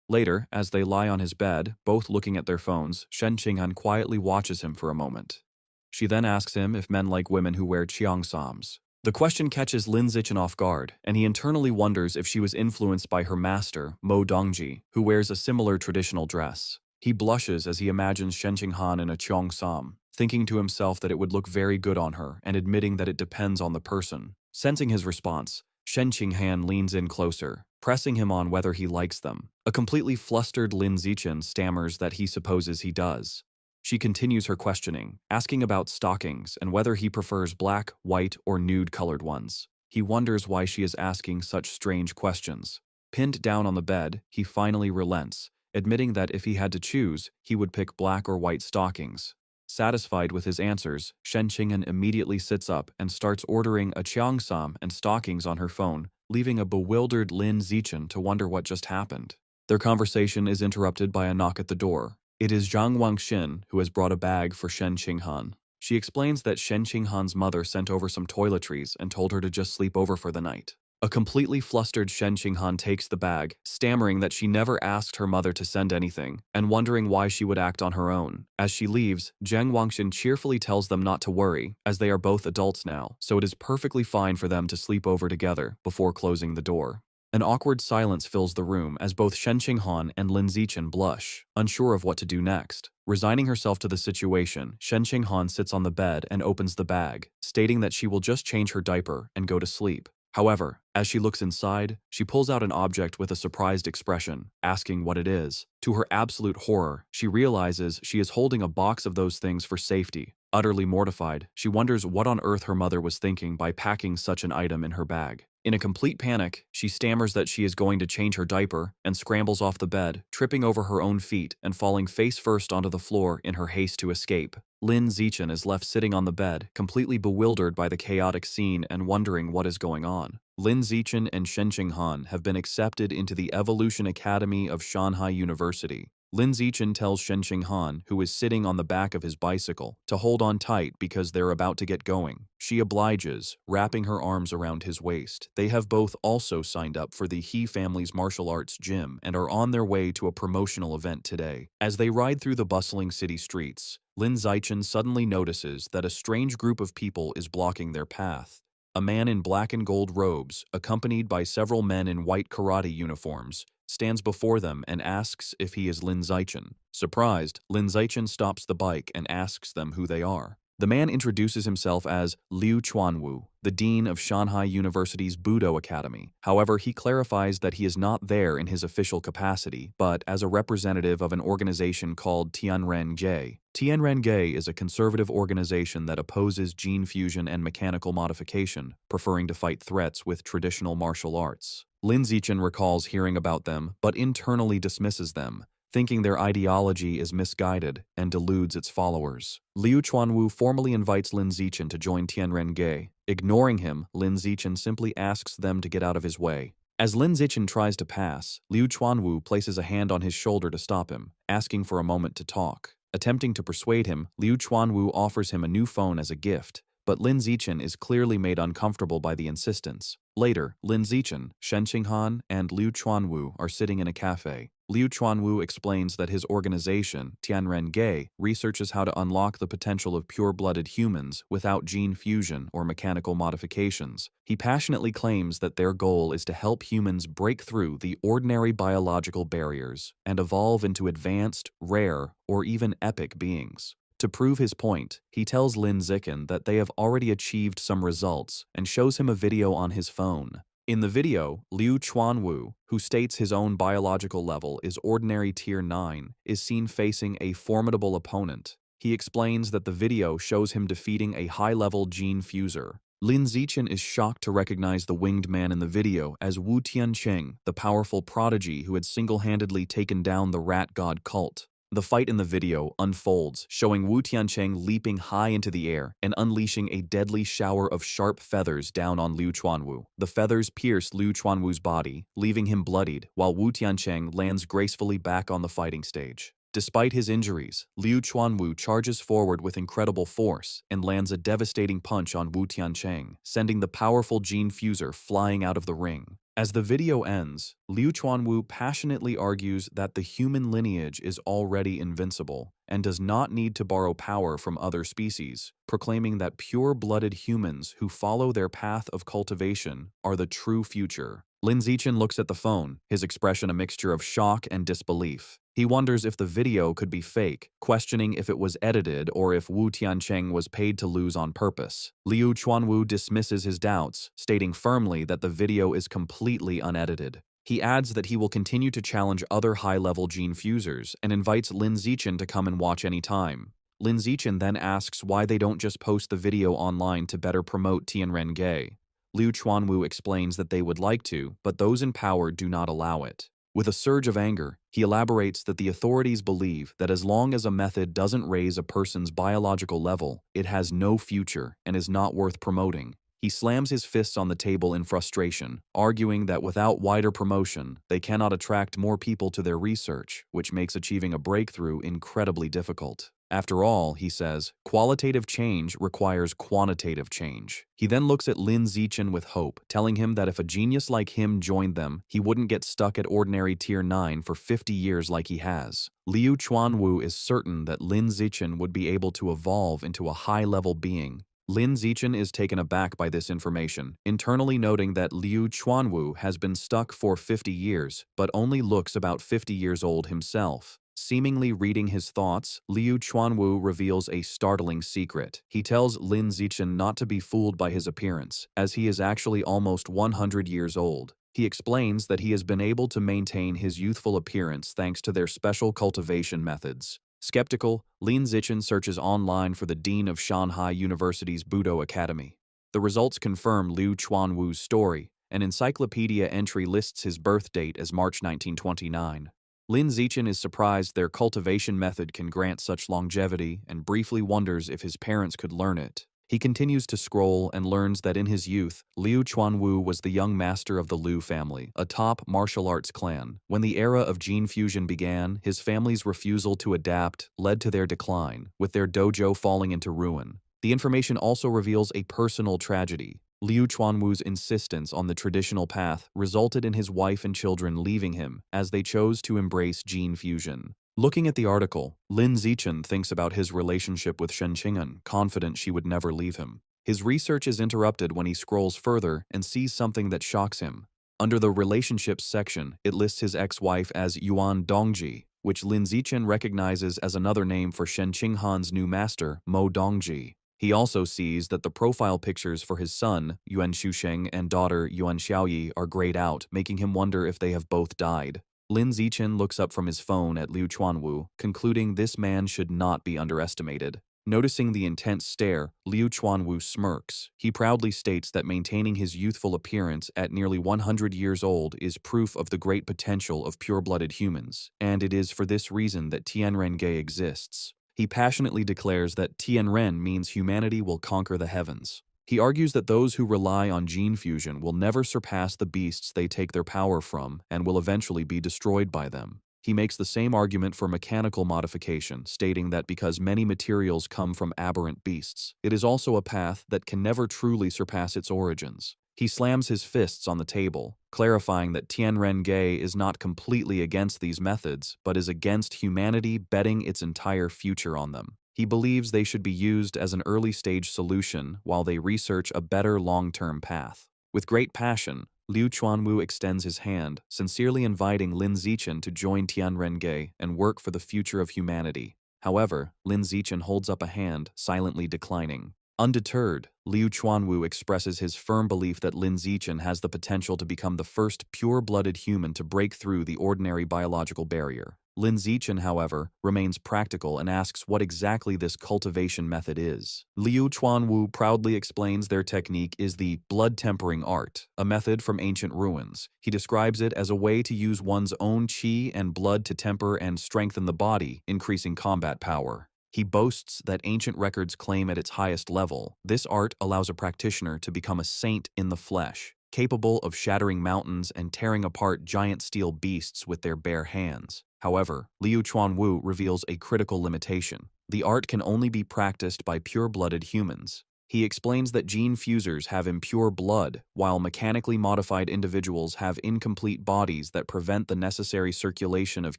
S1: Later, as they lie on his bed, both looking at their phones, Shen Qinghan quietly watches him for a moment. She then asks him if men like women who wear cheongsams. The question catches Lin Zichen off guard, and he internally wonders if she was influenced by her master, Mo Dongji, who wears a similar traditional dress. He blushes as he imagines Shen Qinghan in a cheongsam, thinking to himself that it would look very good on her and admitting that it depends on the person. Sensing his response, Shen Qinghan leans in closer, pressing him on whether he likes them. A completely flustered Lin Zichen stammers that he supposes he does. She continues her questioning, asking about stockings and whether he prefers black, white, or nude-colored ones. He wonders why she is asking such strange questions. Pinned down on the bed, he finally relents, admitting that if he had to choose, he would pick black or white stockings. Satisfied with his answers, Shen Qinghan immediately sits up and starts ordering a cheongsam and stockings on her phone, leaving a bewildered Lin Zichen to wonder what just happened. Their conversation is interrupted by a knock at the door. It is Zhang Wangshan who has brought a bag for Shen Qinghan. She explains that Shen Qinghan's mother sent over some toiletries and told her to just sleep over for the night. A completely flustered Shen Qinghan takes the bag, stammering that she never asked her mother to send anything, and wondering why she would act on her own. As she leaves, Zhang Wangshan cheerfully tells them not to worry, as they are both adults now, so it is perfectly fine for them to sleep over together before closing the door. An awkward silence fills the room as both Shen Qinghan and Lin Zichen blush, unsure of what to do next. Resigning herself to the situation, Shen Qinghan sits on the bed and opens the bag, stating that she will just change her diaper and go to sleep. However, as she looks inside, she pulls out an object with a surprised expression, asking what it is. To her absolute horror, she realizes she is holding a box of those things for safety. Utterly mortified, she wonders what on earth her mother was thinking by packing such an item in her bag. In a complete panic, she stammers that she is going to change her diaper and scrambles off the bed, tripping over her own feet and falling face first onto the floor in her haste to escape. Lin Zichen is left sitting on the bed, completely bewildered by the chaotic scene and wondering what is going on. Lin Zichen and Shen Qinghan have been accepted into the Evolution Academy of Shanghai University. Lin Zichen tells Shen Qinghan, who is sitting on the back of his bicycle, to hold on tight because they're about to get going. She obliges, wrapping her arms around his waist. They have both also signed up for the He family's martial arts gym and are on their way to a promotional event today. As they ride through the bustling city streets, Lin Zichen suddenly notices that a strange group of people is blocking their path. A man in black and gold robes, accompanied by several men in white karate uniforms, stands before them and asks if he is Lin Zichen. Surprised, Lin Zichen stops the bike and asks them who they are. The man introduces himself as Liu Chuanwu, the dean of Shanghai University's Budo Academy. However, he clarifies that he is not there in his official capacity, but as a representative of an organization called Tianren-Ge. Tianren-Ge is a conservative organization that opposes gene fusion and mechanical modification, preferring to fight threats with traditional martial arts. Lin Zichen recalls hearing about them, but internally dismisses them, thinking their ideology is misguided and deludes its followers. Liu Chuanwu formally invites Lin Zichen to join Tianren-Ge. Ignoring him, Lin Zichen simply asks them to get out of his way. As Lin Zichen tries to pass, Liu Chuanwu places a hand on his shoulder to stop him, asking for a moment to talk. Attempting to persuade him, Liu Chuanwu offers him a new phone as a gift, but Lin Zichen is clearly made uncomfortable by the insistence. Later, Lin Zichen, Shen Qinghan, and Liu Chuanwu are sitting in a cafe. Liu Chuanwu explains that his organization, Tianren-Ge, researches how to unlock the potential of pure-blooded humans without gene fusion or mechanical modifications. He passionately claims that their goal is to help humans break through the ordinary biological barriers and evolve into advanced, rare, or even epic beings. To prove his point, he tells Lin Zichen that they have already achieved some results and shows him a video on his phone. In the video, Liu Chuanwu, who states his own biological level is ordinary tier 9, is seen facing a formidable opponent. He explains that the video shows him defeating a high-level gene fuser. Lin Zichen is shocked to recognize the winged man in the video as Wu Tiancheng, the powerful prodigy who had single-handedly taken down the rat god cult. The fight in the video unfolds, showing Wu Tiancheng leaping high into the air and unleashing a deadly shower of sharp feathers down on Liu Chuanwu. The feathers pierce Liu Chuanwu's body, leaving him bloodied, while Wu Tiancheng lands gracefully back on the fighting stage. Despite his injuries, Liu Chuanwu charges forward with incredible force and lands a devastating punch on Wu Tiancheng, sending the powerful gene fuser flying out of the ring. As the video ends, Liu Chuanwu passionately argues that the human lineage is already invincible and does not need to borrow power from other species, proclaiming that pure-blooded humans who follow their path of cultivation are the true future. Lin Zichen looks at the phone, his expression a mixture of shock and disbelief. He wonders if the video could be fake, questioning if it was edited or if Wu Tiancheng was paid to lose on purpose. Liu Chuanwu dismisses his doubts, stating firmly that the video is completely unedited. He adds that he will continue to challenge other high-level gene fusers and invites Lin Zichen to come and watch anytime. Lin Zichen then asks why they don't just post the video online to better promote Tianren-Ge. Liu Chuanwu explains that they would like to, but those in power do not allow it. With a surge of anger, he elaborates that the authorities believe that as long as a method doesn't raise a person's biological level, it has no future and is not worth promoting. He slams his fists on the table in frustration, arguing that without wider promotion, they cannot attract more people to their research, which makes achieving a breakthrough incredibly difficult. After all, he says, qualitative change requires quantitative change. He then looks at Lin Zichen with hope, telling him that if a genius like him joined them, he wouldn't get stuck at ordinary tier 9 for 50 years like he has. Liu Chuanwu is certain that Lin Zichen would be able to evolve into a high-level being. Lin Zichen is taken aback by this information, internally noting that Liu Chuanwu has been stuck for 50 years, but only looks about 50 years old himself. Seemingly reading his thoughts, Liu Chuanwu reveals a startling secret. He tells Lin Zichen not to be fooled by his appearance, as he is actually almost 100 years old. He explains that he has been able to maintain his youthful appearance thanks to their special cultivation methods. Skeptical, Lin Zichen searches online for the dean of Shanghai University's Budo Academy. The results confirm Liu Chuanwu's story. An encyclopedia entry lists his birth date as March 1929. Lin Zichen is surprised their cultivation method can grant such longevity and briefly wonders if his parents could learn it. He continues to scroll and learns that in his youth, Liu Chuanwu was the young master of the Liu family, a top martial arts clan. When the era of gene fusion began, his family's refusal to adapt led to their decline, with their dojo falling into ruin. The information also reveals a personal tragedy. Liu Chuanwu's insistence on the traditional path resulted in his wife and children leaving him as they chose to embrace gene fusion. Looking at the article, Lin Zichen thinks about his relationship with Shen Qing'an, confident she would never leave him. His research is interrupted when he scrolls further and sees something that shocks him. Under the relationships section, it lists his ex-wife as Yuan Dongji, which Lin Zichen recognizes as another name for Shen Qinghan's new master, Mo Dongji. He also sees that the profile pictures for his son, Yuan Shusheng, and daughter, Yuan Xiaoyi, are grayed out, making him wonder if they have both died. Lin Zichen looks up from his phone at Liu Chuanwu, concluding this man should not be underestimated. Noticing the intense stare, Liu Chuanwu smirks. He proudly states that maintaining his youthful appearance at nearly 100 years old is proof of the great potential of pure-blooded humans, and it is for this reason that Tianren-ge exists. He passionately declares that Tianren means humanity will conquer the heavens. He argues that those who rely on gene fusion will never surpass the beasts they take their power from and will eventually be destroyed by them. He makes the same argument for mechanical modification, stating that because many materials come from aberrant beasts, it is also a path that can never truly surpass its origins. He slams his fists on the table, clarifying that Tianren-ge is not completely against these methods, but is against humanity betting its entire future on them. He believes they should be used as an early-stage solution while they research a better long-term path. With great passion, Liu Chuanwu extends his hand, sincerely inviting Lin Zichen to join Tianren-ge and work for the future of humanity. However, Lin Zichen holds up a hand, silently declining. Undeterred, Liu Chuanwu expresses his firm belief that Lin Zichen has the potential to become the first pure-blooded human to break through the ordinary biological barrier. Lin Zichen, however, remains practical and asks what exactly this cultivation method is. Liu Chuanwu proudly explains their technique is the blood-tempering art, a method from ancient ruins. He describes it as a way to use one's own qi and blood to temper and strengthen the body, increasing combat power. He boasts that ancient records claim at its highest level, this art allows a practitioner to become a saint in the flesh, capable of shattering mountains and tearing apart giant steel beasts with their bare hands. However, Liu Chuanwu reveals a critical limitation. The art can only be practiced by pure-blooded humans. He explains that gene fusers have impure blood, while mechanically modified individuals have incomplete bodies that prevent the necessary circulation of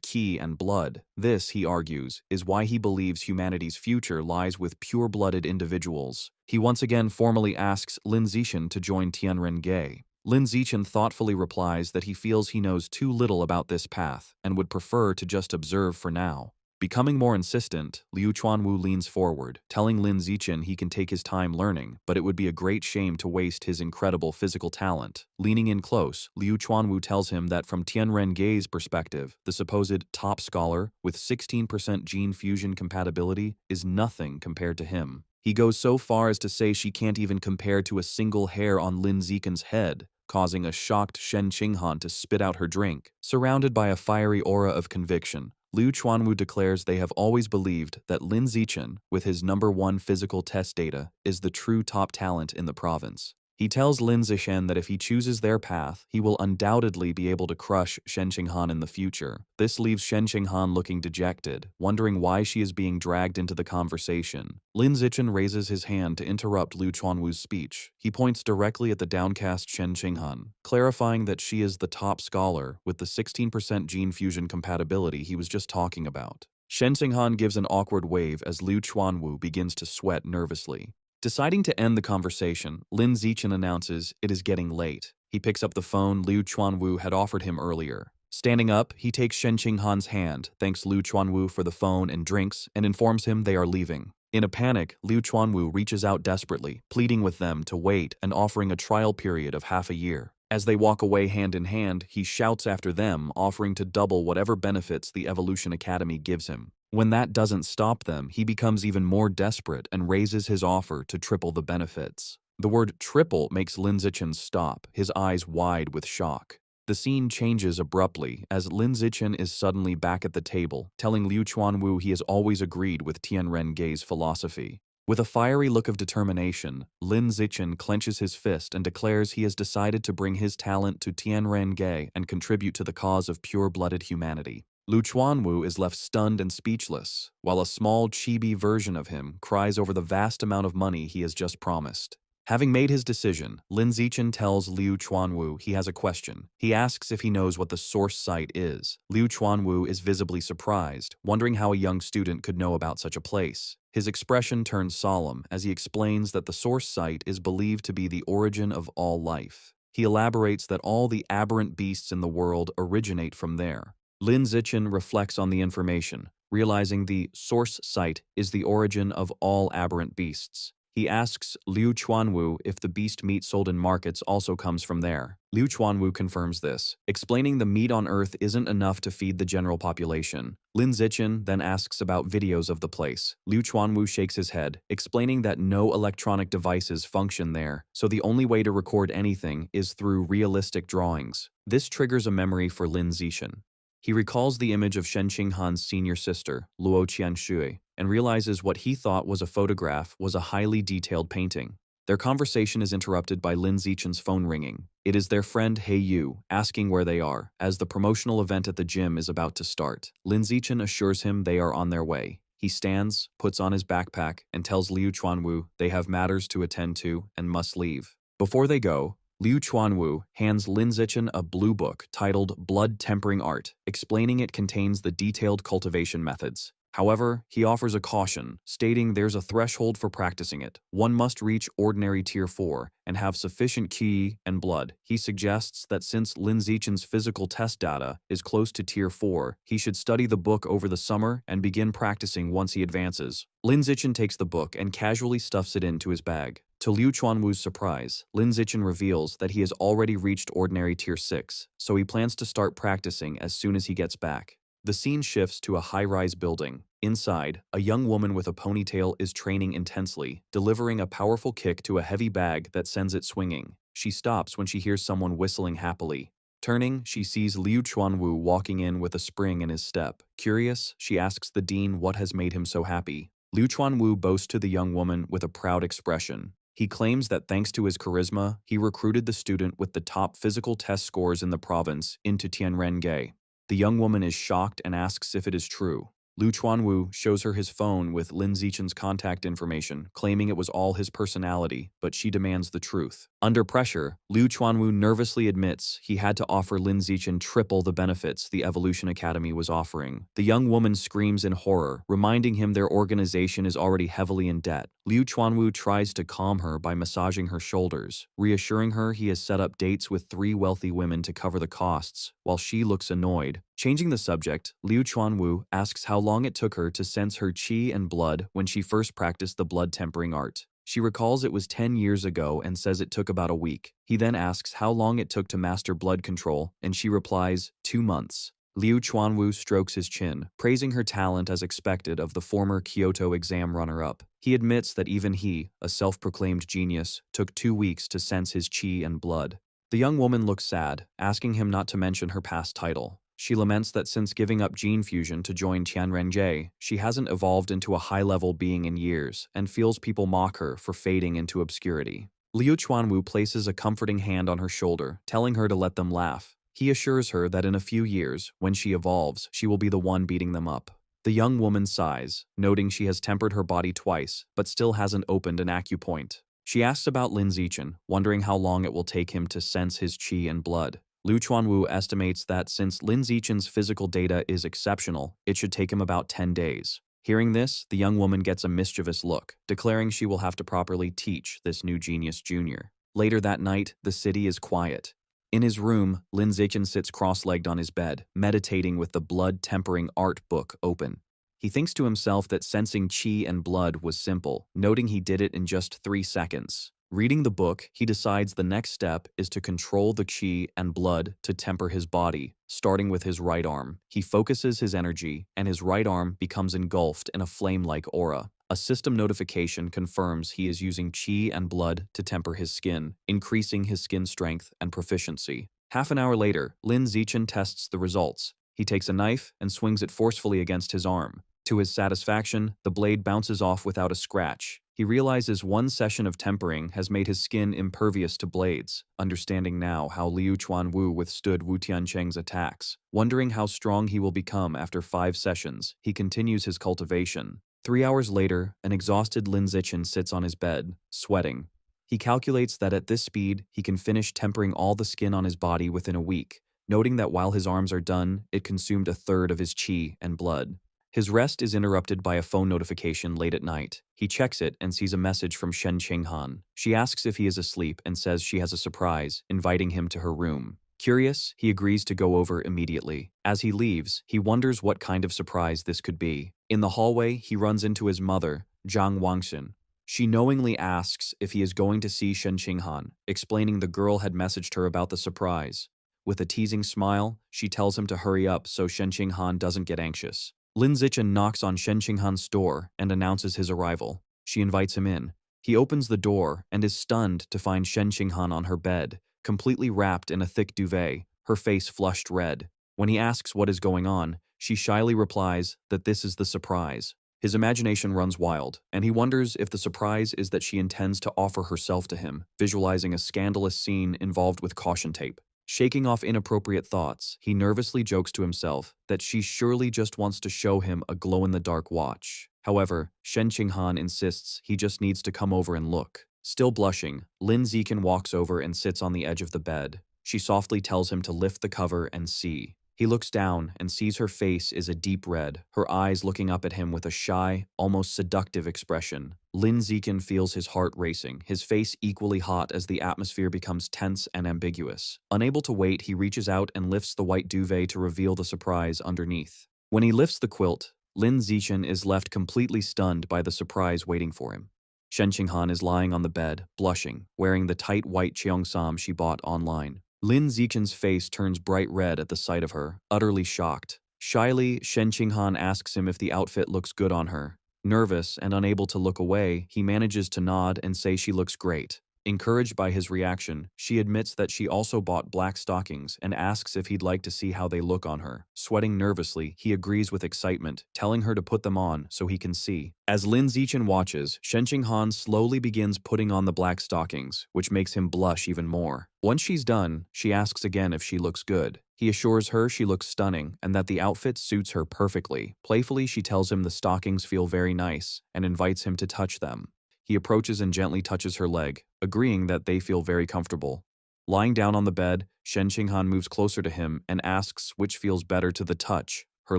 S1: qi and blood. This, he argues, is why he believes humanity's future lies with pure-blooded individuals. He once again formally asks Lin Zichen to join Tianren-ge. Lin Zichen thoughtfully replies that he feels he knows too little about this path and would prefer to just observe for now. Becoming more insistent, Liu Chuanwu leans forward, telling Lin Zichen he can take his time learning, but it would be a great shame to waste his incredible physical talent. Leaning in close, Liu Chuanwu tells him that from Tianren-ge's perspective, the supposed top scholar with 16% gene fusion compatibility is nothing compared to him. He goes so far as to say she can't even compare to a single hair on Lin Zichen's head, causing a shocked Shen Qinghan to spit out her drink. Surrounded by a fiery aura of conviction, Liu Chuanwu declares they have always believed that Lin Zichen, with his #1 physical test data, is the true top talent in the province. He tells Lin Zichen that if he chooses their path, he will undoubtedly be able to crush Shen Qinghan in the future. This leaves Shen Qinghan looking dejected, wondering why she is being dragged into the conversation. Lin Zichen raises his hand to interrupt Liu Chuanwu's speech. He points directly at the downcast Shen Qinghan, clarifying that she is the top scholar with the 16% gene fusion compatibility he was just talking about. Shen Qinghan gives an awkward wave as Liu Chuanwu begins to sweat nervously. Deciding to end the conversation, Lin Zichen announces it is getting late. He picks up the phone Liu Chuanwu had offered him earlier. Standing up, he takes Shen Qinghan's hand, thanks Liu Chuanwu for the phone and drinks, and informs him they are leaving. In a panic, Liu Chuanwu reaches out desperately, pleading with them to wait and offering a trial period of half a year. As they walk away hand in hand, he shouts after them, offering to double whatever benefits the Evolution Academy gives him. When that doesn't stop them, he becomes even more desperate and raises his offer to triple the benefits. The word triple makes Lin Zichen stop, his eyes wide with shock. The scene changes abruptly as Lin Zichen is suddenly back at the table, telling Liu Chuanwu he has always agreed with Tianren-ge's philosophy. With a fiery look of determination, Lin Zichen clenches his fist and declares he has decided to bring his talent to Tianren-ge and contribute to the cause of pure-blooded humanity. Lu Chuanwu is left stunned and speechless, while a small chibi version of him cries over the vast amount of money he has just promised. Having made his decision, Lin Zichen tells Liu Chuanwu he has a question. He asks if he knows what the source site is. Liu Chuanwu is visibly surprised, wondering how a young student could know about such a place. His expression turns solemn as he explains that the source site is believed to be the origin of all life. He elaborates that all the aberrant beasts in the world originate from there. Lin Zichen reflects on the information, realizing the source site is the origin of all aberrant beasts. He asks Liu Chuanwu if the beast meat sold in markets also comes from there. Liu Chuanwu confirms this, explaining the meat on Earth isn't enough to feed the general population. Lin Zichen then asks about videos of the place. Liu Chuanwu shakes his head, explaining that no electronic devices function there, so the only way to record anything is through realistic drawings. This triggers a memory for Lin Zichen. He recalls the image of Shen Qinghan's senior sister, Luo Qianshui, and realizes what he thought was a photograph was a highly detailed painting. Their conversation is interrupted by Lin Zichen's phone ringing. It is their friend He Yu asking where they are, as the promotional event at the gym is about to start. Lin Zichen assures him they are on their way. He stands, puts on his backpack, and tells Liu Chuanwu they have matters to attend to and must leave. Before they go, Liu Chuanwu hands Lin Zichen a blue book titled Blood Tempering Art, explaining it contains the detailed cultivation methods. However, he offers a caution, stating there's a threshold for practicing it. One must reach ordinary Tier 4 and have sufficient qi and blood. He suggests that since Lin Zichen's physical test data is close to Tier 4, he should study the book over the summer and begin practicing once he advances. Lin Zichen takes the book and casually stuffs it into his bag. To Liu Chuanwu's surprise, Lin Zichen reveals that he has already reached ordinary Tier 6, so he plans to start practicing as soon as he gets back. The scene shifts to a high-rise building. Inside, a young woman with a ponytail is training intensely, delivering a powerful kick to a heavy bag that sends it swinging. She stops when she hears someone whistling happily. Turning, she sees Liu Chuanwu walking in with a spring in his step. Curious, she asks the dean what has made him so happy. Liu Chuanwu boasts to the young woman with a proud expression. He claims that thanks to his charisma, he recruited the student with the top physical test scores in the province into Tianren-ge. The young woman is shocked and asks if it is true. Liu Chuanwu shows her his phone with Lin Zichen's contact information, claiming it was all his personality, but she demands the truth. Under pressure, Liu Chuanwu nervously admits he had to offer Lin Zichen triple the benefits the Evolution Academy was offering. The young woman screams in horror, reminding him their organization is already heavily in debt. Liu Chuanwu tries to calm her by massaging her shoulders, reassuring her he has set up dates with 3 wealthy women to cover the costs, while she looks annoyed. Changing the subject, Liu Chuanwu asks how long it took her to sense her qi and blood when she first practiced the blood tempering art. She recalls it was 10 years ago and says it took about a week. He then asks how long it took to master blood control, and she replies, 2 months. Liu Chuanwu strokes his chin, praising her talent as expected of the former Kyoto exam runner-up. He admits that even he, a self-proclaimed genius, took 2 weeks to sense his qi and blood. The young woman looks sad, asking him not to mention her past title. She laments that since giving up gene fusion to join Tianren-ge, she hasn't evolved into a high-level being in years, and feels people mock her for fading into obscurity. Liu Chuanwu places a comforting hand on her shoulder, telling her to let them laugh. He assures her that in a few years, when she evolves, she will be the one beating them up. The young woman sighs, noting she has tempered her body twice, but still hasn't opened an acupoint. She asks about Lin Zichen, wondering how long it will take him to sense his qi and blood. Liu Chuanwu estimates that since Lin Zichen's physical data is exceptional, it should take him about 10 days. Hearing this, the young woman gets a mischievous look, declaring she will have to properly teach this new genius junior. Later that night, the city is quiet. In his room, Lin Zichen sits cross-legged on his bed, meditating with the blood-tempering art book open. He thinks to himself that sensing qi and blood was simple, noting he did it in just 3 seconds. Reading the book, he decides the next step is to control the qi and blood to temper his body, starting with his right arm. He focuses his energy, and his right arm becomes engulfed in a flame-like aura. A system notification confirms he is using qi and blood to temper his skin, increasing his skin strength and proficiency. Half an hour later, Lin Zichen tests the results. He takes a knife and swings it forcefully against his arm. To his satisfaction, the blade bounces off without a scratch. He realizes one session of tempering has made his skin impervious to blades, understanding now how Liu Chuanwu withstood Wu Tiancheng's attacks. Wondering how strong he will become after 5 sessions, he continues his cultivation. 3 hours later, an exhausted Lin Zichen sits on his bed, sweating. He calculates that at this speed, he can finish tempering all the skin on his body within a week, noting that while his arms are done, it consumed a third of his qi and blood. His rest is interrupted by a phone notification late at night. He checks it and sees a message from Shen Qinghan. She asks if he is asleep and says she has a surprise, inviting him to her room. Curious, he agrees to go over immediately. As he leaves, he wonders what kind of surprise this could be. In the hallway, he runs into his mother, Zhang Wangshan. She knowingly asks if he is going to see Shen Qinghan, explaining the girl had messaged her about the surprise. With a teasing smile, she tells him to hurry up so Shen Qinghan doesn't get anxious. Lin Zichen knocks on Shen Qinghan's door and announces his arrival. She invites him in. He opens the door and is stunned to find Shen Qinghan on her bed, completely wrapped in a thick duvet, her face flushed red. When he asks what is going on, she shyly replies that this is the surprise. His imagination runs wild, and he wonders if the surprise is that she intends to offer herself to him, visualizing a scandalous scene involved with caution tape. Shaking off inappropriate thoughts, he nervously jokes to himself that she surely just wants to show him a glow-in-the-dark watch. However, Shen Qinghan insists he just needs to come over and look. Still blushing, Lin Zichen walks over and sits on the edge of the bed. She softly tells him to lift the cover and see. He looks down and sees her face is a deep red, her eyes looking up at him with a shy, almost seductive expression. Lin Zichen feels his heart racing, his face equally hot as the atmosphere becomes tense and ambiguous. Unable to wait, he reaches out and lifts the white duvet to reveal the surprise underneath. When he lifts the quilt, Lin Zichen is left completely stunned by the surprise waiting for him. Shen Qinghan is lying on the bed, blushing, wearing the tight white cheongsam she bought online. Lin Zichen's face turns bright red at the sight of her, utterly shocked. Shyly, Shen Qinghan asks him if the outfit looks good on her. Nervous and unable to look away, he manages to nod and say she looks great. Encouraged by his reaction, she admits that she also bought black stockings and asks if he'd like to see how they look on her. Sweating nervously, he agrees with excitement, telling her to put them on so he can see. As Lin Zichen watches, Shen Qinghan slowly begins putting on the black stockings, which makes him blush even more. Once she's done, she asks again if she looks good. He assures her she looks stunning and that the outfit suits her perfectly. Playfully, she tells him the stockings feel very nice and invites him to touch them. He approaches and gently touches her leg, agreeing that they feel very comfortable. Lying down on the bed, Shen Qinghan moves closer to him and asks which feels better to the touch, her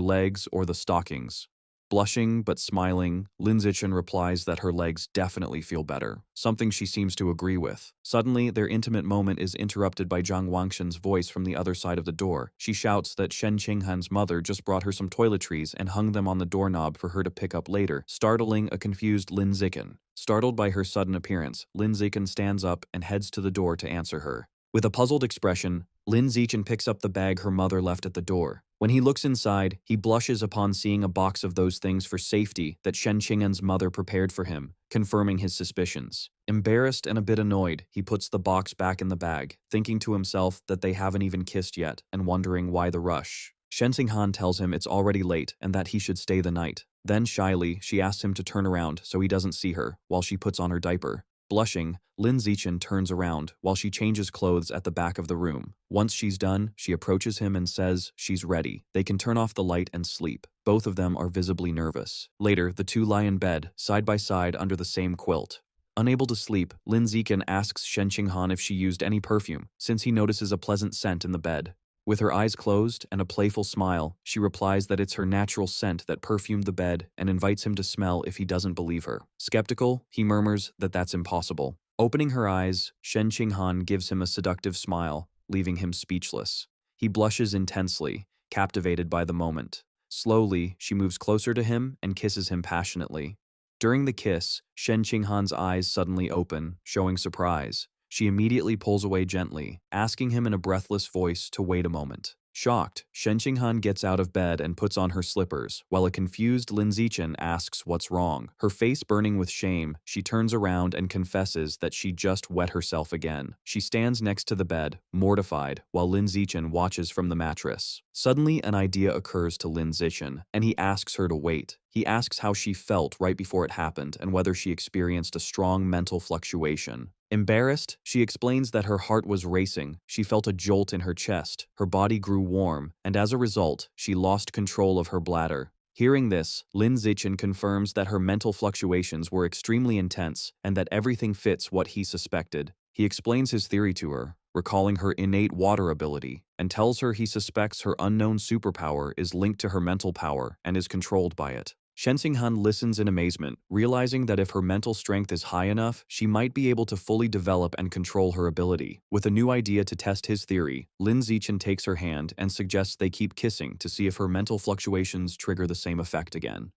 S1: legs or the stockings. Blushing but smiling, Lin Zichen replies that her legs definitely feel better, something she seems to agree with. Suddenly, their intimate moment is interrupted by Zhang Wangshan's voice from the other side of the door. She shouts that Shen Qinghan's mother just brought her some toiletries and hung them on the doorknob for her to pick up later, startling a confused Lin Zichen. Startled by her sudden appearance, Lin Zichen stands up and heads to the door to answer her. With a puzzled expression, Lin Zichen picks up the bag her mother left at the door. When he looks inside, he blushes upon seeing a box of those things for safety that Shen Qinghan's mother prepared for him, confirming his suspicions. Embarrassed and a bit annoyed, he puts the box back in the bag, thinking to himself that they haven't even kissed yet and wondering why the rush. Shen Qinghan tells him it's already late and that he should stay the night. Then shyly, she asks him to turn around so he doesn't see her while she puts on her diaper. Blushing, Lin Zichen turns around while she changes clothes at the back of the room. Once she's done, she approaches him and says she's ready. They can turn off the light and sleep. Both of them are visibly nervous. Later, the two lie in bed, side by side under the same quilt. Unable to sleep, Lin Zichen asks Shen Qinghan if she used any perfume, since he notices a pleasant scent in the bed. With her eyes closed and a playful smile, she replies that it's her natural scent that perfumed the bed and invites him to smell if he doesn't believe her. Skeptical, he murmurs that that's impossible. Opening her eyes, Shen Qinghan gives him a seductive smile, leaving him speechless. He blushes intensely, captivated by the moment. Slowly, she moves closer to him and kisses him passionately. During the kiss, Shen Qinghan's eyes suddenly open, showing surprise. She immediately pulls away gently, asking him in a breathless voice to wait a moment. Shocked, Shen Qinghan gets out of bed and puts on her slippers, while a confused Lin Zichen asks what's wrong. Her face burning with shame, she turns around and confesses that she just wet herself again. She stands next to the bed, mortified, while Lin Zichen watches from the mattress. Suddenly, an idea occurs to Lin Zichen, and he asks her to wait. He asks how she felt right before it happened and whether she experienced a strong mental fluctuation. Embarrassed, she explains that her heart was racing, she felt a jolt in her chest, her body grew warm, and as a result, she lost control of her bladder. Hearing this, Lin Zichen confirms that her mental fluctuations were extremely intense and that everything fits what he suspected. He explains his theory to her, recalling her innate water ability, and tells her he suspects her unknown superpower is linked to her mental power and is controlled by it. Shen Xinghan listens in amazement, realizing that if her mental strength is high enough, she might be able to fully develop and control her ability. With a new idea to test his theory, Lin Zichen takes her hand and suggests they keep kissing to see if her mental fluctuations trigger the same effect again.